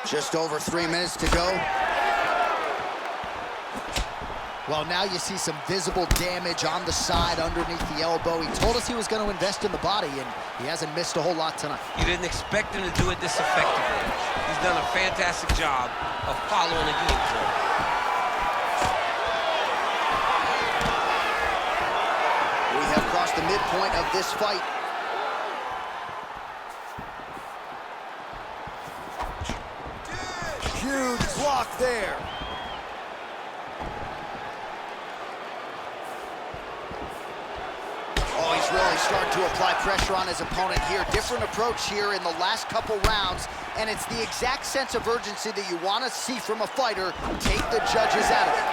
Just over 3 minutes to go. Well, now you see some visible damage on the side underneath the elbow. He told us he was going to invest in the body, and he hasn't missed a whole lot tonight. You didn't expect him to do it this effectively. He's done a fantastic job of following the game plan. We have crossed the midpoint of this fight. Huge block there. Oh, he's really starting to apply pressure on his opponent here. Different approach here in the last couple rounds, and it's the exact sense of urgency that you want to see from a fighter. Take the judges out of it.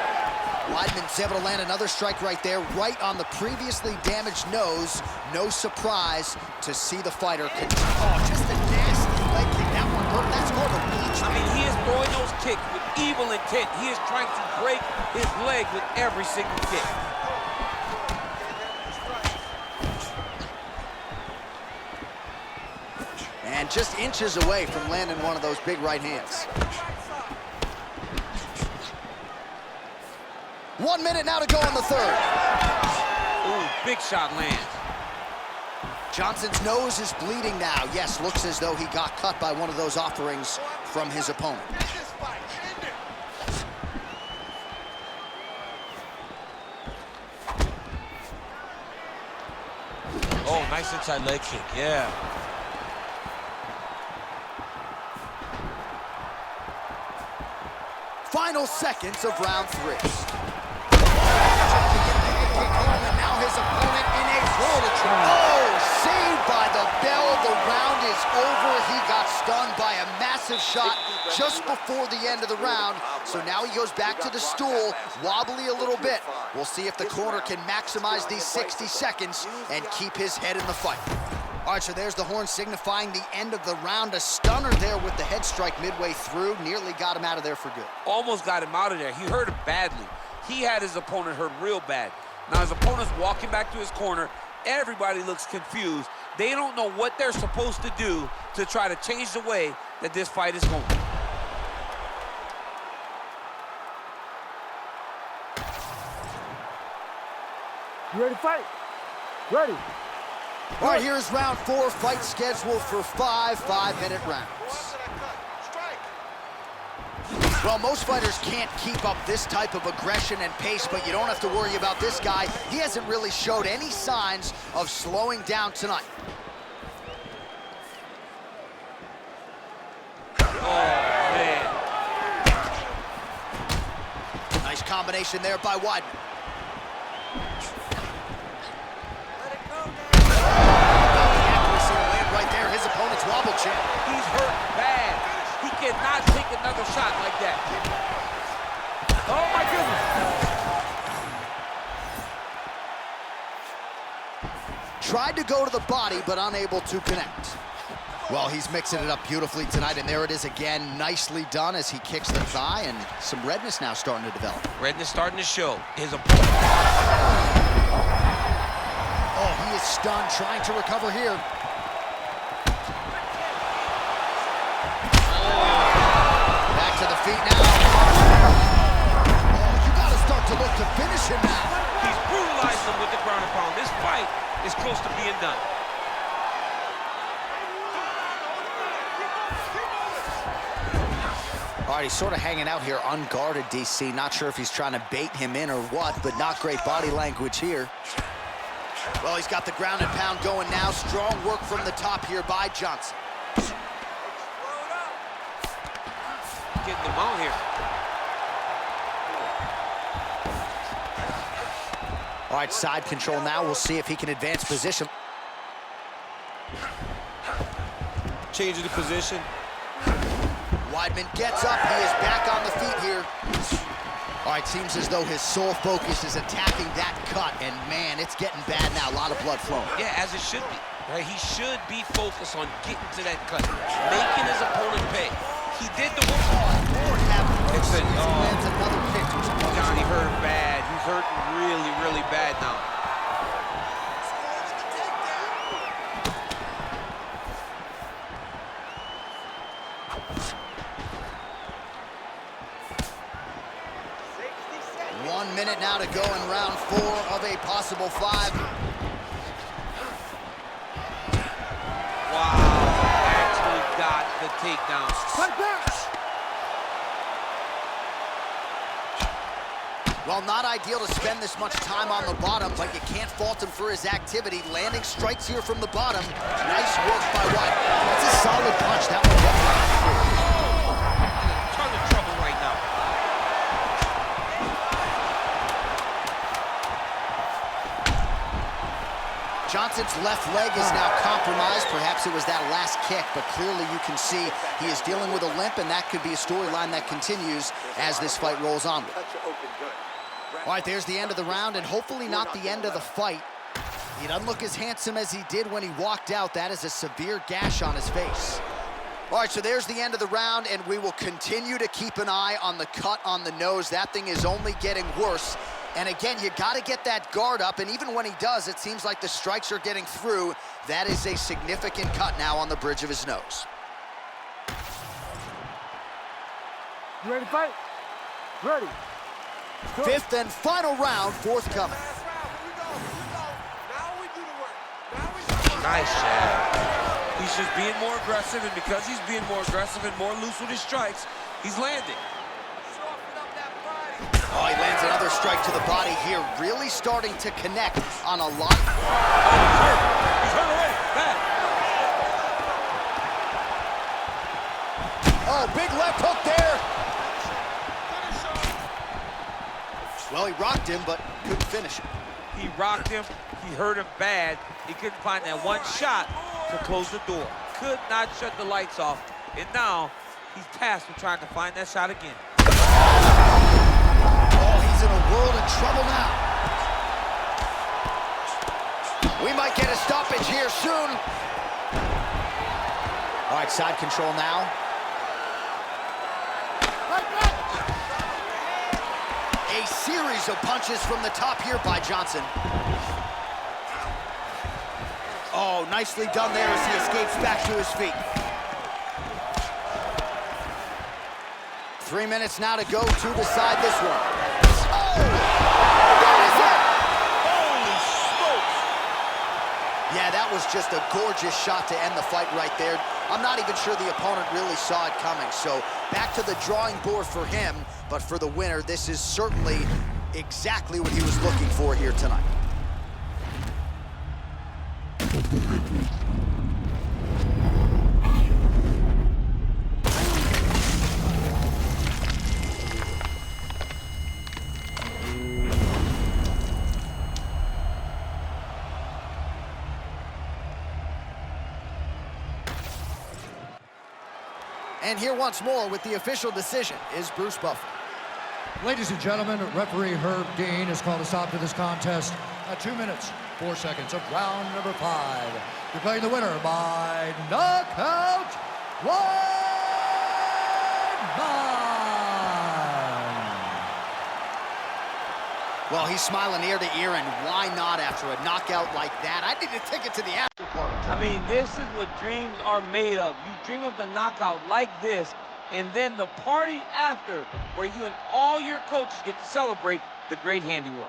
Weidman's able to land another strike right there, right on the previously damaged nose. No surprise to see the fighter continue. Oh, just a nasty leg kick. That one hurt. That's called a reach. I mean, he is throwing those kicks with evil intent. He is trying to break his leg with every single kick. And just inches away from landing one of those big right hands. 1 minute now to go in the third. Ooh, Big shot lands. Johnson's nose is bleeding now. Yes, looks as though he got cut by one of those offerings from his opponent. Oh, nice inside leg kick, yeah. Final seconds of round 3. And now his opponent in a world of trouble. Oh, saved by the bell. The round is over. He got stunned by a massive shot just before the end of the round. So now he goes back to the stool, wobbly a little bit. We'll see if the corner can maximize these 60 seconds and keep his head in the fight. All right, so there's the horn signifying the end of the round. A stunner there with the head strike midway through. Nearly got him out of there for good. Almost got him out of there. He hurt him badly. He had his opponent hurt real bad. Now his opponent's walking back to his corner. Everybody looks confused. They don't know what they're supposed to do to try to change the way that this fight is going. You ready to fight? Ready. All right, here's round 4. Fight scheduled for 5 5-minute rounds. Well, most fighters can't keep up this type of aggression and pace, but you don't have to worry about this guy. He hasn't really showed any signs of slowing down tonight. Oh, man. Nice combination there by Weidman. Right there, his opponent's wobble champ. He's hurt bad. He cannot take another shot like that. Oh, my goodness. Tried to go to the body, but unable to connect. Well, he's mixing it up beautifully tonight, and there it is again. Nicely done as he kicks the thigh, and some redness now starting to develop. Redness starting to show. His opponent. Oh, he is stunned, trying to recover here. To the feet now. Oh, you gotta start to look to finish him now. He's brutalized him with the ground and pound. This fight is close to being done. All right, he's sort of hanging out here unguarded, DC. Not sure if he's trying to bait him in or what, but not great body language here. Well, he's got the ground and pound going now. Strong work from the top here by Johnson. Getting them out here. All right, side control now. We'll see if he can advance position. Changing the position. Weidman gets up. He is back on the feet here. All right, seems as though his sole focus is attacking that cut, and man, it's getting bad now. A lot of blood flowing. Yeah, as it should be. Right? He should be focused on getting to that cut, making his opponent pay. He did the work. It's another kick. Johnny hurt bad. He's hurting really, really bad now. One minute now to go in round 4 of a possible 5. Wow, actually got the takedown. Well, not ideal to spend this much time on the bottom, but you can't fault him for his activity. Landing strikes here from the bottom. Nice work by Weidman. That's a solid punch. That one Ton of trouble right now. Johnson's left leg is now compromised. Perhaps it was that last kick, but clearly you can see he is dealing with a limp, and that could be a storyline that continues as this fight rolls onward. All right, there's the end of the round, and hopefully not the end of the fight. He doesn't look as handsome as he did when he walked out. That is a severe gash on his face. All right, so there's the end of the round, and we will continue to keep an eye on the cut on the nose. That thing is only getting worse. And again, you got to get that guard up, and even when he does, it seems like the strikes are getting through. That is a significant cut now on the bridge of his nose. You ready to fight? Ready. Go. 5th and final round forthcoming. Nice jab. He's just being more aggressive, and because he's being more aggressive and more loose with his strikes, he's landing. Oh, he lands another strike to the body here, really starting to connect on a lot. He's hurt away. Back. Oh, big left hook there. Well, he rocked him, but couldn't finish him. He rocked him. He hurt him bad. He couldn't find that one shot to close the door. Could not shut the lights off. And now he's tasked with trying to find that shot again. Oh, he's in a world of trouble now. We might get a stoppage here soon. All right, side control now. A series of punches from the top here by Johnson. Oh, nicely done there as he escapes back to his feet. 3 minutes now to go to decide this one. Oh! That is it! Holy smokes! Yeah, that was just a gorgeous shot to end the fight right there. I'm not even sure the opponent really saw it coming. So back to the drawing board for him. But for the winner, this is certainly exactly what he was looking for here tonight. And here once more with the official decision is Bruce Buffer. Ladies and gentlemen, referee Herb Dean has called a stop to this contest at 2 minutes, 4 seconds of round number 5. Declaring the winner by knockout, Weidman. Well, he's smiling ear to ear, and why not after a knockout like that? I need a ticket to the after party. I mean, this is what dreams are made of. You dream of the knockout like this, and then the party after, where you and all your coaches get to celebrate the great handiwork.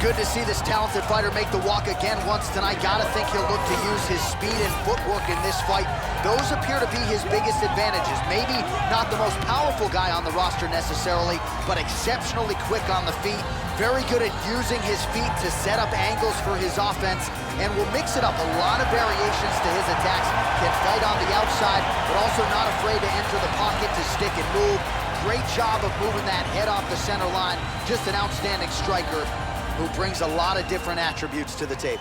Good to see this talented fighter make the walk again once tonight. Gotta think he'll look to use his speed and footwork in this fight. Those appear to be his biggest advantages. Maybe not the most powerful guy on the roster necessarily, but exceptionally quick on the feet. Very good at using his feet to set up angles for his offense, and will mix it up. A lot of variations to his attacks. Can fight on the outside, but also not afraid to enter the pocket to stick and move. Great job of moving that head off the center line. Just an outstanding striker who brings a lot of different attributes to the table.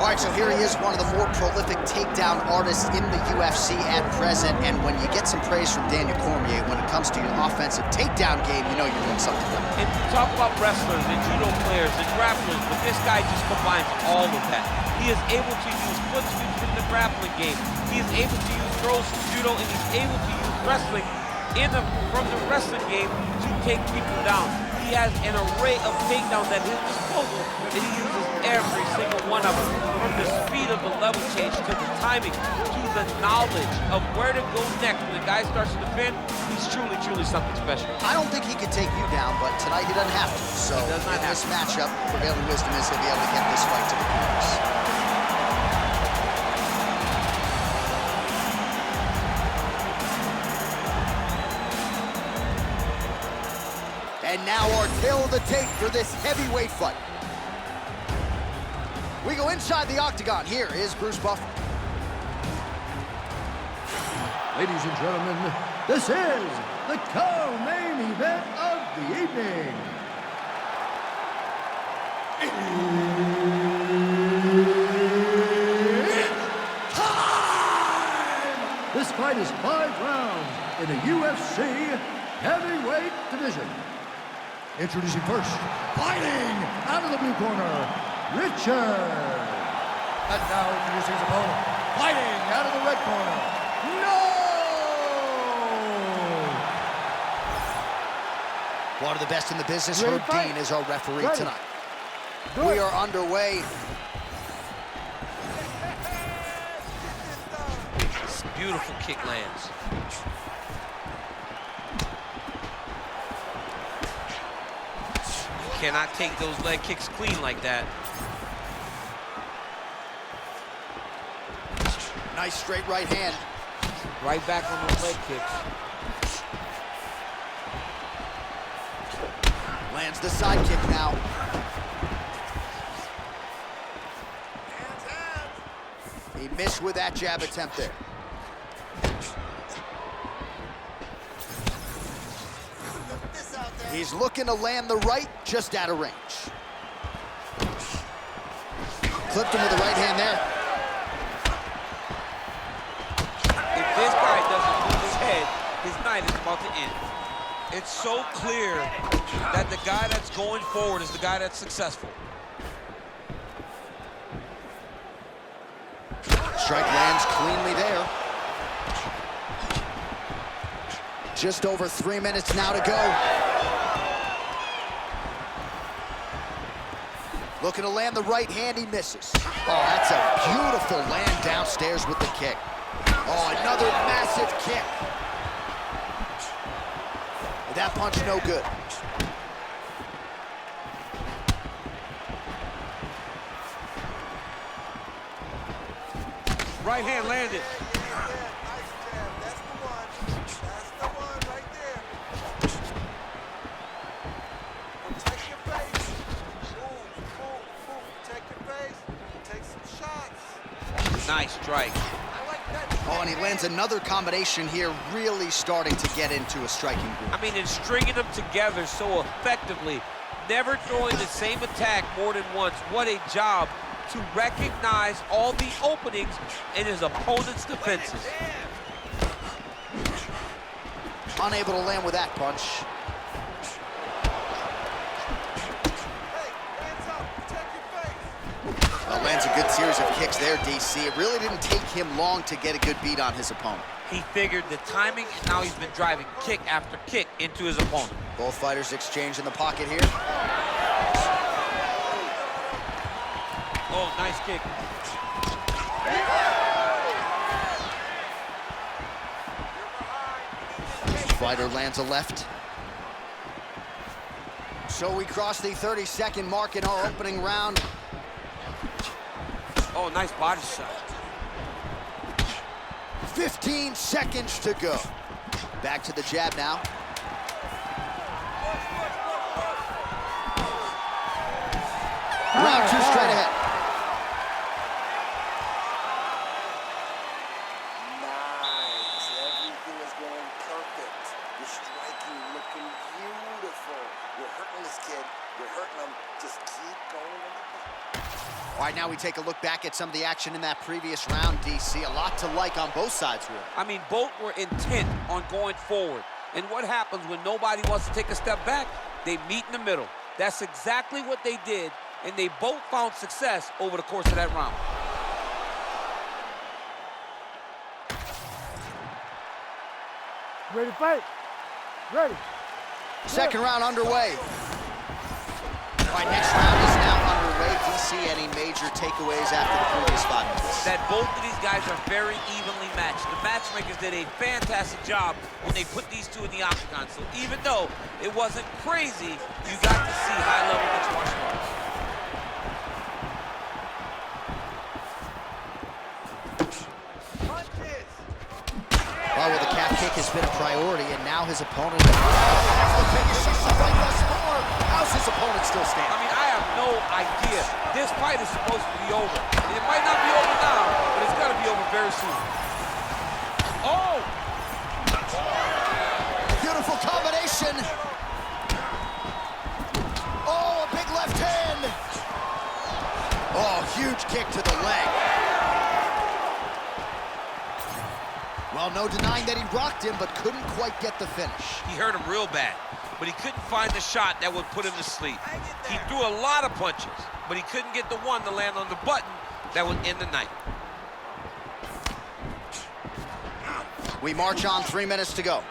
All right, so here he is, one of the more prolific takedown artists in the UFC at present. And when you get some praise from Daniel Cormier, when it comes to your offensive takedown game, you know you're doing something right. And you talk about wrestlers and judo players and grapplers, but this guy just combines all of that. He is able to use foot sweeps from the grappling game. He is able to use throws from judo, and he's able to use wrestling from the wrestling game to take people down. He has an array of takedowns at his disposal, and he uses every single one of them. From the speed of the level change, to the timing, to the knowledge of where to go next. When the guy starts to defend, he's truly, truly something special. I don't think he could take you down, but tonight he doesn't have to. So He does not in have this to. matchup, prevailing wisdom is he'll be able to get this fight to the corners. And now our tale of the tape for this heavyweight fight. We go inside the octagon. Here is Bruce Buffer. Ladies and gentlemen, this is the co-main event of the evening. It's time! This fight is 5 rounds in the UFC heavyweight division. Introducing first, fighting out of the blue corner, Richard. And now introducing his opponent, fighting out of the red corner, One of the best in the business, Ready Herb to fight? Dean is our referee Ready. tonight. Good. We are underway. Beautiful kick lands. You cannot take those leg kicks clean like that. Nice straight right hand. Right back on those leg kicks. Lands the side kick now. He missed with that jab attempt there. He's looking to land the right, just out of range. Clipped him with the right hand there. If this guy doesn't move his head, his night is about to end. It's so clear that the guy that's going forward is the guy that's successful. Strike lands cleanly there. Just over 3 minutes now to go. Looking to land the right hand, he misses. Oh, that's a beautiful land downstairs with the kick. Oh, another massive kick. That punch no good. Right hand landed. Nice jab. That's the one. That's the one right there. Protect your face. Move. Protect your face. Take some shots. Nice strike. I like that. Oh, and he lands another combination here, really starting to get into a striking groove. I mean, and stringing them together so effectively, never throwing the same attack more than once. What a job to recognize all the openings in his opponent's defenses. Unable to land with that punch. Hey, hands up. Protect your face. Well, lands a good series of kicks there, DC. It really didn't take him long to get a good beat on his opponent. He figured the timing, and now he's been driving kick after kick into his opponent. Both fighters exchange in the pocket here. Oh, nice kick. Fighter lands a left. So we cross the 30-second mark in our opening round. Oh, nice body shot. 15 seconds to go. Back to the jab now. Round 2 straight ahead. Nice. Everything is going perfect. You're striking, looking beautiful. You're hurting this kid. You're hurting him. Just keep going in the back. All right, now we take a look back at some of the action in that previous round, DC. A lot to like on both sides, really. I mean, both were intent on going forward. And what happens when nobody wants to take a step back? They meet in the middle. That's exactly what they did, and they both found success over the course of that round. Ready to fight? Ready. Second round underway. All right, next round is now underway. DC, any major takeaways after the previous 5 minutes? That both of these guys are very evenly matched. The matchmakers did a fantastic job when they put these two in the octagon. So even though it wasn't crazy, you got to see high-level mixed martial arts. Oh, with the calf kick has been a priority, and now his opponent... That's the biggest fight thus far. How's his opponent still standing? I mean, I have no idea. This fight is supposed to be over. It might not be over now, but it's going to be over very soon. Oh! Beautiful combination. Oh, a big left hand. Oh, huge kick to the leg. Well, no denying that he rocked him, but couldn't quite get the finish. He hurt him real bad, but he couldn't find the shot that would put him to sleep. He threw a lot of punches, but he couldn't get the one to land on the button that would end the night. We march on, 3 minutes to go.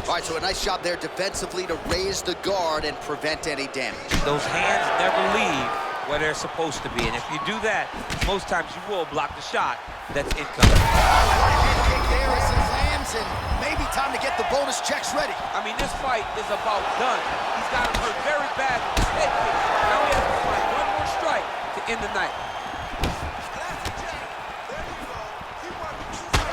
All right, so a nice job there defensively to raise the guard and prevent any damage. Those hands never leave where they're supposed to be, and if you do that, most times you will block the shot that's incoming. Head kick there as he lands, and maybe time to get the bonus checks ready. I mean, this fight is about done. He's got him hurt very bad with his head kick. Now he has to find one more strike to end the night.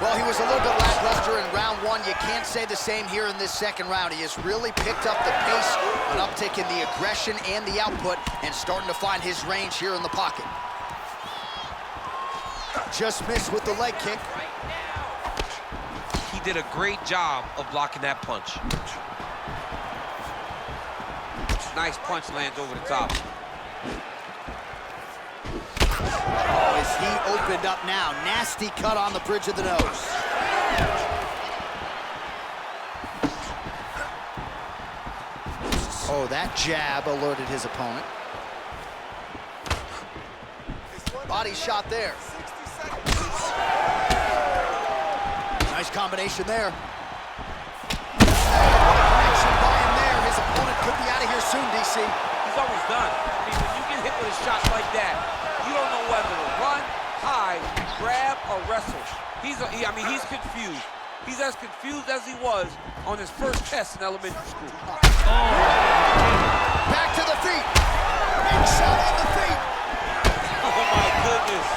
Well, he was a little bit lackluster in round one. You can't say the same here in this second round. He has really picked up the pace, an uptick in the aggression and the output, and starting to find his range here in the pocket. Just missed with the leg kick. He did a great job of blocking that punch. Nice punch lands over the top. Oh, is he opened up now? Nasty cut on the bridge of the nose. Oh, that jab alerted his opponent. Body shot there. Nice combination there. Action by him there. His opponent could be out of here soon, DC. He's almost done. I mean, when you get hit with a shot like that, you don't know whether to run, hide, grab, or wrestle. He's confused. He's as confused as he was on his first test in elementary school. Back to the feet. Big shot on the feet. Oh, my goodness.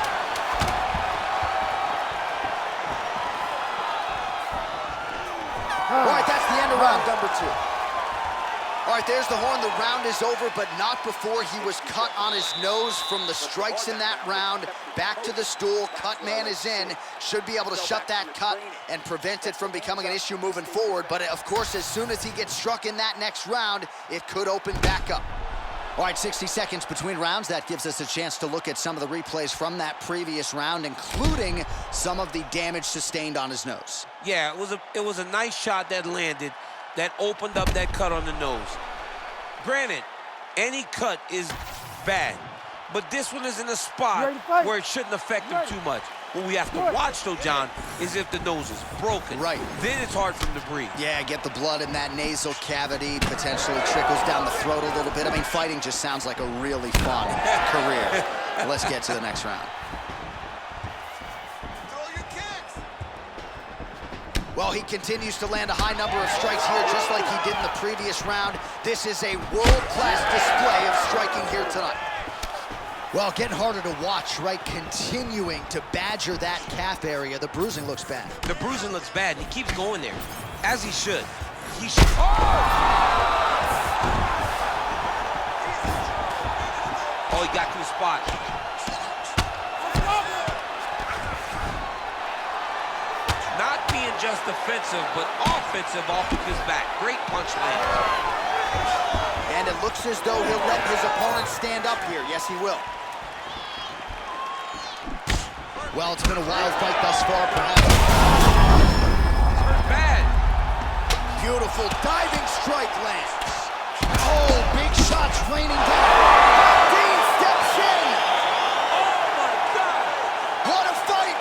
All right, that's the end of round number 2. All right, there's the horn. The round is over, but not before he was cut on his nose from the strikes in that round. Back to the stool. Cut man is in. Should be able to shut that cut and prevent it from becoming an issue moving forward. But, of course, as soon as he gets struck in that next round, it could open back up. All right, 60 seconds between rounds. That gives us a chance to look at some of the replays from that previous round, including some of the damage sustained on his nose. Yeah, it was a nice shot that landed that opened up that cut on the nose. Granted, any cut is bad, but this one is in a spot where it shouldn't affect him too much. What we have to watch, though, John, is if the nose is broken. Right. Then it's hard for him to breathe. Yeah, get the blood in that nasal cavity, potentially trickles down the throat a little bit. I mean, fighting just sounds like a really fun career. Let's get to the next round. Well, he continues to land a high number of strikes here, just like he did in the previous round. This is a world-class display of striking here tonight. Well, getting harder to watch, right? Continuing to badger that calf area. The bruising looks bad. The bruising looks bad, and he keeps going there, as he should. He should. Oh, he got to the spot. Not being just defensive, but offensive off of his back. Great punch land. And it looks as though he'll let his opponent stand up here. Yes, he will. Well, it's been a wild fight thus far, perhaps. Bad. Beautiful diving strike lands. Oh, big shots raining down. Dean steps in. Oh, my God. What a fight.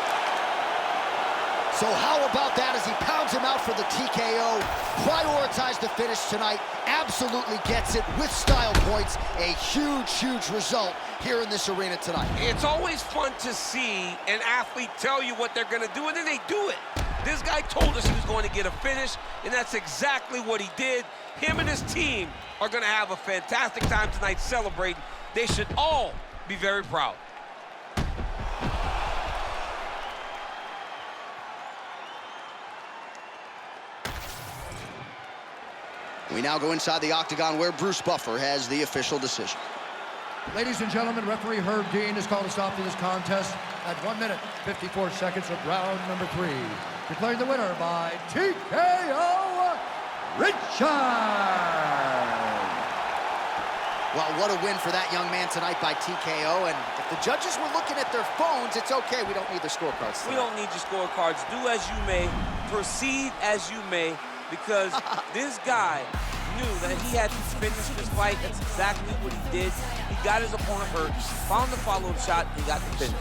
So how about that as he pounds him out for the TKO? Prioritized the finish tonight. Absolutely gets it with style points. A huge, huge result here in this arena tonight. It's always fun to see an athlete tell you what they're going to do, and then they do it. This guy told us he was going to get a finish, and that's exactly what he did. Him and his team are going to have a fantastic time tonight celebrating. They should all be very proud. We now go inside the octagon where Bruce Buffer has the official decision. Ladies and gentlemen, referee Herb Dean has called a stop to this contest at 1 minute, 54 seconds of round number 3. Declaring the winner by TKO, Richard! Well, what a win for that young man tonight by TKO. And if the judges were looking at their phones, it's okay. We don't need their scorecards tonight. We don't need your scorecards. Do as you may, proceed as you may, because this guy knew that he had to finish this fight. That's exactly what he did. He got his opponent hurt, found the follow-up shot, and he got the finish.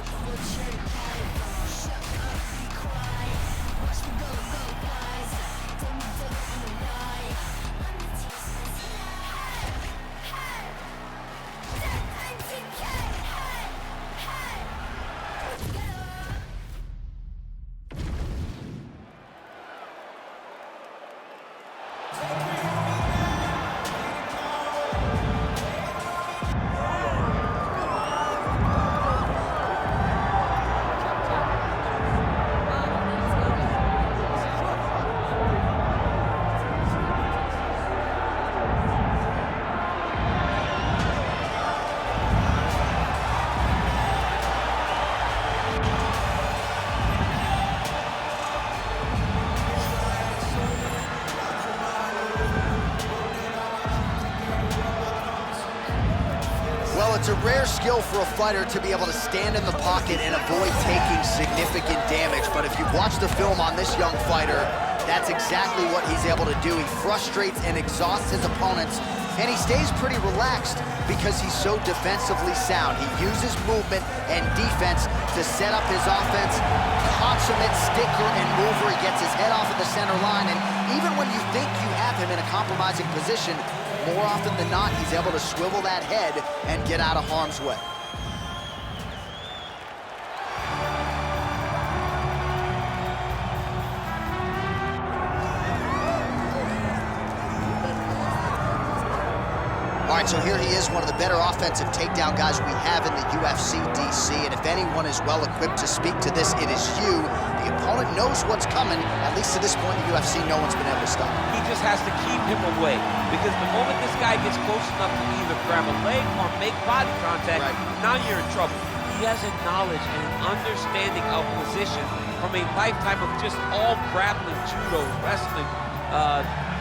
It's a rare skill for a fighter to be able to stand in the pocket and avoid taking significant damage. But if you've watched the film on this young fighter, that's exactly what he's able to do. He frustrates and exhausts his opponents, and he stays pretty relaxed because he's so defensively sound. He uses movement and defense to set up his offense. Consummate sticker and mover. He gets his head off of the center line, and even when you think you have him in a compromising position, more often than not, he's able to swivel that head and get out of harm's way. All right, so here he is, one of the better offensive takedown guys we have in the UFC, DC, and if anyone is well-equipped to speak to this, it is you. The opponent knows what's coming. At least to this point in the UFC, no one's been able to stop him. He just has to keep him away, because the moment this guy gets close enough to either grab a leg or make body contact, now you're in trouble. He has a knowledge and an understanding of position from a lifetime of just all grappling, judo, wrestling,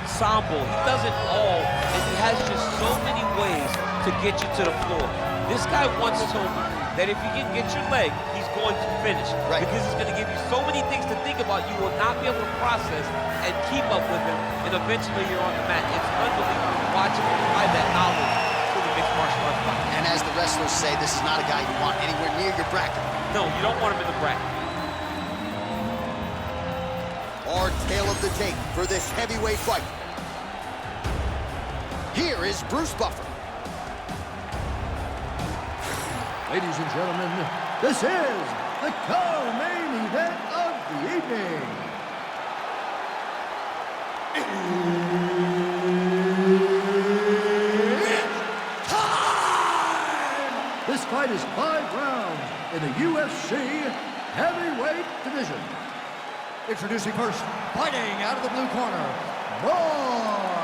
sambo. He does it all, and he has just so many ways to get you to the floor. This guy once told me that if you can get your leg, he's going to finish. Because he's going to give you so many things to think about, you will not be able to process and keep up with him, and eventually you're on the mat. It's unbelievable to watch him apply that knowledge to the mixed martial arts fight. And as the wrestlers say, this is not a guy you want anywhere near your bracket. No, you don't want him in the bracket. Our tale of the tape for this heavyweight fight. Here is Bruce Buffer. Ladies and gentlemen, this is the co-main event of the evening. It's time! This fight is 5 rounds in the UFC heavyweight division. Introducing first, fighting out of the blue corner, Roar.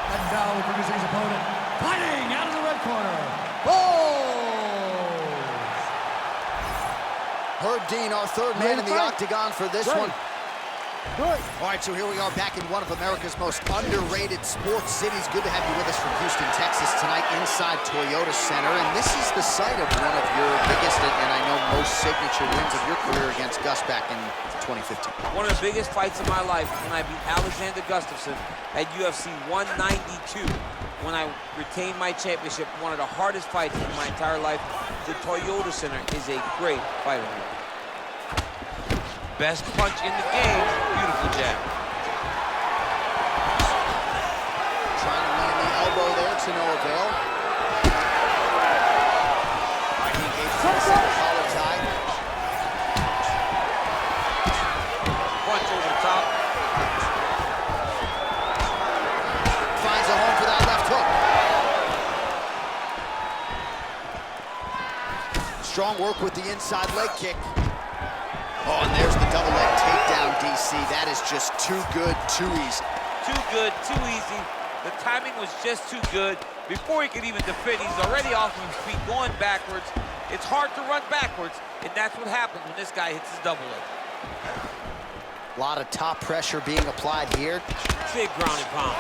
And now introducing his opponent, fighting out of the red corner, Herb Dean, our third man in the octagon for this one. All right, so here we are back in one of America's most underrated sports cities. Good to have you with us from Houston, Texas tonight inside Toyota Center. And this is the site of one of your biggest and I know most signature wins of your career against Gus back in 2015. One of the biggest fights of my life when I beat Alexander Gustafsson at UFC 192. When I retained my championship, one of the hardest fights in my entire life. The Toyota Center is a great fight arena. Best punch in the game, beautiful jab. Trying to land the elbow there to no avail. He gave us a collar tie. Punch over the top. Finds a home for that left hook. Strong work with the inside leg kick. Oh, and there's the double leg takedown, DC. That is just too good, too easy. Too good, too easy. The timing was just too good. Before he could even defend, he's already off of his feet, going backwards. It's hard to run backwards, and that's what happens when this guy hits his double leg. A lot of top pressure being applied here. Big ground and pound.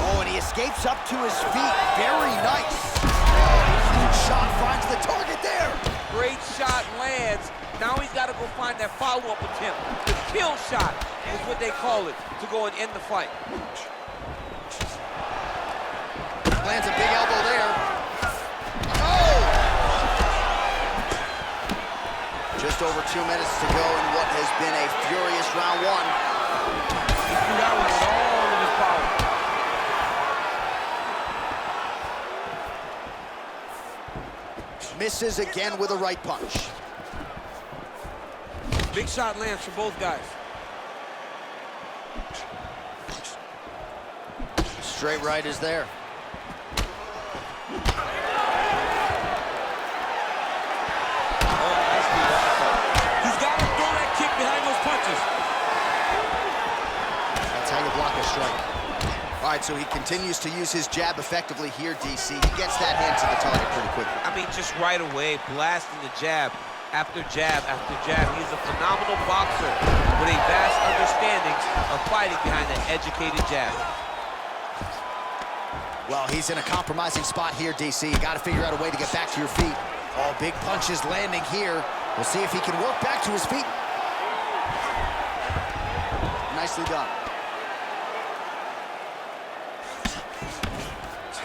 Oh, and he escapes up to his feet. Very nice. Oh, shot finds the target there. Great shot lands. Now he's got to go find that follow-up attempt. The kill shot is what they call it, to go and end the fight. Lands a big elbow there. Oh! Just over 2 minutes to go in what has been a furious round one. He threw that one with all of his power. Misses again with a right punch. Big shot lands for both guys. Straight right is there. He's got to throw that kick behind those punches. That's how you block a strike. All right, so he continues to use his jab effectively here, DC. He gets that hand to the target pretty quickly. I mean, just right away, blasting the jab after jab after jab. He's a phenomenal boxer with a vast understanding of fighting behind an educated jab. Well, he's in a compromising spot here, DC. You got to figure out a way to get back to your feet. Oh, big punches landing here. We'll see if he can work back to his feet. Nicely done.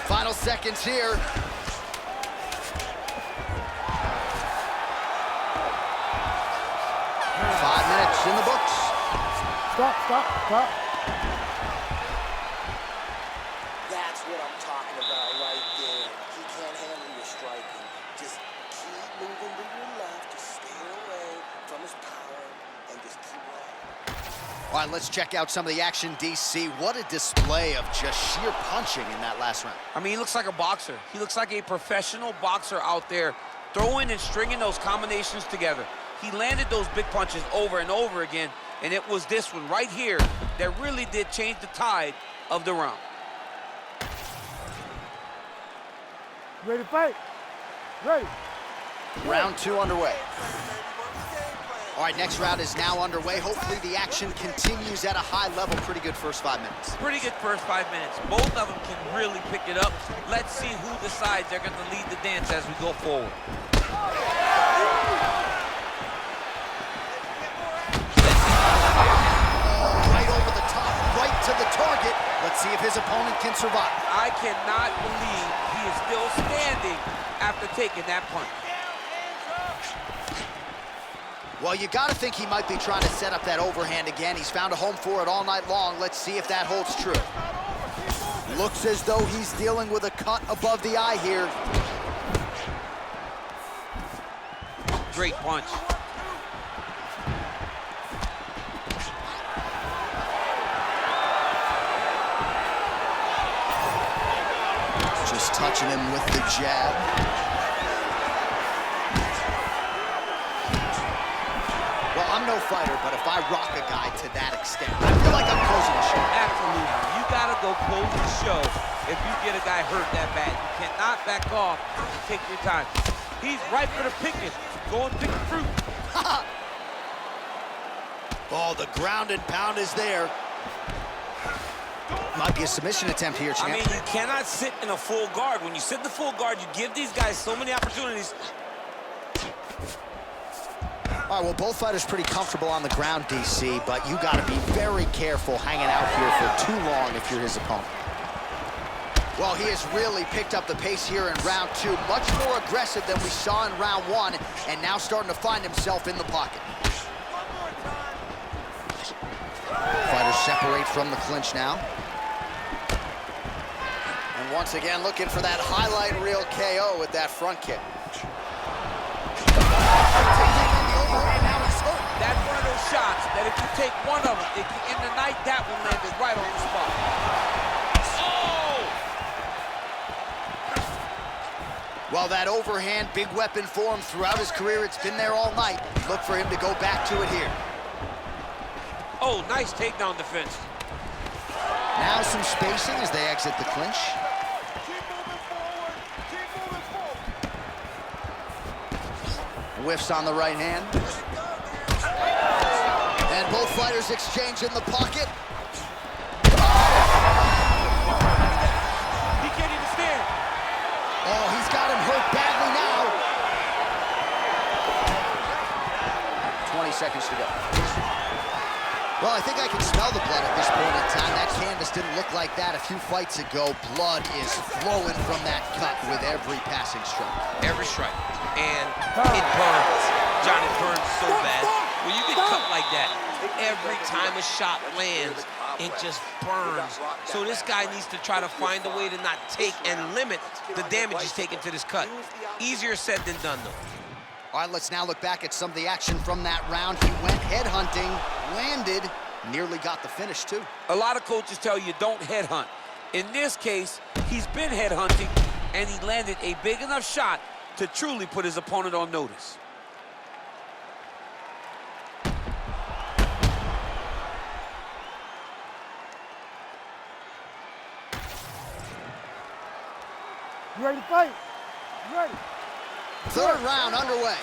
Final seconds here. 5 minutes in the books. Stop, stop, stop. That's what I'm talking about right there. He can't handle your striking. Just keep moving to your left. Just stay away from his power and just keep running. All right, let's check out some of the action, DC. What a display of just sheer punching in that last round. I mean, he looks like a boxer. He looks like a professional boxer out there, throwing and stringing those combinations together. He landed those big punches over and over again, and it was this one right here that really did change the tide of the round. Ready to fight? Ready. Round 2 underway. All right, next round is now underway. Hopefully the action continues at a high level. Pretty good first 5 minutes. Pretty good first 5 minutes. Both of them can really pick it up. Let's see who decides they're going to lead the dance as we go forward. Right over the top, right to the target. Let's see if his opponent can survive. I cannot believe he is still standing after taking that punch. Well, you got to think he might be trying to set up that overhand again. He's found a home for it all night long. Let's see if that holds true. Looks as though he's dealing with a cut above the eye here. Great punch. Just touching him with the jab. Well, I'm no fighter, but if I rock a guy to that extent, I feel like I'm closing the show. Absolutely. You gotta go close the show if you get a guy hurt that bad. You cannot back off and take your time. He's ripe for the picking. Go and pick the fruit. Oh, the ground and pound is there. Might be a submission attempt here, champ. I mean, you cannot sit in a full guard. When you sit in the full guard, you give these guys so many opportunities. All right, well, both fighters pretty comfortable on the ground, DC, but you got to be very careful hanging out here for too long if you're his opponent. Well, he has really picked up the pace here in round 2, much more aggressive than we saw in round 1, and now starting to find himself in the pocket. Fighters separate from the clinch now. And once again, looking for that highlight reel KO with that front kick. That's one of those shots that if you take one of them, if you end the night, that one landed right on the spot. Oh! Well, that overhand, big weapon for him throughout his career. It's been there all night. Look for him to go back to it here. Oh, nice takedown defense. Now some spacing as they exit the clinch. Keep moving forward. Keep moving forward. Whiffs on the right hand. And both fighters exchange in the pocket. He can't even stand. Oh, he's got him hurt badly now. 20 seconds to go. Well, I think I can smell the blood at this point in time. That canvas didn't look like that a few fights ago. Blood is flowing from that cut with every passing strike. Every strike. And it burns. John, it burns so bad. When you get cut like that, every time a shot lands, it just burns. So this guy needs to try to find a way to not take and limit the damage he's taking to this cut. Easier said than done, though. All right, let's now look back at some of the action from that round. He went headhunting, landed, nearly got the finish, too. A lot of coaches tell you don't headhunt. In this case, he's been headhunting, and he landed a big enough shot to truly put his opponent on notice. You ready to fight? You ready? Third round underway.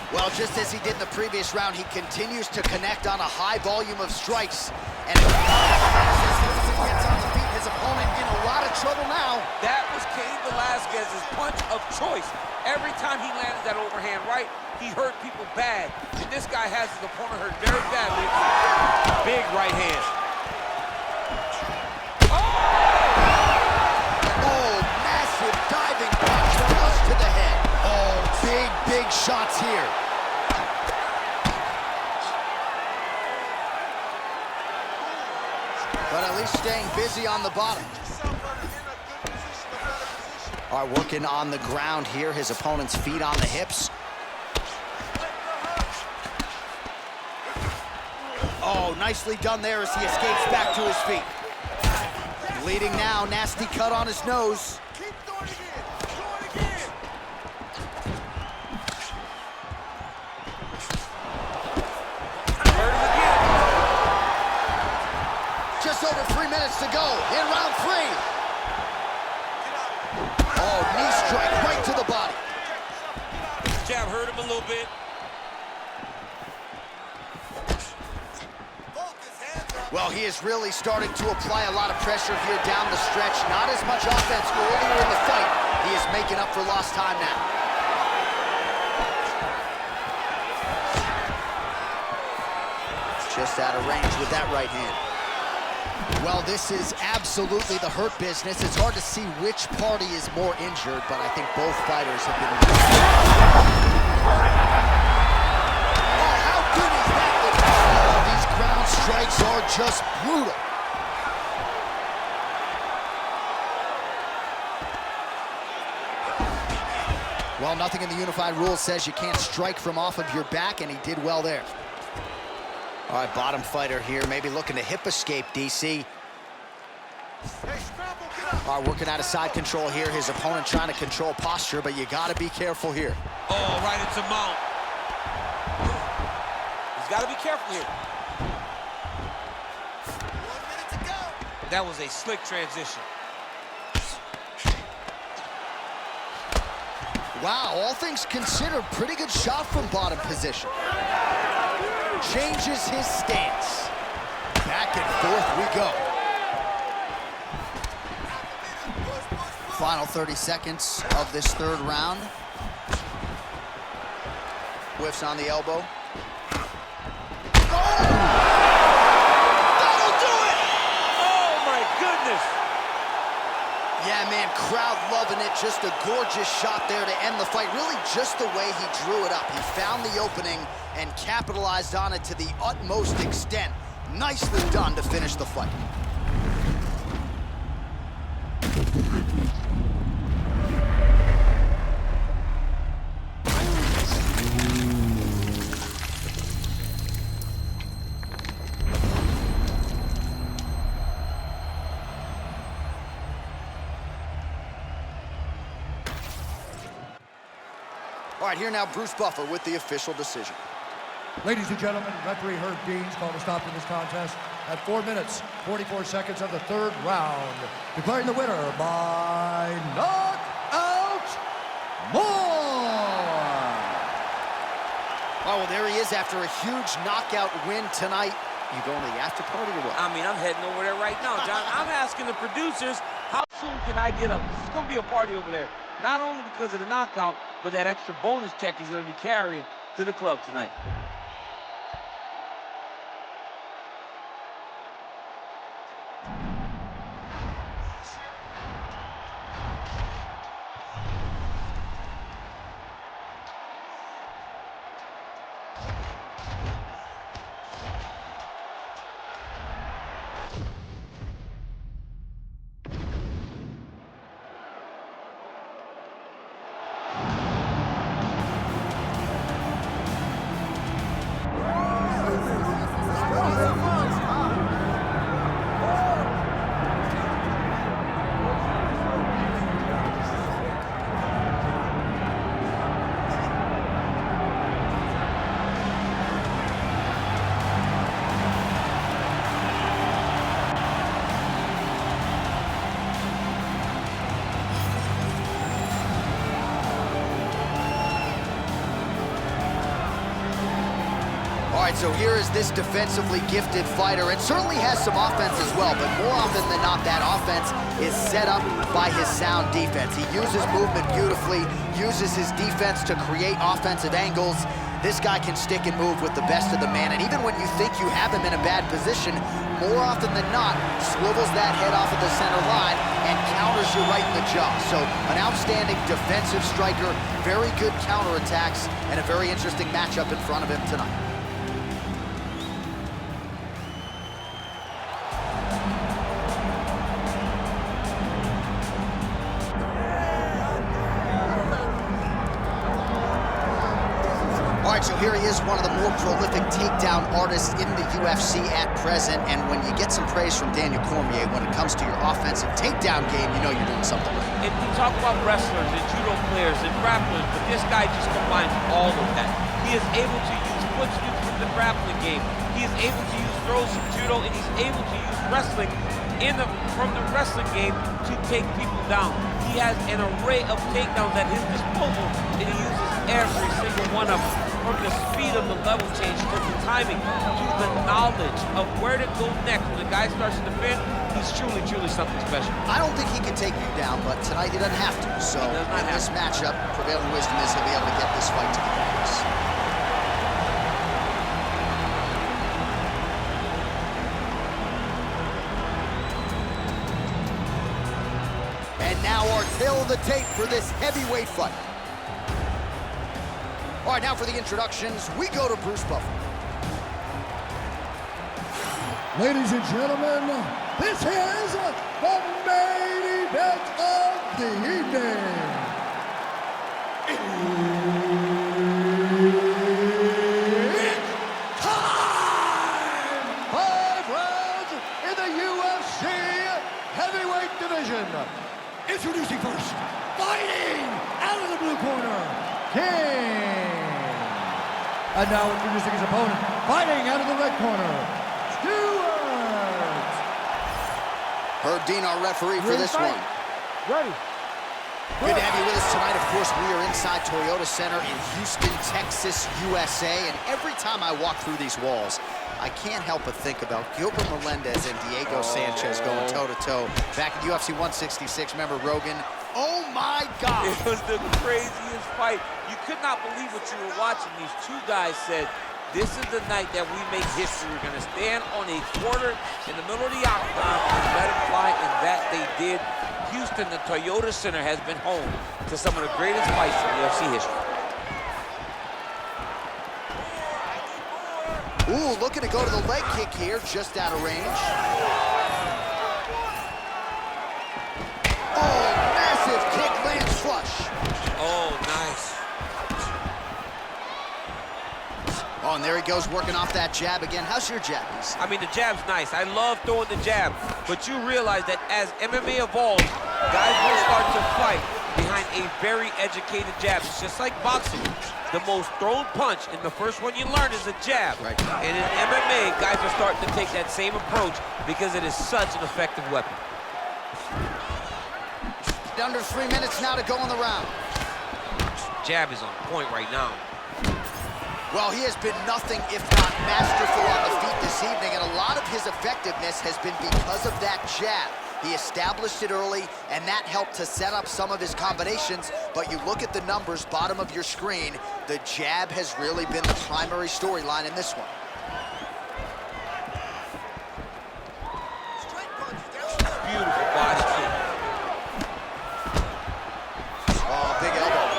Well, just as he did in the previous round, he continues to connect on a high volume of strikes. And if he gets on the feet, his opponent in a lot of trouble now. That was Cain Velasquez's punch of choice. Every time he landed that overhand right, he hurt people bad. And this guy has his opponent hurt very badly. Big right hand. Oh, massive diving punch flush to the head. Oh, big shots here. But at least staying busy on the bottom. All right, working on the ground here. His opponent's feet on the hips. Oh, nicely done there as he escapes back to his feet. Bleeding now, nasty cut on his nose. Keep doing it again. Do it again. Hurt him again. Just over 3 minutes to go in round 3. Oh, knee strike right to the body. Jab hurt him a little bit. Well, he is really starting to apply a lot of pressure here down the stretch. Not as much offense earlier in the fight. He is making up for lost time now. Just out of range with that right hand. Well, this is absolutely the hurt business. It's hard to see which party is more injured, but I think both fighters have been... Oh, how good is that? Oh, these ground strikes are just brutal. Well, nothing in the unified rules says you can't strike from off of your back, and he did well there. All right, bottom fighter here, maybe looking to hip escape, DC. All right, working out of side control here. His opponent trying to control posture, but you gotta be careful here. Oh, right into mount. He's got to be careful here. 1 minute to go. That was a slick transition. Wow, all things considered, pretty good shot from bottom position. Changes his stance. Back and forth we go. Final 30 seconds of this third round. Whiffs on the elbow. Oh! That'll do it! Oh, my goodness. Yeah, man, crowd loving it. Just a gorgeous shot there to end the fight. Really just the way he drew it up. He found the opening and capitalized on it to the utmost extent. Nicely done to finish the fight. All right, here now Bruce Buffer with the official decision. Ladies and gentlemen, referee Herb Dean's called a stop to this contest at 4 minutes, 44 seconds of the third round. Declaring the winner by knockout, Moore. Oh, well, there he is after a huge knockout win tonight. You going to the after party or what? I mean, I'm heading over there right now, John. I'm asking the producers, how soon can I get up? It's going to be a party over there. Not only because of the knockout, but that extra bonus check he's going to be carrying to the club tonight. So here is this defensively gifted fighter, and certainly has some offense as well, but more often than not, that offense is set up by his sound defense. He uses movement beautifully, uses his defense to create offensive angles. This guy can stick and move with the best of the man, and even when you think you have him in a bad position, more often than not, swivels that head off of the center line and counters you right in the jaw. So an outstanding defensive striker, very good counterattacks, and a very interesting matchup in front of him tonight. So here he is, one of the more prolific takedown artists in the UFC at present. And when you get some praise from Daniel Cormier, when it comes to your offensive takedown game, you know you're doing something right. And we talk about wrestlers and judo players and grapplers, but this guy just combines all of that. He is able to use foot sweeps from the grappling game. He is able to use throws from judo, and he's able to use wrestling from the wrestling game to take people down. He has an array of takedowns at his disposal, and he uses every single one of them. From the speed of the level change to the timing to the knowledge of where to go next. When the guy starts to defend, he's truly, truly something special. I don't think he can take you down, but tonight he doesn't have to. So in this matchup, prevailing wisdom is he'll be able to get this fight to the finish. And now our tail of the tape for this heavyweight fight. All right, now for the introductions, we go to Bruce Buffer. Ladies and gentlemen, this is the main event of the evening. It's time! 5 rounds in the UFC heavyweight division. Introducing first, fighting out of the blue corner, King. And now introducing his opponent, fighting out of the red corner, Stewart. Herb Dean, our referee for this one. Ready. Good to have you with us tonight. Of course, we are inside Toyota Center in Houston, Texas, USA. And every time I walk through these walls, I can't help but think about Gilbert Melendez and Diego Sanchez going toe-to-toe back in UFC 166. Remember Rogan? Oh, my God. It was the craziest fight. You could not believe what you were watching. These two guys said, this is the night that we make history. We're going to stand on a quarter in the middle of the octagon and let it fly, and that they did. Houston, the Toyota Center, has been home to some of the greatest fights in UFC history. Ooh, looking to go to the leg kick here, just out of range. Oh, massive kick, lands flush. Oh, nice. Oh, and there he goes, working off that jab again. How's your jab? I mean, the jab's nice. I love throwing the jab, but you realize that as MMA evolves, guys will start to fight behind a very educated jab. It's just like boxing. The most thrown punch, and the first one you learn is a jab. Right. And in MMA, guys are starting to take that same approach because it is such an effective weapon. Under 3 minutes now to go in the round. Jab is on point right now. Well, he has been nothing if not masterful on the feet this evening, and a lot of his effectiveness has been because of that jab. He established it early, and that helped to set up some of his combinations, but you look at the numbers, bottom of your screen, the jab has really been the primary storyline in this one. Beautiful body kick. Oh, big elbow.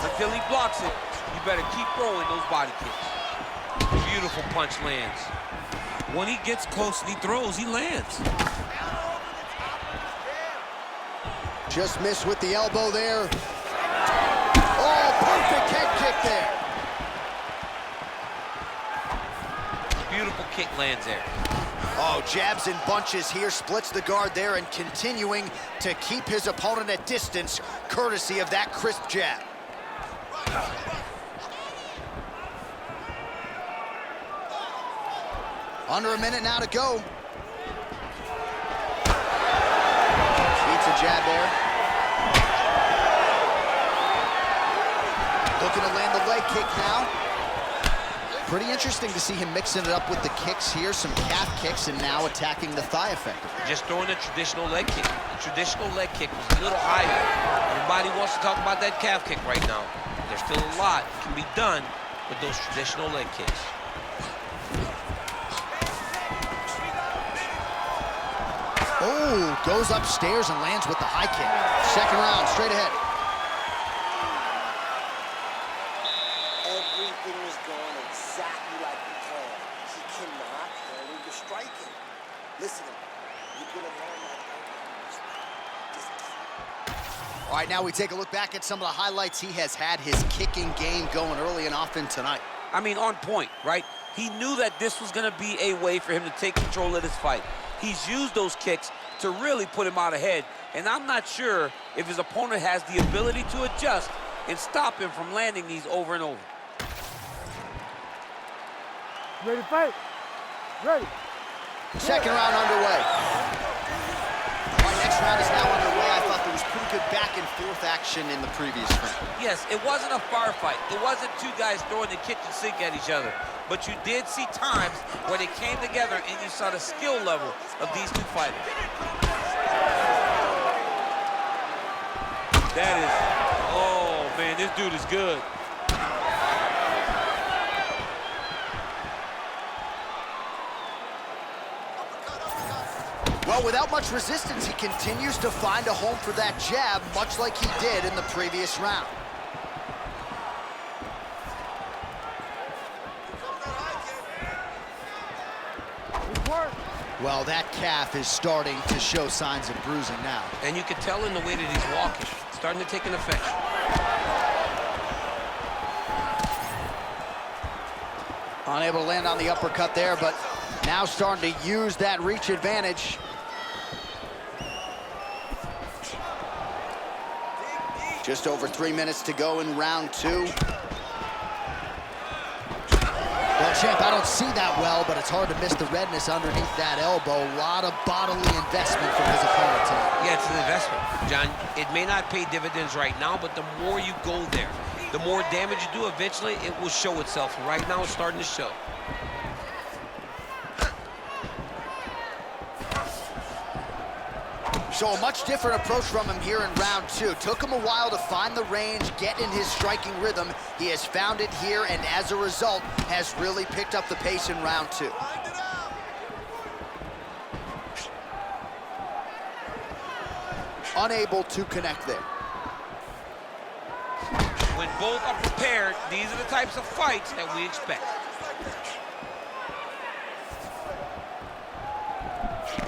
Until he blocks it, you better keep throwing those body kicks. Beautiful punch lands. When he gets close and he throws, he lands. Just missed with the elbow there. Oh, perfect head kick there. Beautiful kick lands there. Oh, jabs in bunches here, splits the guard there, and continuing to keep his opponent at distance, courtesy of that crisp jab. Under a minute now to go. Beats a jab there. Looking to land the leg kick now. Pretty interesting to see him mixing it up with the kicks here, some calf kicks, and now attacking the thigh effectively. Just throwing a traditional leg kick. The traditional leg kick was a little higher. Everybody wants to talk about that calf kick right now. There's still a lot can be done with those traditional leg kicks. Oh, goes upstairs and lands with the high kick. Second round, straight ahead. Everything is going exactly like we planned. He cannot handle the striking. Listen, you're gonna learn that. Just keep. All right, now we take a look back at some of the highlights. He has had his kicking game going early and often tonight. I mean, on point, right? He knew that this was going to be a way for him to take control of this fight. He's used those kicks to really put him out ahead, and I'm not sure if his opponent has the ability to adjust and stop him from landing these over and over. Ready to fight? Ready. Second round underway. Our next round is now underway. I thought there was pretty good back and forth action in the previous round. Yes, it wasn't a firefight. It wasn't two guys throwing the kitchen sink at each other. But you did see times where they came together and you saw the skill level of these two fighters. That is, oh man, this dude is good. Well, without much resistance, he continues to find a home for that jab, much like he did in the previous round. Well, that calf is starting to show signs of bruising now. And you can tell in the way that he's walking, starting to take an effect. Unable to land on the uppercut there, but now starting to use that reach advantage. Just over 3 minutes to go in round two. Well, champ, I don't see that well, but it's hard to miss the redness underneath that elbow. A lot of bodily investment from his opponent tonight. Yeah, it's an investment, John. It may not pay dividends right now, but the more you go there, the more damage you do, eventually it will show itself. Right now, it's starting to show. So a much different approach from him here in round two. Took him a while to find the range, get in his striking rhythm. He has found it here, and as a result, has really picked up the pace in round two. Unable to connect there. When both are prepared, these are the types of fights that we expect.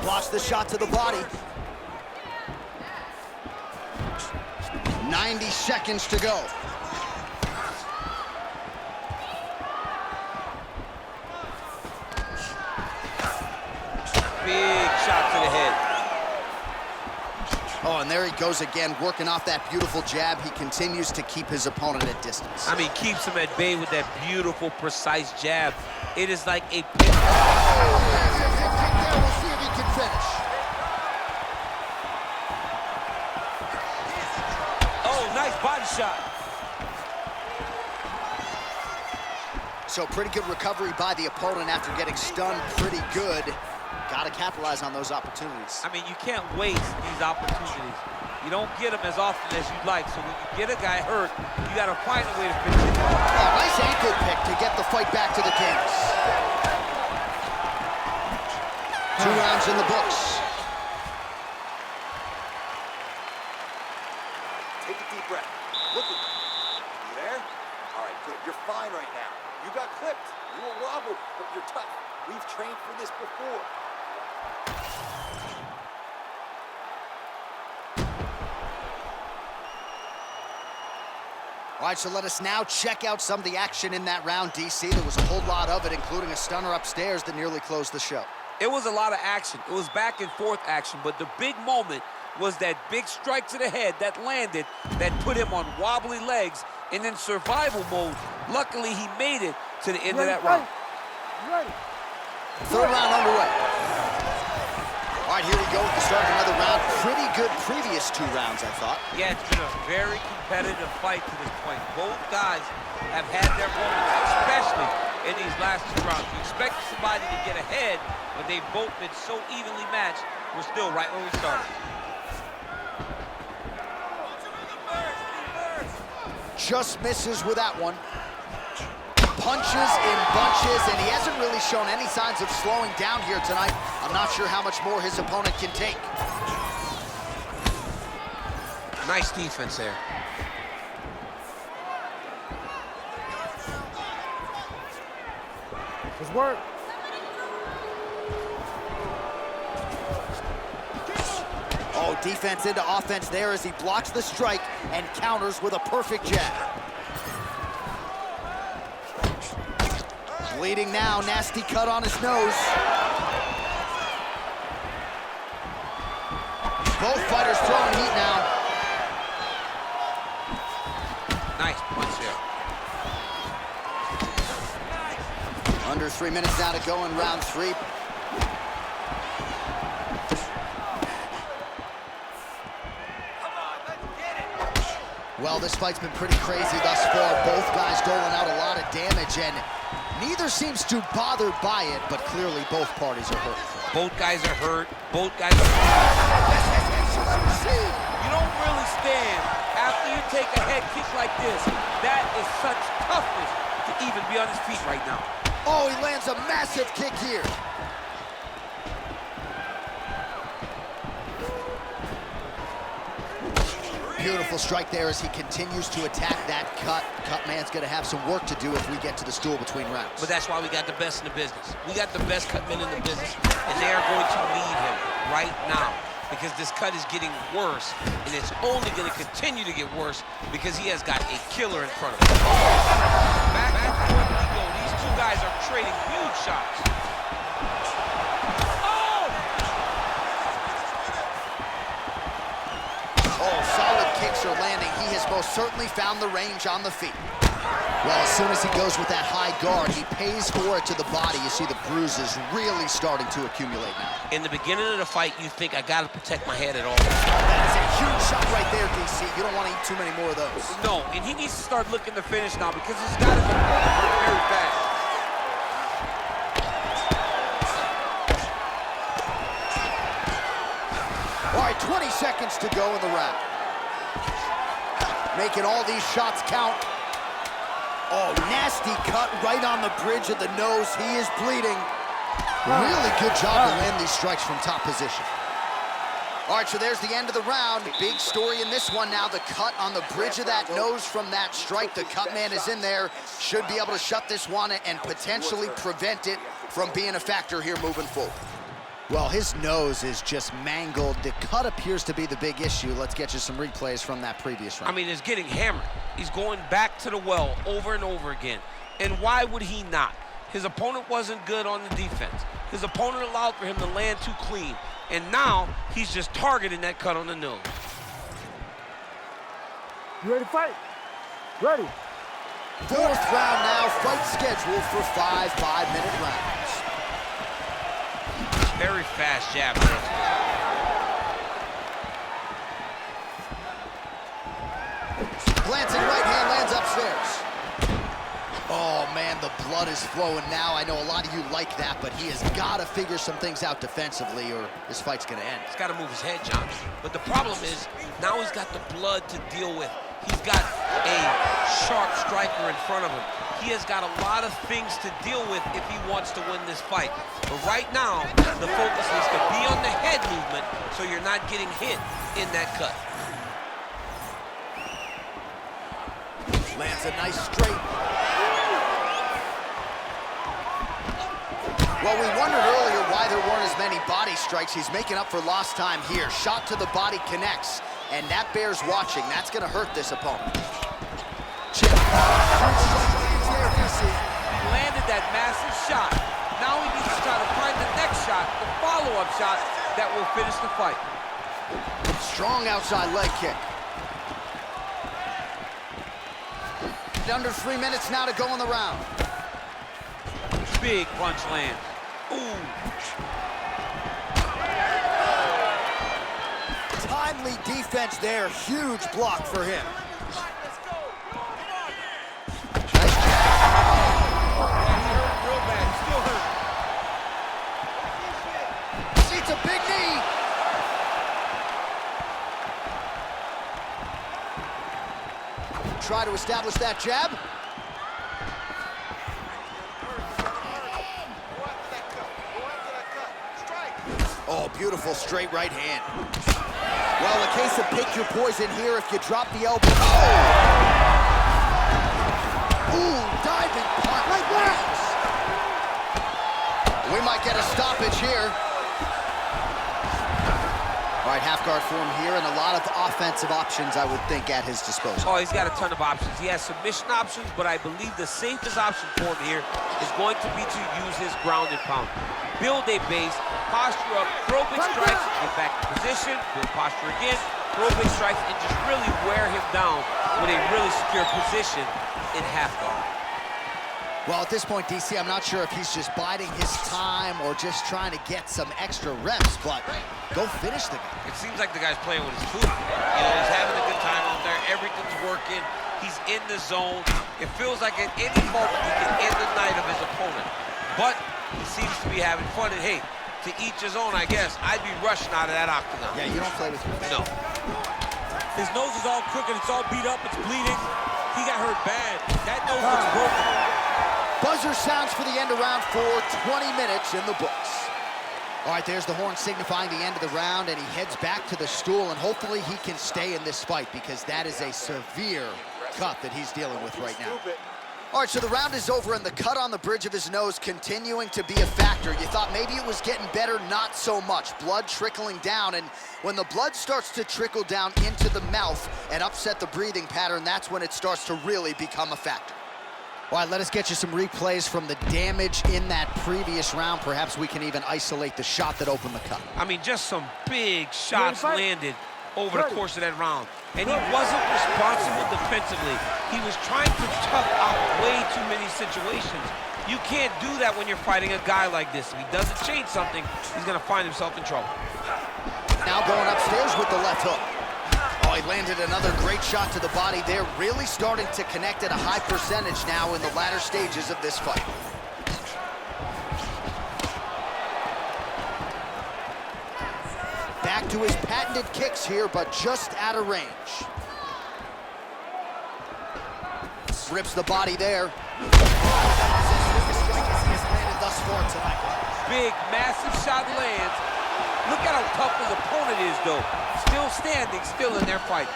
Blocks the shot to the body. 90 seconds to go. Big shot to the head. Oh, and And there he goes again, working off that beautiful jab. He continues to keep his opponent at distance. I mean, keeps him at bay with that beautiful, precise jab. It is like a pin. We'll see if he can finish. Oh, nice body shot. So pretty good recovery by the opponent after getting stunned pretty good. Got to capitalize on those opportunities. I mean, you can't waste these opportunities. You don't get them as often as you'd like. So when you get a guy hurt, you got to find a way to finish it. Oh, nice ankle pick to get the fight back to the canvas. 2 rounds in the books. Take a deep breath. Look at you. You there? All right, good. You're fine right now. You got clipped. You were wobbled, but you're tough. We've trained for this before. All right, so let us now check out some of the action in that round, DC. There was a whole lot of it, including a stunner upstairs that nearly closed the show. It was a lot of action. It was back and forth action, but the big moment was that big strike to the head that landed, that put him on wobbly legs, and in survival mode. Luckily, he made it to the end of that round. Ready. 3rd round underway. All right, here we go with the start of another round. Pretty good previous 2 rounds, I thought. Yeah, it's been a very competitive fight to this point. Both guys have had their moments, especially in these last 2 rounds. You expect somebody to get ahead, but they've both been so evenly matched. We're still right where we started. Just misses with that one. Punches in bunches, and he hasn't really shown any signs of slowing down here tonight. I'm not sure how much more his opponent can take. Nice defense there. Let's work. Oh, defense into offense there as he blocks the strike and counters with a perfect jab. Bleeding now, nasty cut on his nose. Both fighters throwing heat now. Nice punch there. Under 3 minutes now to go in round 3. Well, this fight's been pretty crazy thus far. Both guys doling out a lot of damage, and neither seems too bothered by it, but clearly both parties are hurt. Both guys are hurt. Both guys are hurt. You don't really stand after you take a head kick like this. That is such toughness to even be on his feet right now. Oh, he lands a massive kick here. Beautiful strike there as he continues to attack that cut. Cut man's gonna have some work to do if we get to the stool between rounds. But that's why we got the best in the business. We got the best cut men in the business, and they are going to need him right now because this cut is getting worse, and it's only gonna continue to get worse because he has got a killer in front of him. Back and forth we go. These 2 guys are trading huge shots. Oh, solid kicks are landing. He has most certainly found the range on the feet. Well, as soon as he goes with that high guard, he pays for it to the body. You see the bruises really starting to accumulate now. In the beginning of the fight, you think, I gotta protect my head at all. That is a huge shot right there, DC. You don't want to eat too many more of those. No, and he needs to start looking to finish now because he's got to go very fast. All right, 20 seconds to go in the round. Making all these shots count. Oh, nasty cut right on the bridge of the nose. He is bleeding. Really good job to land these strikes from top position. All right, so there's the end of the round. Big story in this one now. The cut on the bridge of that nose from that strike. The cut man is in there. Should be able to shut this one and potentially prevent it from being a factor here moving forward. Well, his nose is just mangled. The cut appears to be the big issue. Let's get you some replays from that previous round. I mean, it's getting hammered. He's going back to the well over and over again. And why would he not? His opponent wasn't good on the defense. His opponent allowed for him to land too clean. And now he's just targeting that cut on the nose. You ready to fight? Ready. Fourth round now, fight scheduled for 5 5-minute rounds. Very fast jab. Glancing right hand lands upstairs. Oh man, the blood is flowing now. I know a lot of you like that, but he has got to figure some things out defensively or this fight's gonna end. He's got to move his head, John. But the problem is, now he's got the blood to deal with. He's got a sharp striker in front of him. He has got a lot of things to deal with if he wants to win this fight. But right now, the focus is to be on the head movement so you're not getting hit in that cut. Lands a nice straight. Well, we wondered earlier why there weren't as many body strikes. He's making up for lost time here. Shot to the body connects, and that bears watching. That's going to hurt this opponent. Chip. He landed that massive shot. Now he needs to try to find the next shot, the follow-up shot that will finish the fight. Strong outside leg kick. Under 3 minutes now to go in the round. Big punch lands. Ooh. Timely defense there. Huge block for him. Nice jab. Real bad. Still hurt. It's a big knee. Try to establish that jab. Oh, beautiful straight right hand. Well, a case of pick your poison here if you drop the elbow. Oh! Ooh, diving punch. Right there. We might get a stoppage here. All right, half guard form here, and a lot of offensive options, I would think, at his disposal. Oh, he's got a ton of options. He has submission options, but I believe the safest option for him here is going to be to use his ground and pound. Build a base, posture up, throw big strikes, get back to position, build posture again, throw big strikes, and just really wear him down with a really secure position in half guard. Well, at this point, DC, I'm not sure if he's just biding his time or just trying to get some extra reps, but go finish the guy. It seems like the guy's playing with his food. You know, he's having a good time out there. Everything's working. He's in the zone. It feels like at any moment he can end the night of his opponent. But he seems to be having fun. And hey, to each his own, I guess. I'd be rushing out of that octagon. Yeah, you don't play with your No. His nose is all crooked. It's all beat up. It's bleeding. He got hurt bad. That nose looks broken. Buzzer sounds for the end of round 4, 20 minutes in the books. All right, there's the horn signifying the end of the round, and he heads back to the stool, and hopefully he can stay in this fight because that is a severe cut that he's dealing with right now. All right, so the round is over, and the cut on the bridge of his nose continuing to be a factor. You thought maybe it was getting better, not so much. Blood trickling down, and when the blood starts to trickle down into the mouth and upset the breathing pattern, that's when it starts to really become a factor. All right, let us get you some replays from the damage in that previous round. Perhaps we can even isolate the shot that opened the cut. I mean, just some big shots landed over the course of that round. And he wasn't responsible defensively. He was trying to tough out way too many situations. You can't do that when you're fighting a guy like this. If he doesn't change something, he's gonna find himself in trouble. Now going upstairs with the left hook. Oh, he landed another great shot to the body there. Really starting to connect at a high percentage now in the latter stages of this fight. Back to his patented kicks here, but just out of range. Rips the body there. Thus far tonight. Big, massive shot lands. Look at how tough his opponent is, though. Still standing, still in their fight.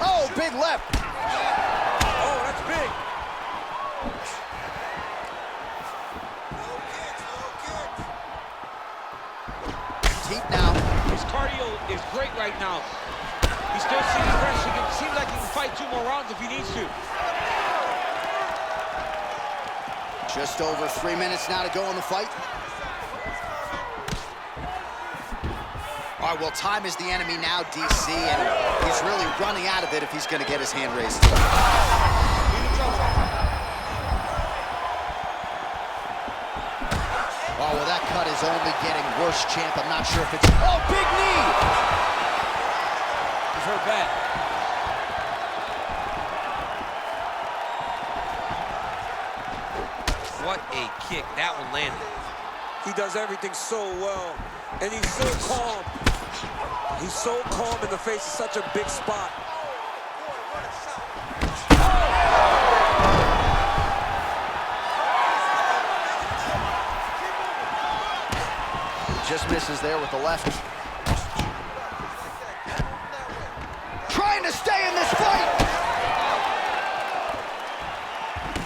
Oh, big left. Oh, that's big. Deep now. His cardio is great right now. He's still seeing pressure. It seems like he can fight 2 more rounds if he needs to. Just over 3 minutes now to go in the fight. All All right, well, time is the enemy now, DC, and he's really running out of it if he's going to get his hand raised. Oh, well, that cut is only getting worse, champ. I'm not sure if it's... Oh, big knee! He's hurt bad. What a kick. That one landed. He does everything so well, and he's so calm. He's so calm in the face of such a big spot. Just misses there with the left. Trying to stay in this fight!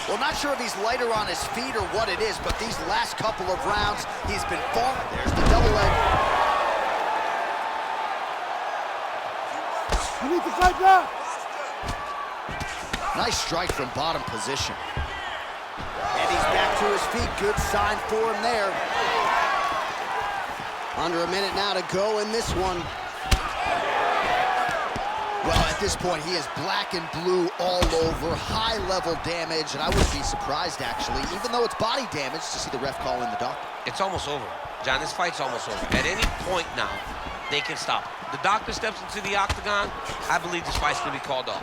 Well, not sure if he's lighter on his feet or what it is, but these last couple of rounds, he's been falling. There's the double leg. You need to fight back. Nice strike from bottom position. And he's back to his feet. Good sign for him there. Under a minute now to go in this one. Well, at this point, he is black and blue all over, high-level damage, and I wouldn't be surprised, actually, even though it's body damage, to see the ref call in the doctor. It's almost over. John, this fight's almost over. At any point now, they can stop. The doctor steps into the octagon, I believe this fight's going to be called off.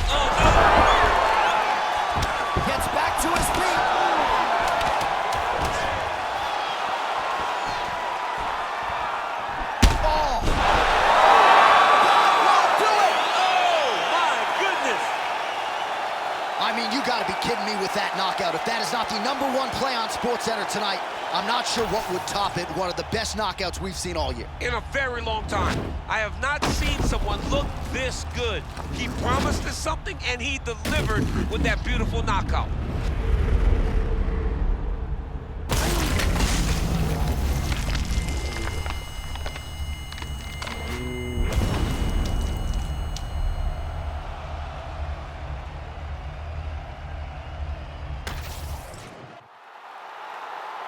Oh, no! Gets back to his feet. I mean, you gotta be kidding me with that knockout. If that is not the #1 play on SportsCenter tonight, I'm not sure what would top it. One of the best knockouts we've seen all year. In a very long time. I have not seen someone look this good. He promised us something, and he delivered with that beautiful knockout.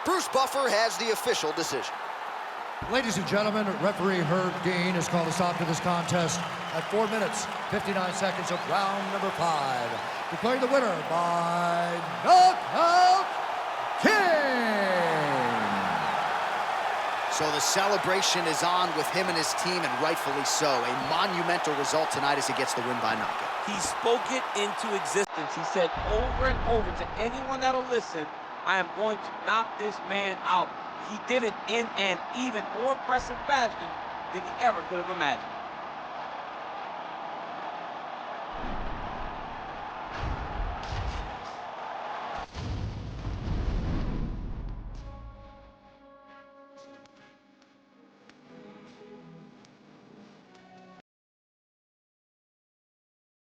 Bruce Buffer has the official decision. Ladies and gentlemen, referee Herb Dean has called a stop to this contest at 4 minutes, 59 seconds of round number 5. Declaring the winner by knockout, King! So the celebration is on with him and his team, and rightfully so. A monumental result tonight as he gets the win by knockout. He spoke it into existence. He said over and over to anyone that'll listen, I am going to knock this man out. He did it in an even more impressive fashion than he ever could have imagined.